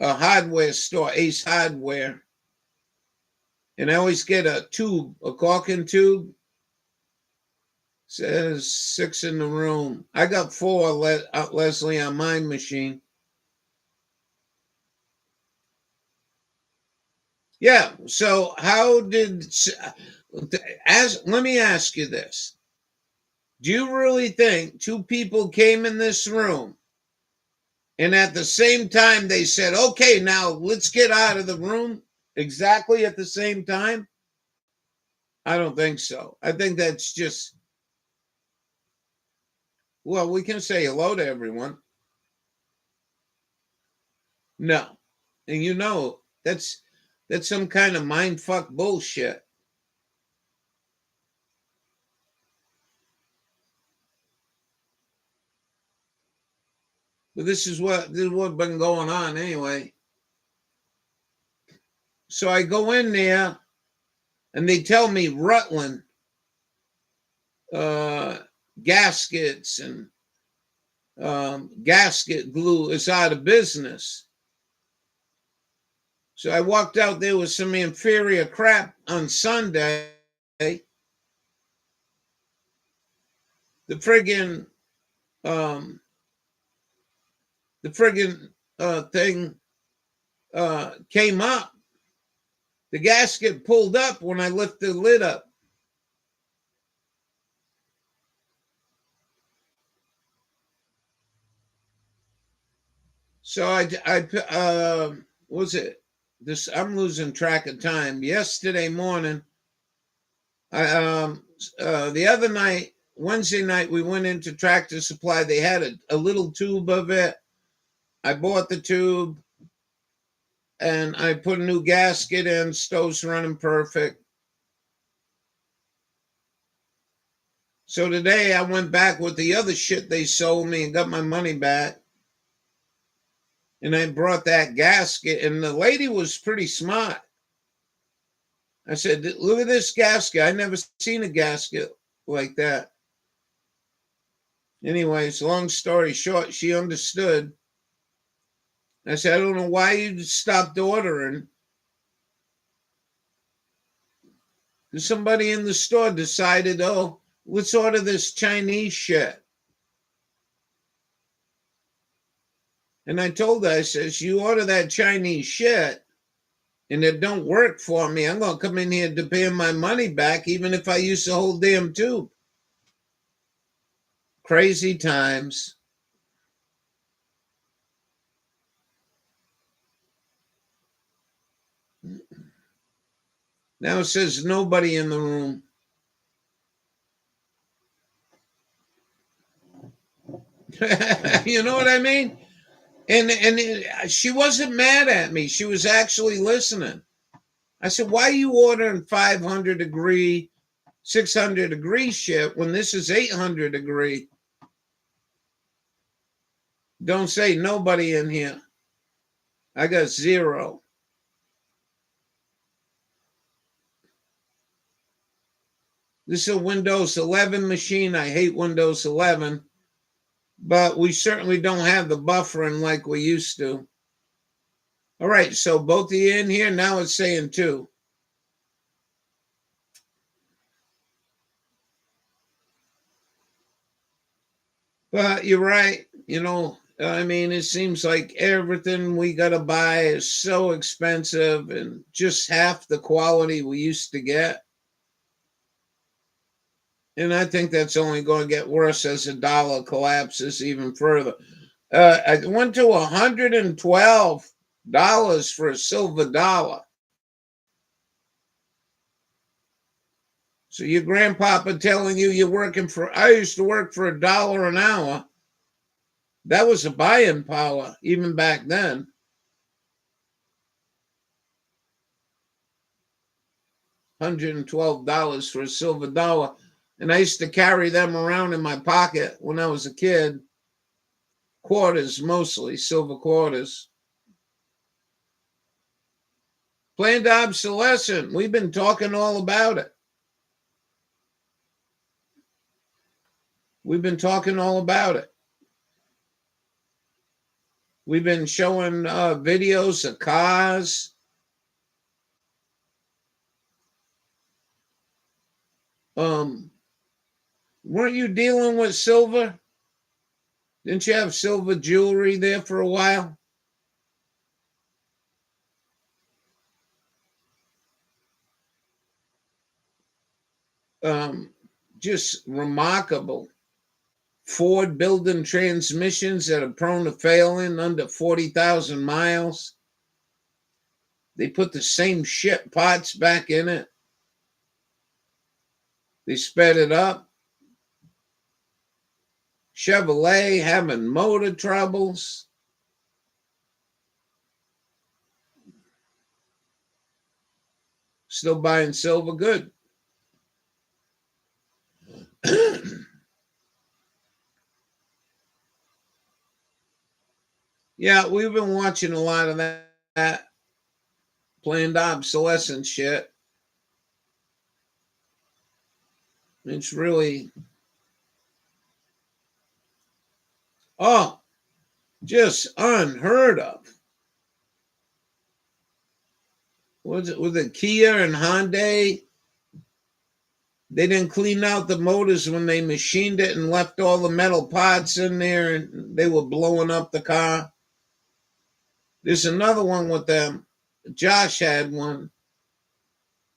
a hardware store, Ace Hardware, and I always get a tube, a caulking tube. Says 6 in the room. I got 4, Leslie, on my machine. Yeah. So how did, let me ask you this. Do you really think 2 people came in this room and at the same time they said, okay, now let's get out of the room exactly at the same time? I don't think so. I think that's just, well, we can say hello to everyone. No. And you know, that's some kind of mindfuck bullshit. But this is what's been going on anyway. So I go in there and they tell me Rutland gaskets and gasket glue is out of business. So I walked out there with some inferior crap on Sunday. The friggin' thing came up. The gasket pulled up when I lifted the lid up. So was it this? I'm losing track of time. Yesterday morning, the other night, Wednesday night, we went into Tractor Supply. They had a little tube of it. I bought the tube and I put a new gasket in. Stove's running perfect. So today I went back with the other shit they sold me and got my money back. And I brought that gasket, and the lady was pretty smart. I said, look at this gasket. I never seen a gasket like that. Anyways, long story short, she understood. I said, I don't know why you stopped ordering. Somebody in the store decided, oh, let's order this Chinese shit. And I told her, I says, you order that Chinese shit and it don't work for me, I'm going to come in here to pay my money back, even if I use the whole damn tube. Crazy times. Now it says nobody in the room. You know what I mean? And she wasn't mad at me. She was actually listening. I said, why are you ordering 500 degree, 600 degree shit when this is 800 degree? Don't say nobody in here. I got 0. This is a Windows 11 machine. I hate Windows 11, but we certainly don't have the buffering like we used to. All right, so both of you in here, now it's saying 2. But you're right, you know, I mean, it seems like everything we got to buy is so expensive and just half the quality we used to get. And I think that's only going to get worse as the dollar collapses even further. I went to $112 for a silver dollar. So your grandpapa telling you you're working for, I used to work for $1 an hour. That was a buying power even back then. $112 for a silver dollar. And I used to carry them around in my pocket when I was a kid. Quarters, mostly, silver quarters. Planned obsolescence. We've been talking all about it. We've been talking all about it. We've been showing videos of cars. Weren't you dealing with silver? Didn't you have silver jewelry there for a while? Just remarkable. Ford building transmissions that are prone to failing under 40,000 miles. They put the same shit parts back in it. They sped it up. Chevrolet having motor troubles. Still buying silver, good. Yeah, we've been watching a lot of that planned obsolescence shit. It's really, just unheard of. Was it with the Kia and Hyundai? They didn't clean out the motors when they machined it and left all the metal parts in there, and they were blowing up the car. There's another one with them. Josh had one.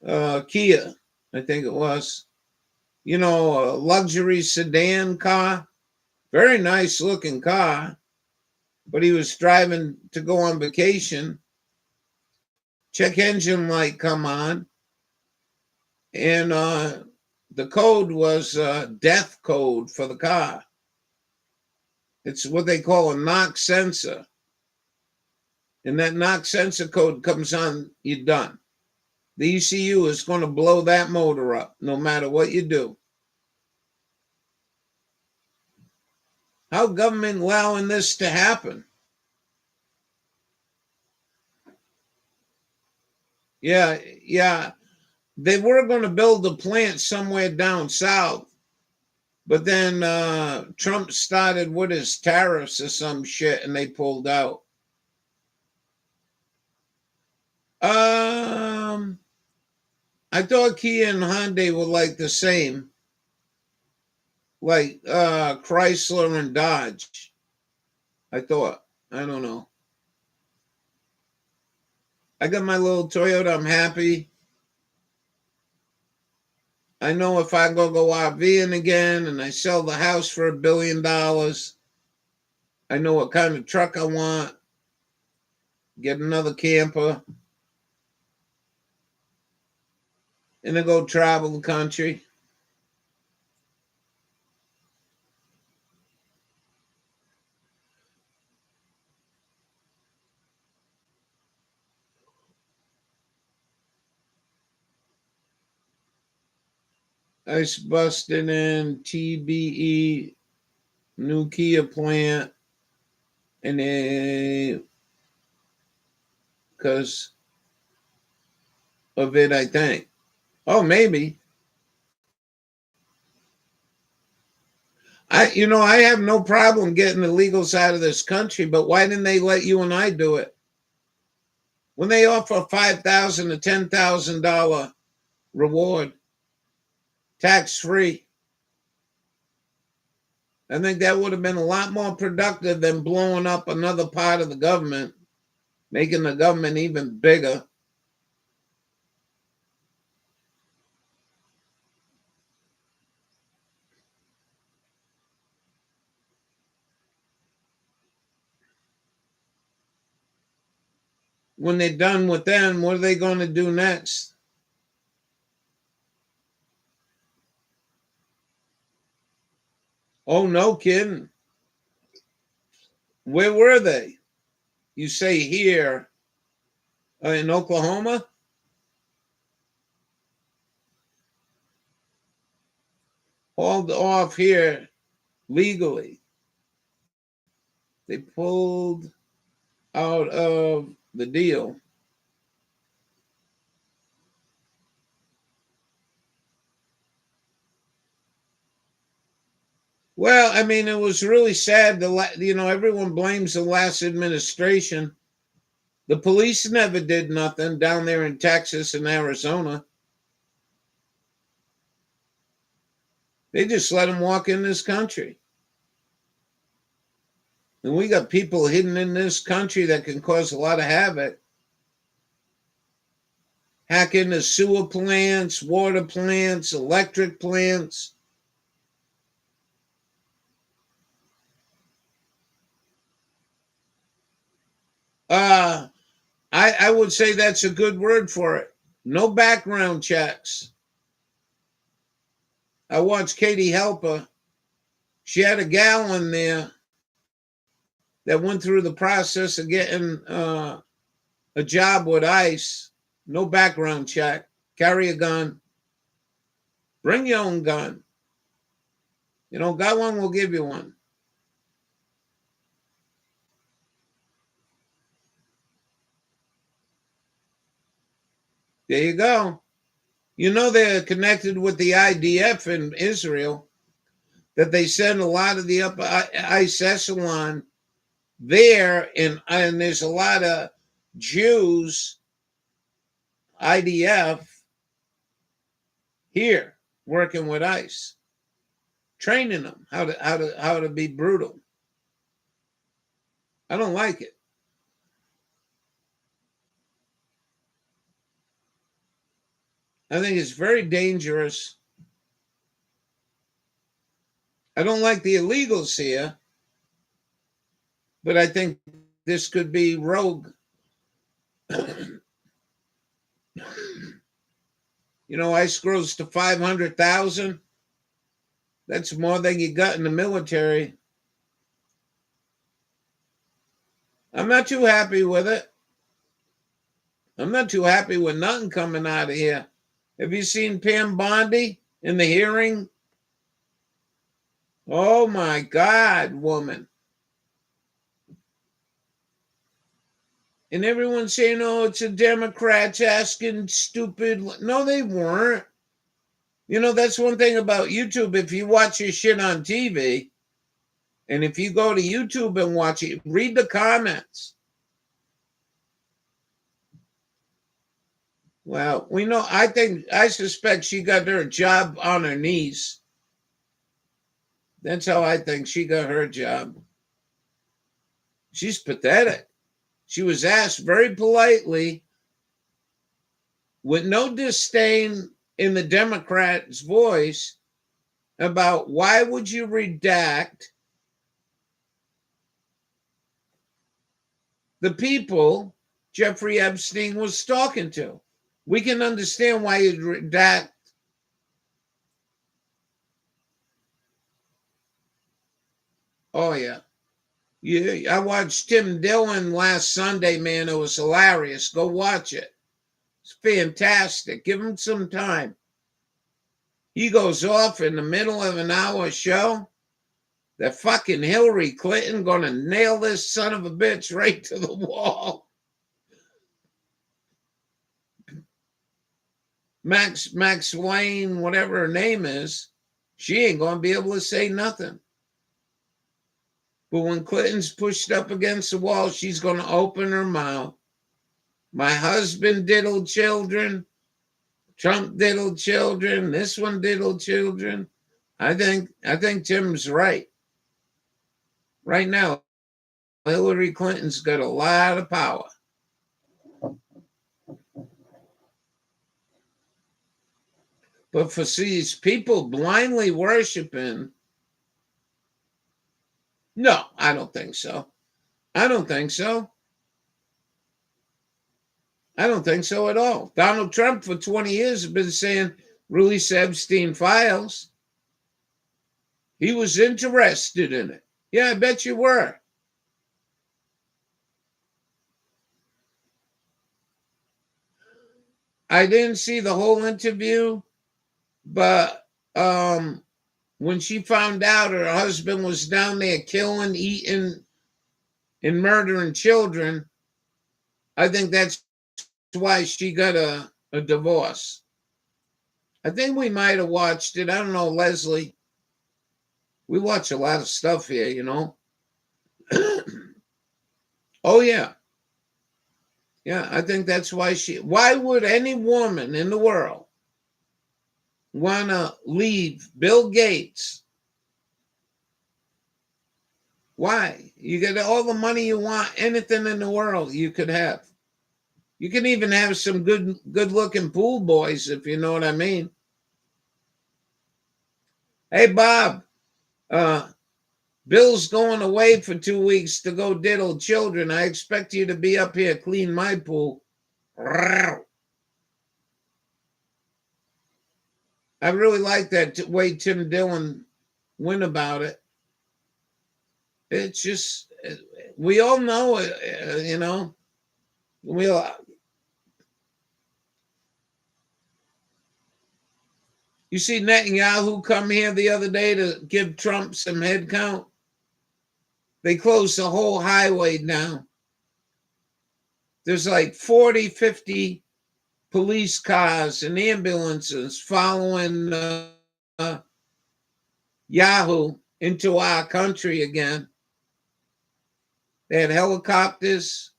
Kia, I think it was. You know, a luxury sedan car. Very nice looking car. But he was driving to go on vacation. Check engine light come on. And the code was death code for the car. It's what they call a knock sensor. And that knock sensor code comes on, you're done. The ECU is going to blow that motor up no matter what you do. How government allowing this to happen? Yeah. They were going to build a plant somewhere down south, but then Trump started with his tariffs or some shit, and they pulled out. I thought Kia and Hyundai were like the same, like Chrysler and Dodge. I thought. I don't know. I got my little Toyota. I'm happy. I know if I go RVing again and I sell the house for $1 billion, I know what kind of truck I want. Get another camper. And then go travel the country. Ice busted in TBE, new Kia plant, and because of it, I think. Oh, maybe. I have no problem getting the illegals out of this country, but why didn't they let you and I do it? When they offer $5,000 to $10,000 reward, tax-free, I think that would have been a lot more productive than blowing up another part of the government, making the government even bigger. When they're done with them, what are they going to do next? Oh, no kidding. Where were they? You say here in Oklahoma? Hauled off here legally. They pulled out of the deal. Well, I mean, it was really sad. Everyone blames the last administration. The police never did nothing down there in Texas and Arizona. They just let them walk in this country. And we got people hidden in this country that can cause a lot of havoc. Hack into sewer plants, water plants, electric plants. I would say that's a good word for it. No background checks. I watched Katie Helper. She had a gal in there that went through the process of getting a job with ICE. No background check. Carry a gun. Bring your own gun. Got one, we'll give you one. There you go. They're connected with the IDF in Israel, that they send a lot of the upper ICE echelon there, and there's a lot of Jews, IDF, here working with ICE, training them how to be brutal. I don't like it. I think it's very dangerous. I don't like the illegals here, but I think this could be rogue. ICE grows to 500,000. That's more than you got in the military. I'm not too happy with it. I'm not too happy with nothing coming out of here. Have you seen Pam Bondi in the hearing? Oh my God, woman. And everyone's saying, oh, it's the Democrats asking stupid. No, they weren't. You know, that's one thing about YouTube. If you watch your shit on TV, and if you go to YouTube and watch it, read the comments. Well, we know, I suspect she got her job on her knees. That's how I think she got her job. She's pathetic. She was asked very politely, with no disdain in the Democrat's voice, about why would you redact the people Jeffrey Epstein was talking to. We can understand why you'd redact. Oh, yeah. I watched Tim Dillon last Sunday, man. It was hilarious. Go watch it. It's fantastic. Give him some time. He goes off in the middle of an hour show. That fucking Hillary Clinton gonna nail this son of a bitch right to the wall. Max Wayne, whatever her name is, she ain't gonna be able to say nothing. But when Clinton's pushed up against the wall, she's gonna open her mouth. My husband diddled children. Trump diddled children. This one diddled children. I think Tim's right. Right now, Hillary Clinton's got a lot of power. But for these people blindly worshiping, no, I don't think so. I don't think so. I don't think so at all. Donald Trump for 20 years has been saying, release Epstein files. He was interested in it. Yeah, I bet you were. I didn't see the whole interview, but when she found out her husband was down there killing, eating, and murdering children, I think that's why she got a divorce. I think we might have watched it. I don't know, Leslie. We watch a lot of stuff here, you know. Oh, yeah. Yeah, I think that's why why would any woman in the world want to leave Bill Gates? Why? You get all the money you want, anything in the world you could have. You can even have some good looking pool boys, if you know what I mean. Hey, Bob, Bill's going away for 2 weeks to go diddle children. I expect you to be up here clean my pool. I really like that way Tim Dillon went about it. It's just, we all know it, you know. You see Netanyahu come here the other day to give Trump some head count? They closed the whole highway down. There's like 40, 50 police cars and ambulances following Yahoo into our country again. They had helicopters,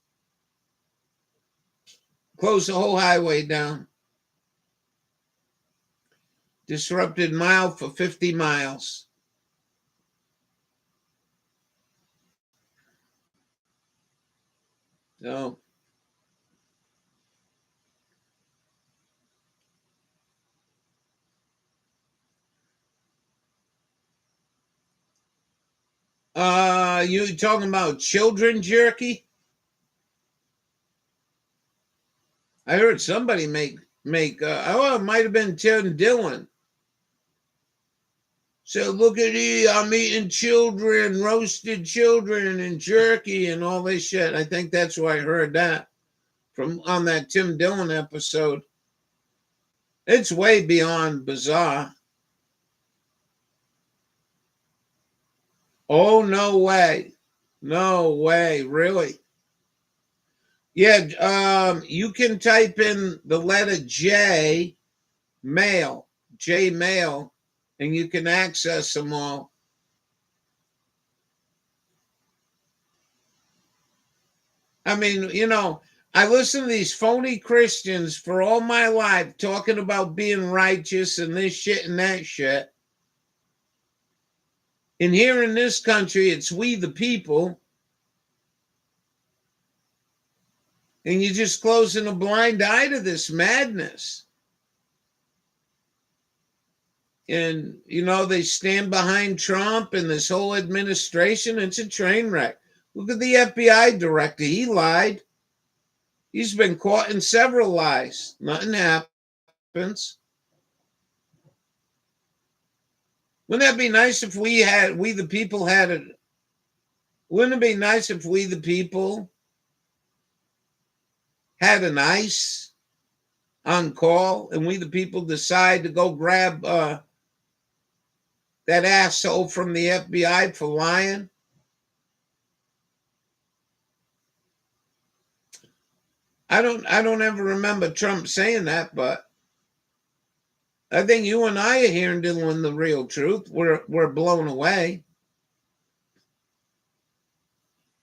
closed the whole highway down. Disrupted mile for 50 miles. So, you talking about children jerky? I heard somebody make it might have been Tim Dillon. So look at me, I'm eating children, roasted children and jerky and all this shit. I think that's why I heard that from on that Tim Dillon episode. It's way beyond bizarre. Oh, no way. No way, really? Yeah, you can type in the letter J, mail, J mail, and you can access them all. I mean, I listen to these phony Christians for all my life talking about being righteous and this shit and that shit. And here in this country, it's we the people. And you're just closing a blind eye to this madness. And, they stand behind Trump and this whole administration. It's a train wreck. Look at the FBI director. He lied. He's been caught in several lies. Nothing happens. Wouldn't that be nice if we the people had it? Wouldn't it be nice if we the people had an ICE on call and we the people decide to go grab that asshole from the FBI for lying? I don't ever remember Trump saying that, but I think you and I are here dealing the real truth. We're blown away.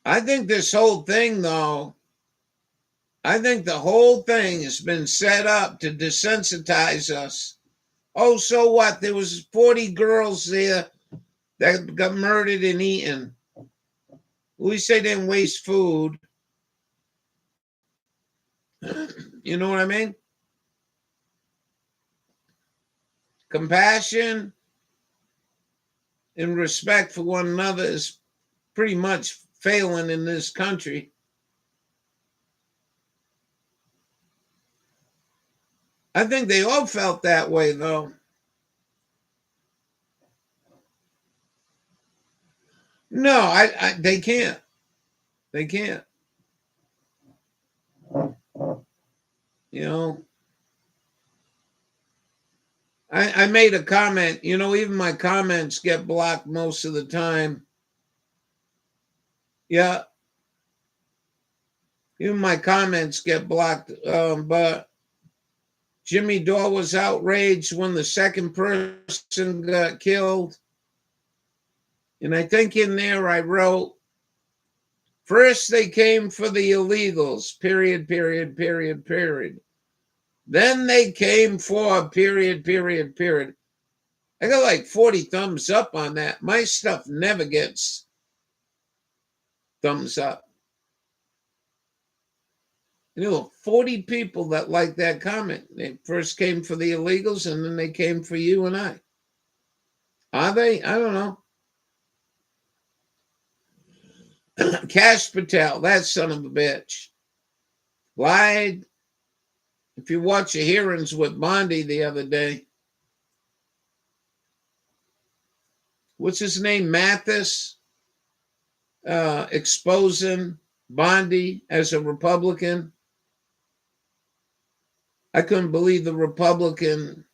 I think this whole thing, though, I think the whole thing has been set up to desensitize us. Oh, so what? There was 40 girls there that got murdered and eaten. We say they didn't waste food. You know what I mean? Compassion and respect for one another is pretty much failing in this country. I think they all felt that way, though. No, they can't. They can't. I made a comment. Even my comments get blocked most of the time. Yeah. Even my comments get blocked. But Jimmy Dore was outraged when the second person got killed. And I think in there I wrote, first they came for the illegals, period, period, period, period. Then they came for period, period, period. I got like 40 thumbs up on that. My stuff never gets thumbs up. 40 people that liked that comment. They first came for the illegals and then they came for you and I. Are they? I don't know. Cash Patel, that son of a bitch, lied. If you watch the hearings with Bondi the other day, what's his name? Mathis, exposing Bondi as a Republican. I couldn't believe the Republican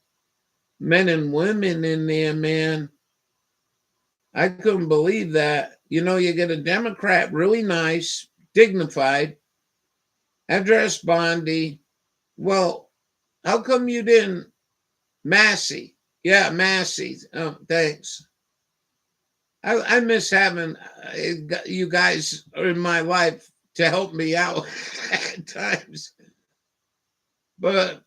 men and women in there, man. I couldn't believe that. You get a Democrat, really nice, dignified, address Bondi. Well, how come you didn't? Massey. Yeah, Massey. Oh, thanks. I miss having you guys in my life to help me out at times. But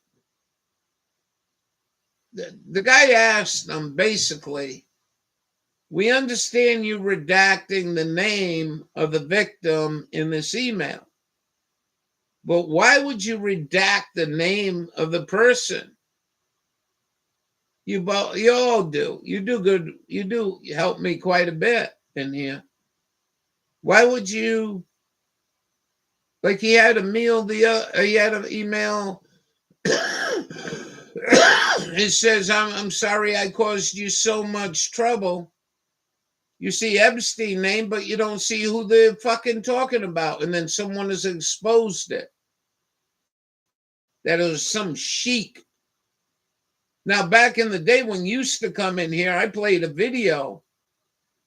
the guy asked them basically, we understand you redacting the name of the victim in this email, but why would you redact the name of the person? You all do. You do good. You do help me quite a bit in here. Why would you? Like he had a meal. He had an email. It says, "I'm sorry I caused you so much trouble." You see Epstein name, but you don't see who they're fucking talking about. And then someone has exposed it. That it was some sheik. Now, back in the day when you used to come in here, I played a video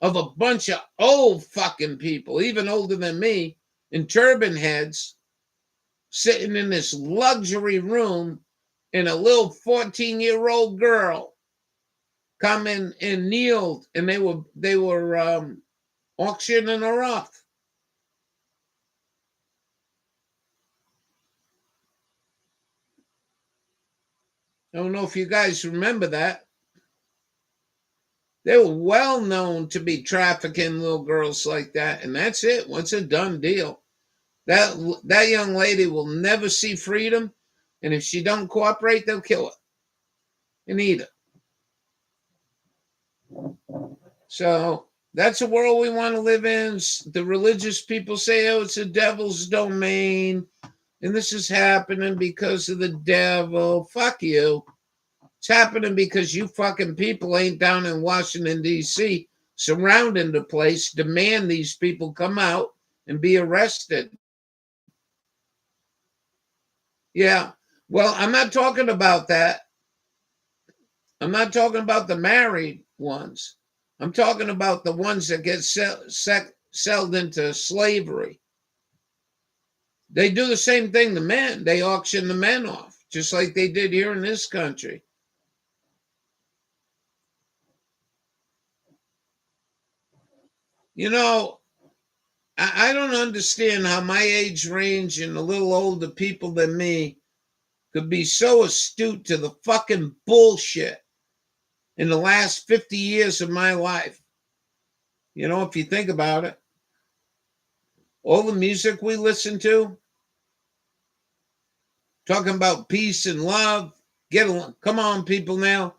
of a bunch of old fucking people, even older than me, in turban heads, sitting in this luxury room, and a little 14-year-old girl come in and kneeled, and they were auctioning her off. I don't know if you guys remember that. They were well known to be trafficking little girls like that, and that's it. It's a done deal. That young lady will never see freedom, and if she don't cooperate, they'll kill her and eat her. So that's a world we want to live in. The religious people say, oh, it's the devil's domain, and this is happening because of the devil. Fuck you. It's happening because you fucking people ain't down in Washington, D.C., surrounding the place, demand these people come out and be arrested. Yeah. Well, I'm not talking about that. I'm not talking about the married ones. I'm talking about the ones that get sold into slavery. They do the same thing to men. They auction the men off, just like they did here in this country. You know, I don't understand how my age range and a little older people than me could be so astute to the fucking bullshit in the last 50 years of my life. You know, if you think about it, all the music we listen to, talking about peace and love, get along. Come on, people now.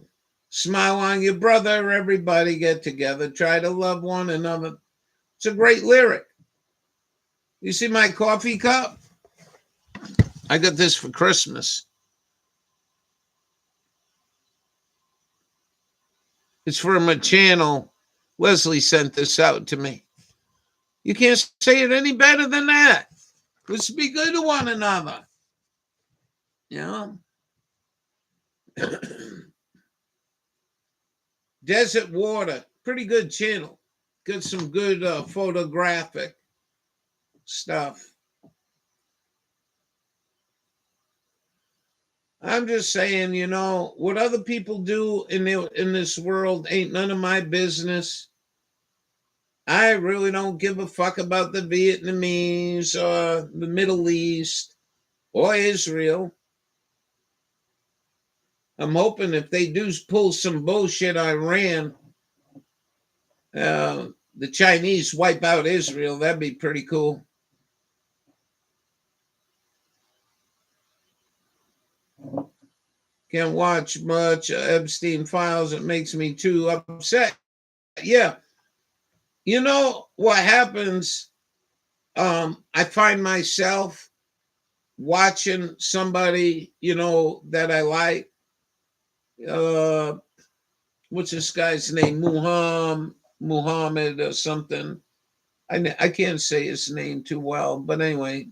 Smile on your brother. Everybody get together. Try to love one another. It's a great lyric. You see my coffee cup? I got this for Christmas. It's from a channel. Leslie sent this out to me. You can't say it any better than that. Let's be good to one another. You know? Desert Water. Pretty good channel. Got some good photographic stuff. I'm just saying, you know, what other people do in this world ain't none of my business. I really don't give a fuck about the Vietnamese or the Middle East or Israel. I'm hoping if they do pull some bullshit Iran, the Chinese wipe out Israel. That'd be pretty cool. Can't watch much Epstein Files. It makes me too upset. Yeah. You know what happens? I find myself watching somebody, you know, that I like. What's this guy's name? Muhammad or something. I can't say his name too well, but anyway.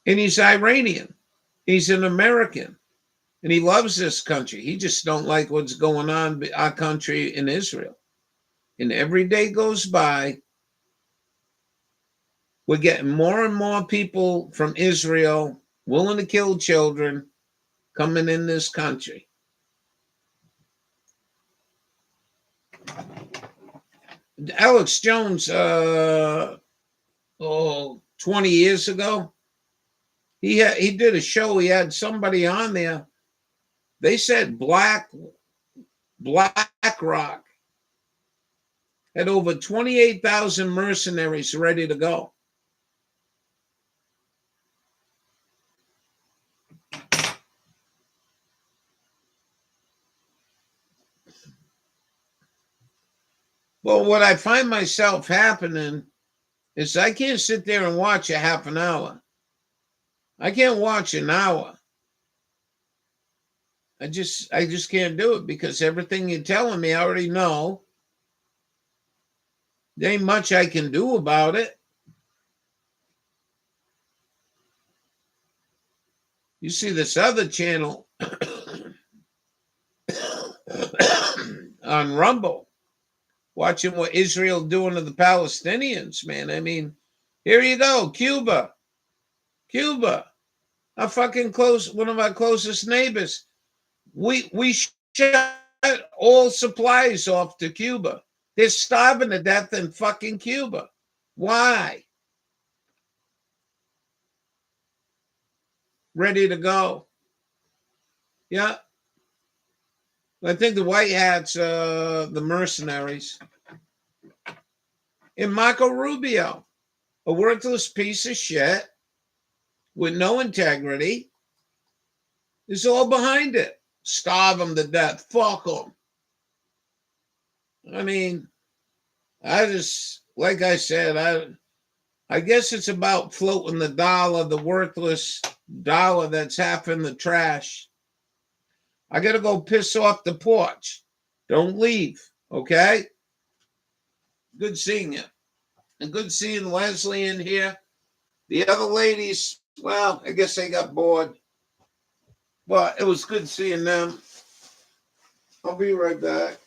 And he's Iranian. He's an American. And he loves this country. He just don't like what's going on in our country in Israel. And every day goes by, we're getting more and more people from Israel willing to kill children coming in this country. Alex Jones, 20 years ago, he did a show. He had somebody on there. They said BlackRock had over 28,000 mercenaries ready to go. Well, what I find myself happening is I can't sit there and watch a half an hour. I can't watch an hour. I just can't do it because everything you're telling me I already know. There ain't much I can do about it. You see this other channel. on Rumble, watching what Israel doing to the Palestinians, man. I mean, here you go, Cuba, a fucking close, one of our closest neighbors. We shut all supplies off to Cuba. They're starving to death in fucking Cuba. Why? Ready to go. Yeah. I think the white hats, the mercenaries. And Marco Rubio, a worthless piece of shit with no integrity, is all behind it. Starve them to death. Fuck them. I mean, I just, like I said, I guess it's about floating the dollar, the worthless dollar that's half in the trash. I got to go piss off the porch. Don't leave, okay? Good seeing you. And good seeing Leslie in here. The other ladies, well, I guess they got bored. But it was good seeing them. I'll be right back.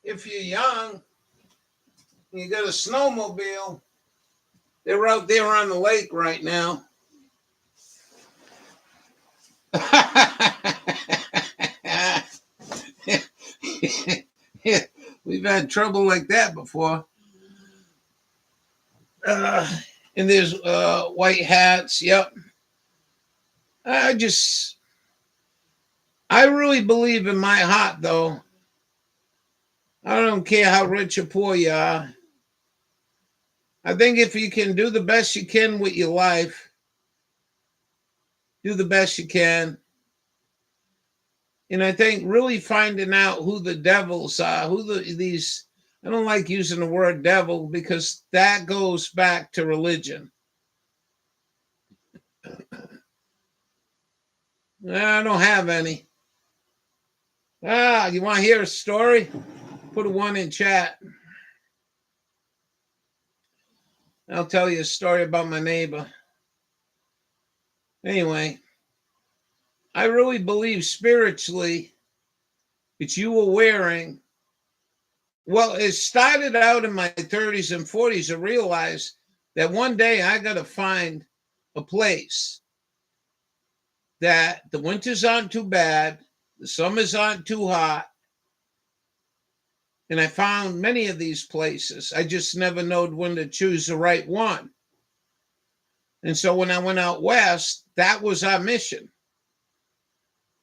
If you're young, you got a snowmobile, they're out there on the lake right now. We've had trouble like that before. And there's white hats. Yep. I really believe in my heart, though. I don't care how rich or poor you are. I think if you can do the best you can with your life, do the best you can. And I think really finding out who the devils are, these, I don't like using the word devil because that goes back to religion. I don't have any. You want to hear a story? Put a 1 in chat. I'll tell you a story about my neighbor. Anyway, I really believe spiritually that you were wearing, well, it started out in my 30s and 40s to realize that one day I got to find a place that the winters aren't too bad, the summers aren't too hot. And I found many of these places. I just never knowed when to choose the right one. And so when I went out west, that was our mission.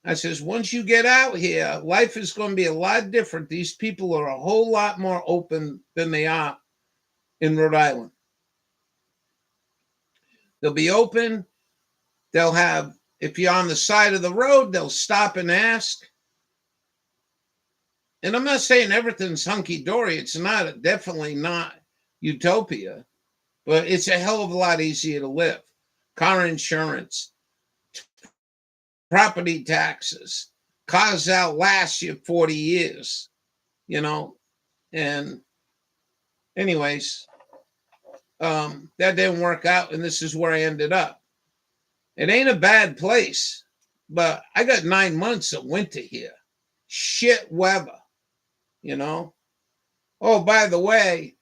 I says, once you get out here, life is going to be a lot different. These people are a whole lot more open than they are in Rhode Island. They'll be open. They'll have, if you're on the side of the road, they'll stop and ask. And I'm not saying everything's hunky-dory. It's not, definitely not utopia. But it's a hell of a lot easier to live. Car insurance, property taxes, cars outlast you 40 years, you know. And anyways, that didn't work out, and this is where I ended up. It ain't a bad place, but I got 9 months of winter here. Shit weather, you know. Oh, by the way,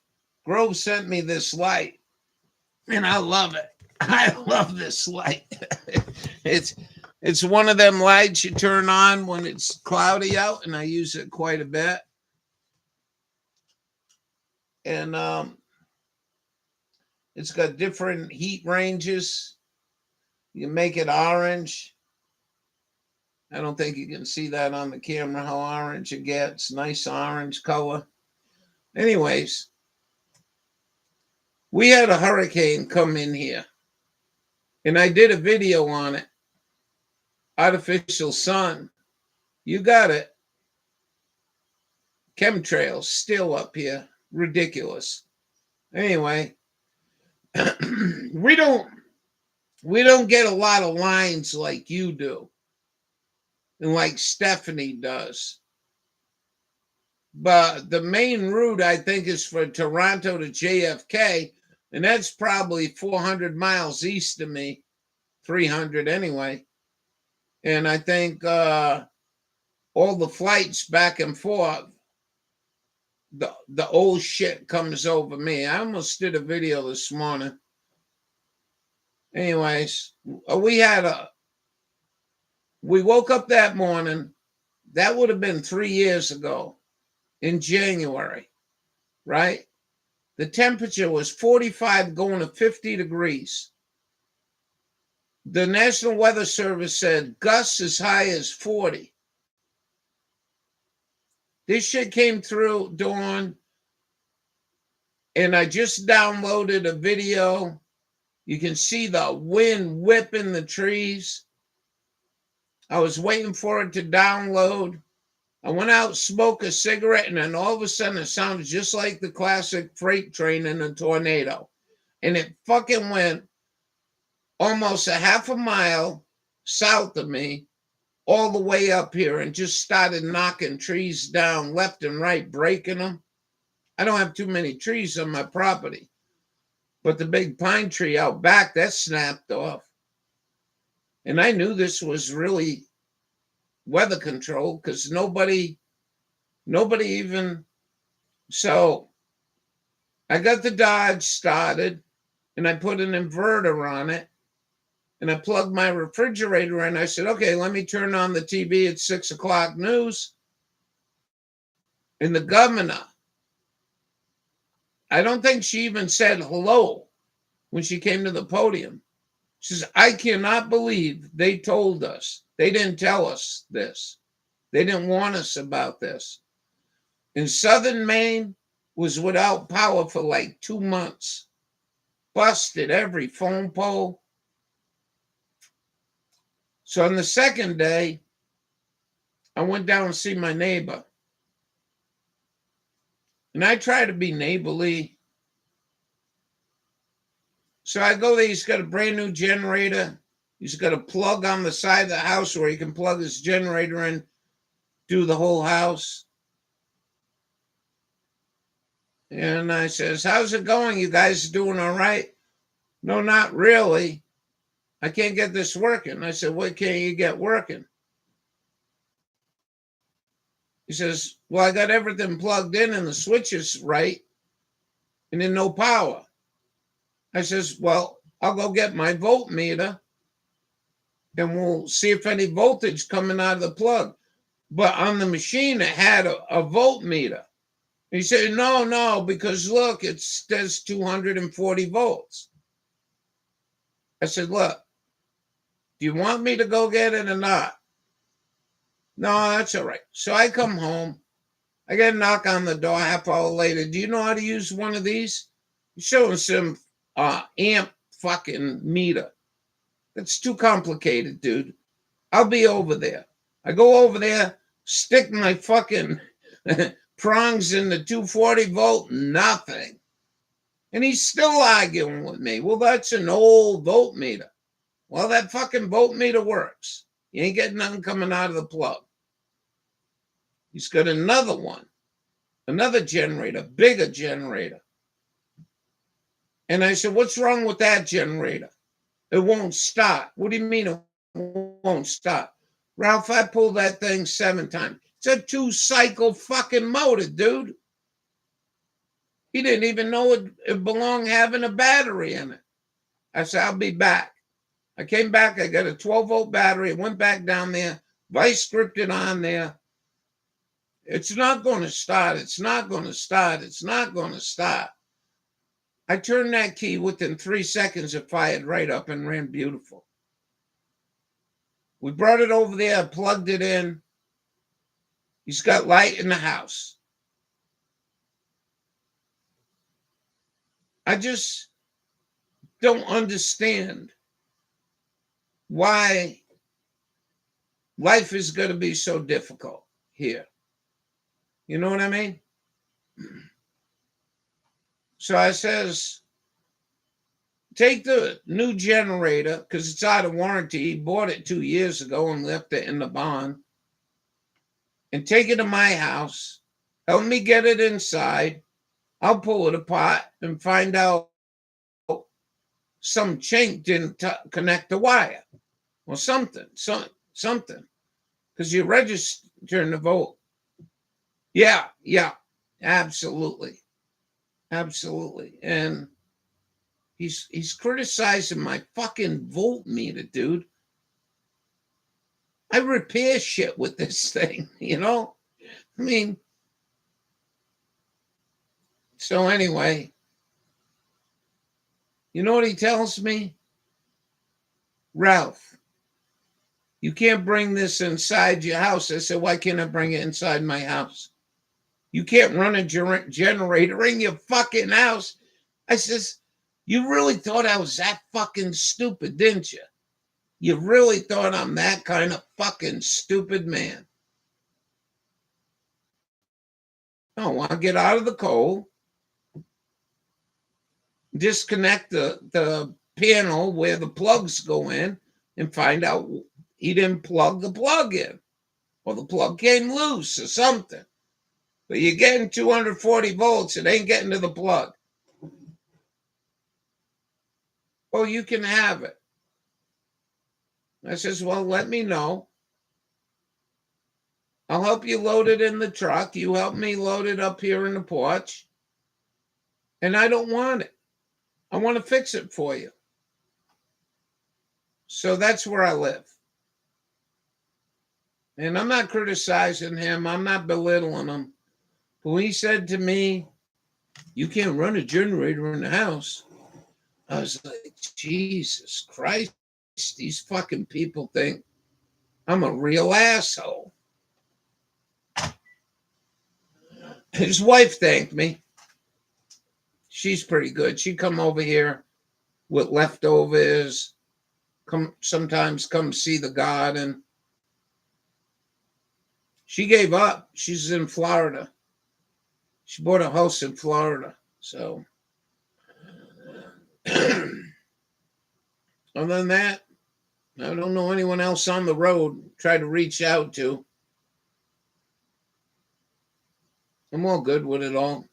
Grove sent me this light, and I love it. I love this light. It's one of them lights you turn on when it's cloudy out, and I use it quite a bit. And it's got different heat ranges. You make it orange. I don't think you can see that on the camera, how orange it gets. Nice orange color. Anyways, we had a hurricane come in here, and I did a video on it. Artificial sun. You got it. Chemtrails still up here. Ridiculous. Anyway, we don't get a lot of lines like you do, and like Stephanie does. But the main route, I think, is from Toronto to JFK, and that's probably 400 miles east of me, 300 anyway. And I think all the flights back and forth, the old shit comes over me. I almost did a video this morning. Anyways, we woke up that morning. That would have been 3 years ago in January, right? The temperature was 45 going to 50 degrees. The National Weather Service said gusts as high as 40. This shit came through, Dawn, and I just downloaded a video. You can see the wind whipping the trees. I was waiting for it to download. I went out, smoked a cigarette, and then all of a sudden it sounded just like the classic freight train in a tornado. And it fucking went almost a half a mile south of me, all the way up here, and just started knocking trees down left and right, breaking them. I don't have too many trees on my property, but the big pine tree out back, that snapped off. And I knew this was really weather control because nobody even. So I got the Dodge started, and I put an inverter on it, and I plugged my refrigerator in. I said, okay, let me turn on the TV at 6 o'clock news. And the governor, I don't think she even said hello when she came to the podium. She says, I cannot believe they told us. They didn't tell us this. They didn't warn us about this. And Southern Maine was without power for like 2 months. Busted every phone pole. So on the second day, I went down to see my neighbor. And I try to be neighborly. So I go there, he's got a brand new generator. He's got a plug on the side of the house where he can plug his generator in, do the whole house. And I says, how's it going? You guys doing all right? No, not really. I can't get this working. I said, what can't you get working? He says, well, I got everything plugged in and the switch is right and then no power. I says, well, I'll go get my voltmeter and we'll see if any voltage coming out of the plug. But on the machine, it had a voltmeter. He said, no, because look, it says 240 volts. I said, look, do you want me to go get it or not? No, that's all right. So I come home. I get a knock on the door half hour later. Do you know how to use one of these? He's showing some amp fucking meter. That's too complicated, dude. I'll be over there. I go over there, stick my fucking prongs in the 240 volt, nothing. And he's still arguing with me. Well, that's an old voltmeter. Well, that fucking voltmeter works. You ain't getting nothing coming out of the plug. He's got another one, another generator, bigger generator. And I said, what's wrong with that generator? It won't start. What do you mean it won't start? Ralph, I pulled that thing 7 times. It's a 2-cycle fucking motor, dude. He didn't even know it belonged having a battery in it. I said, I'll be back. I came back. I got a 12-volt battery. I went back down there. Vice gripped it on there. It's not going to start. It's not going to start. It's not going to start. I turned that key within 3 seconds. It fired right up and ran beautiful. We brought it over there, plugged it in. He's got light in the house. I just don't understand why life is going to be so difficult here. You know what I mean? So I says, take the new generator, because it's out of warranty. He bought it 2 years ago and left it in the barn. And take it to my house. Help me get it inside. I'll pull it apart and find out some chink didn't connect the wire. Or something. Because you're registering the volt. Yeah, absolutely. Absolutely. And he's criticizing my fucking voltmeter, dude. I repair shit with this thing, you know? I mean, so anyway, you know what he tells me? Ralph, you can't bring this inside your house. I said, why can't I bring it inside my house? You can't run a generator in your fucking house. I says, you really thought I was that fucking stupid, didn't you? You really thought I'm that kind of fucking stupid man. I want to get out of the cold, disconnect the panel where the plugs go in, and find out he didn't plug the plug in, or the plug came loose or something. But you're getting 240 volts, it ain't getting to the plug. Oh, you can have it. I says, well, let me know. I'll help you load it in the truck. You help me load it up here in the porch. And I don't want it. I want to fix it for you. So that's where I live. And I'm not criticizing him. I'm not belittling him. But when he said to me, you can't run a generator in the house, I was like, Jesus Christ, these fucking people think I'm a real asshole. His wife thanked me. She's pretty good. She'd come over here with leftovers, sometimes come see the garden. She gave up. She's in Florida. She bought a house in Florida. So, other than that, I don't know anyone else on the road try to reach out to. I'm all good with it all.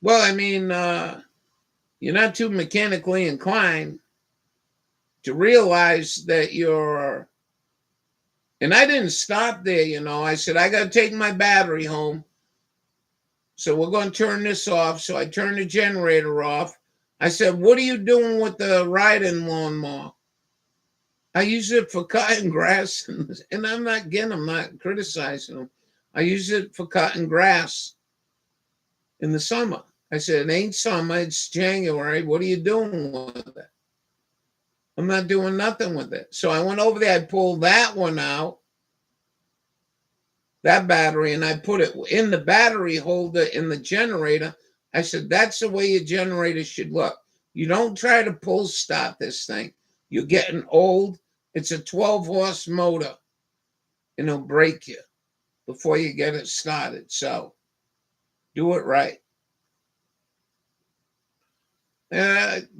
Well, I mean, you're not too mechanically inclined to realize that you're, and I didn't stop there, you know. I said, I got to take my battery home. So we're going to turn this off. So I turned the generator off. I said, what are you doing with the riding lawnmower? I use it for cutting grass. And I'm not criticizing them. I use it for cutting grass in the summer. I said, it ain't summer, it's January. What are you doing with it? I'm not doing nothing with it. So I went over there, I pulled that one out. that battery, and I put it in the battery holder in the generator. I said, that's the way your generator should look. You don't try to pull start this thing. You're getting old. It's a 12-horse motor, and it'll break you before you get it started. So do it right.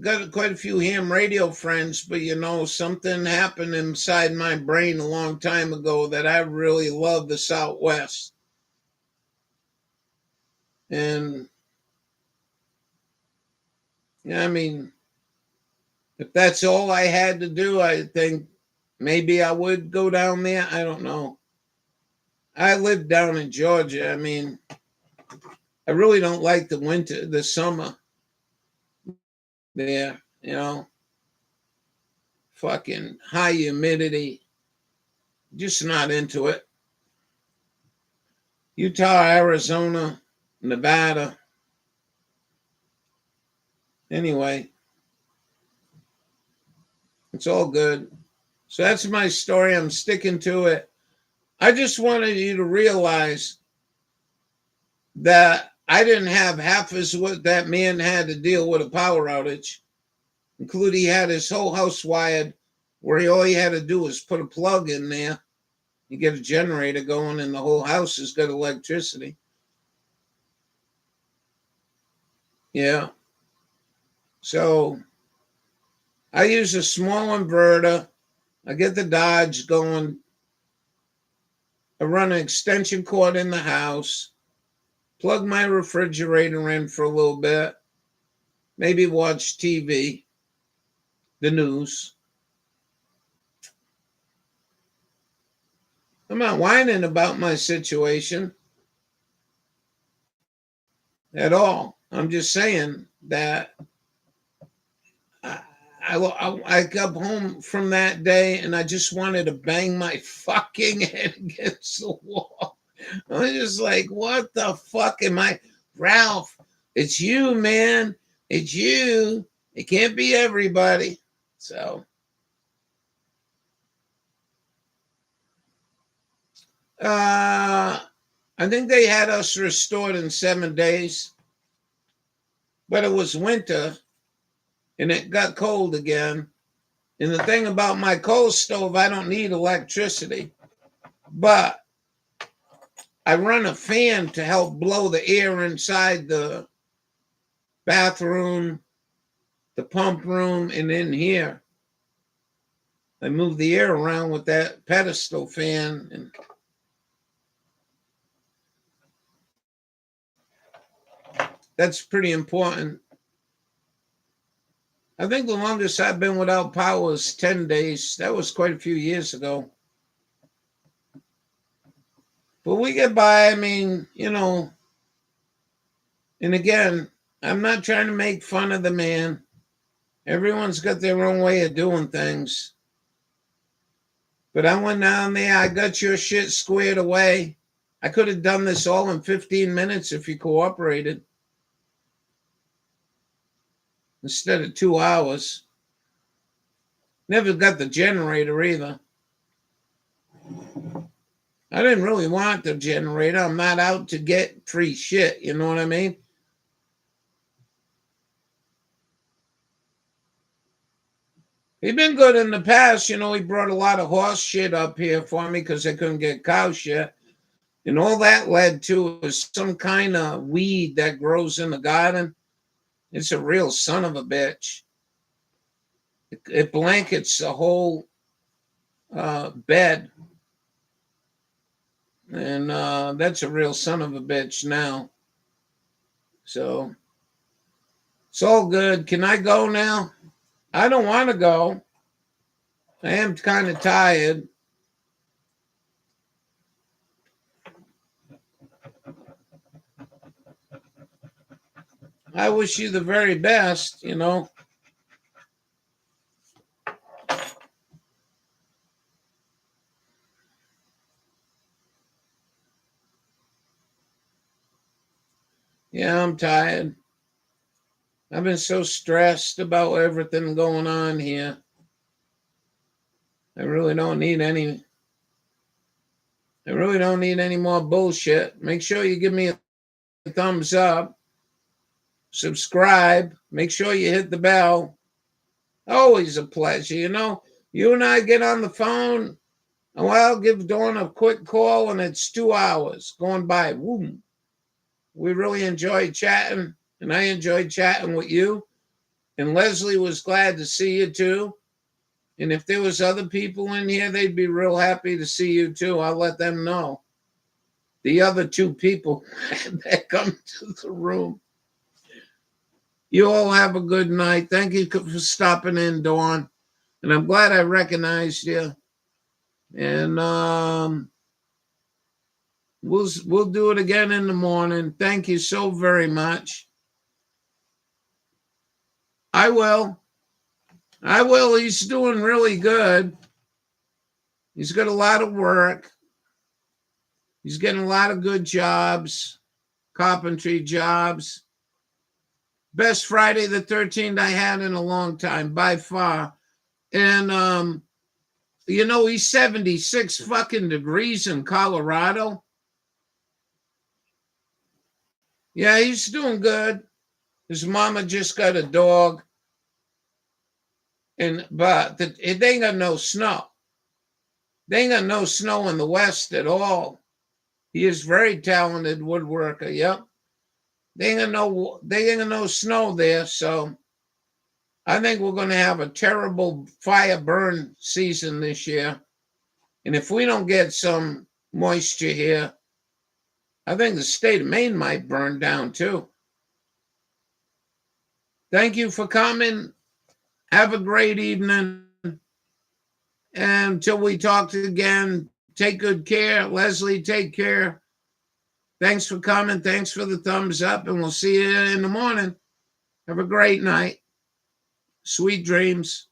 Got quite a few ham radio friends, but something happened inside my brain a long time ago that I really love the Southwest. And I mean, if that's all I had to do, I think maybe I would go down there. I don't know. I live down in Georgia. I mean, I really don't like the winter, the summer there, fucking high humidity. Just not into it. Utah, Arizona, Nevada. Anyway, it's all good. So that's my story. I'm sticking to it. I just wanted you to realize that I didn't have half as what that man had to deal with a power outage, including he had his whole house wired where all he had to do was put a plug in there. You get a generator going and the whole house has got electricity. Yeah. So I use a small inverter. I get the Dodge going. I run an extension cord in the house. Plug my refrigerator in for a little bit. Maybe watch TV, the news. I'm not whining about my situation at all. I'm just saying that I got home from that day and I just wanted to bang my fucking head against the wall. I was just like, what the fuck am I? Ralph, it's you, man. It's you. It can't be everybody. So, I think they had us restored in 7 days. But it was winter and it got cold again. And the thing about my coal stove, I don't need electricity. But I run a fan to help blow the air inside the bathroom, the pump room, and in here. I move the air around with that pedestal fan. And that's pretty important. I think the longest I've been without power is 10 days. That was quite a few years ago. But we get by, I mean, and again, I'm not trying to make fun of the man. Everyone's got their own way of doing things. But I went down there, I got your shit squared away. I could have done this all in 15 minutes if you cooperated. Instead of 2 hours. Never got the generator either. I didn't really want the generator. I'm not out to get free shit. You know what I mean? He's been good in the past. He brought a lot of horse shit up here for me because they couldn't get cow shit. And all that led to is some kind of weed that grows in the garden. It's a real son of a bitch. It blankets the whole bed. And that's a real son of a bitch now. So it's all good. Can I go now? I don't want to go. I am kind of tired. I wish you the very best, Yeah, I'm tired. I've been so stressed about everything going on here. I really don't need any I really don't need any more bullshit. Make sure you give me a thumbs up. Subscribe. Make sure you hit the bell. Always a pleasure. You know, you and I get on the phone, and I'll give Dawn a quick call, and it's 2 hours going by. Woo. We really enjoyed chatting, and I enjoyed chatting with you. And Leslie was glad to see you too. And if there was other people in here, they'd be real happy to see you too. I'll let them know. The other 2 people that come to the room. You all have a good night. Thank you for stopping in, Dawn. And I'm glad I recognized you. And we'll do it again in the morning. Thank you so very much. I will. He's doing really good. He's got a lot of work. He's getting a lot of good jobs, carpentry jobs. Best Friday the 13th I had in a long time, by far. And, you know, he's 76 fucking degrees in Colorado. Yeah, he's doing good. His mama just got a dog. But they ain't got no snow. They ain't got no snow in the West at all. He is very talented woodworker. Yep. They ain't got no snow there, so I think we're going to have a terrible fire burn season this year. And if we don't get some moisture here, I think the state of Maine might burn down too. Thank you for coming. Have a great evening. And until we talk again, take good care. Leslie, take care. Thanks for coming. Thanks for the thumbs up. And we'll see you in the morning. Have a great night. Sweet dreams.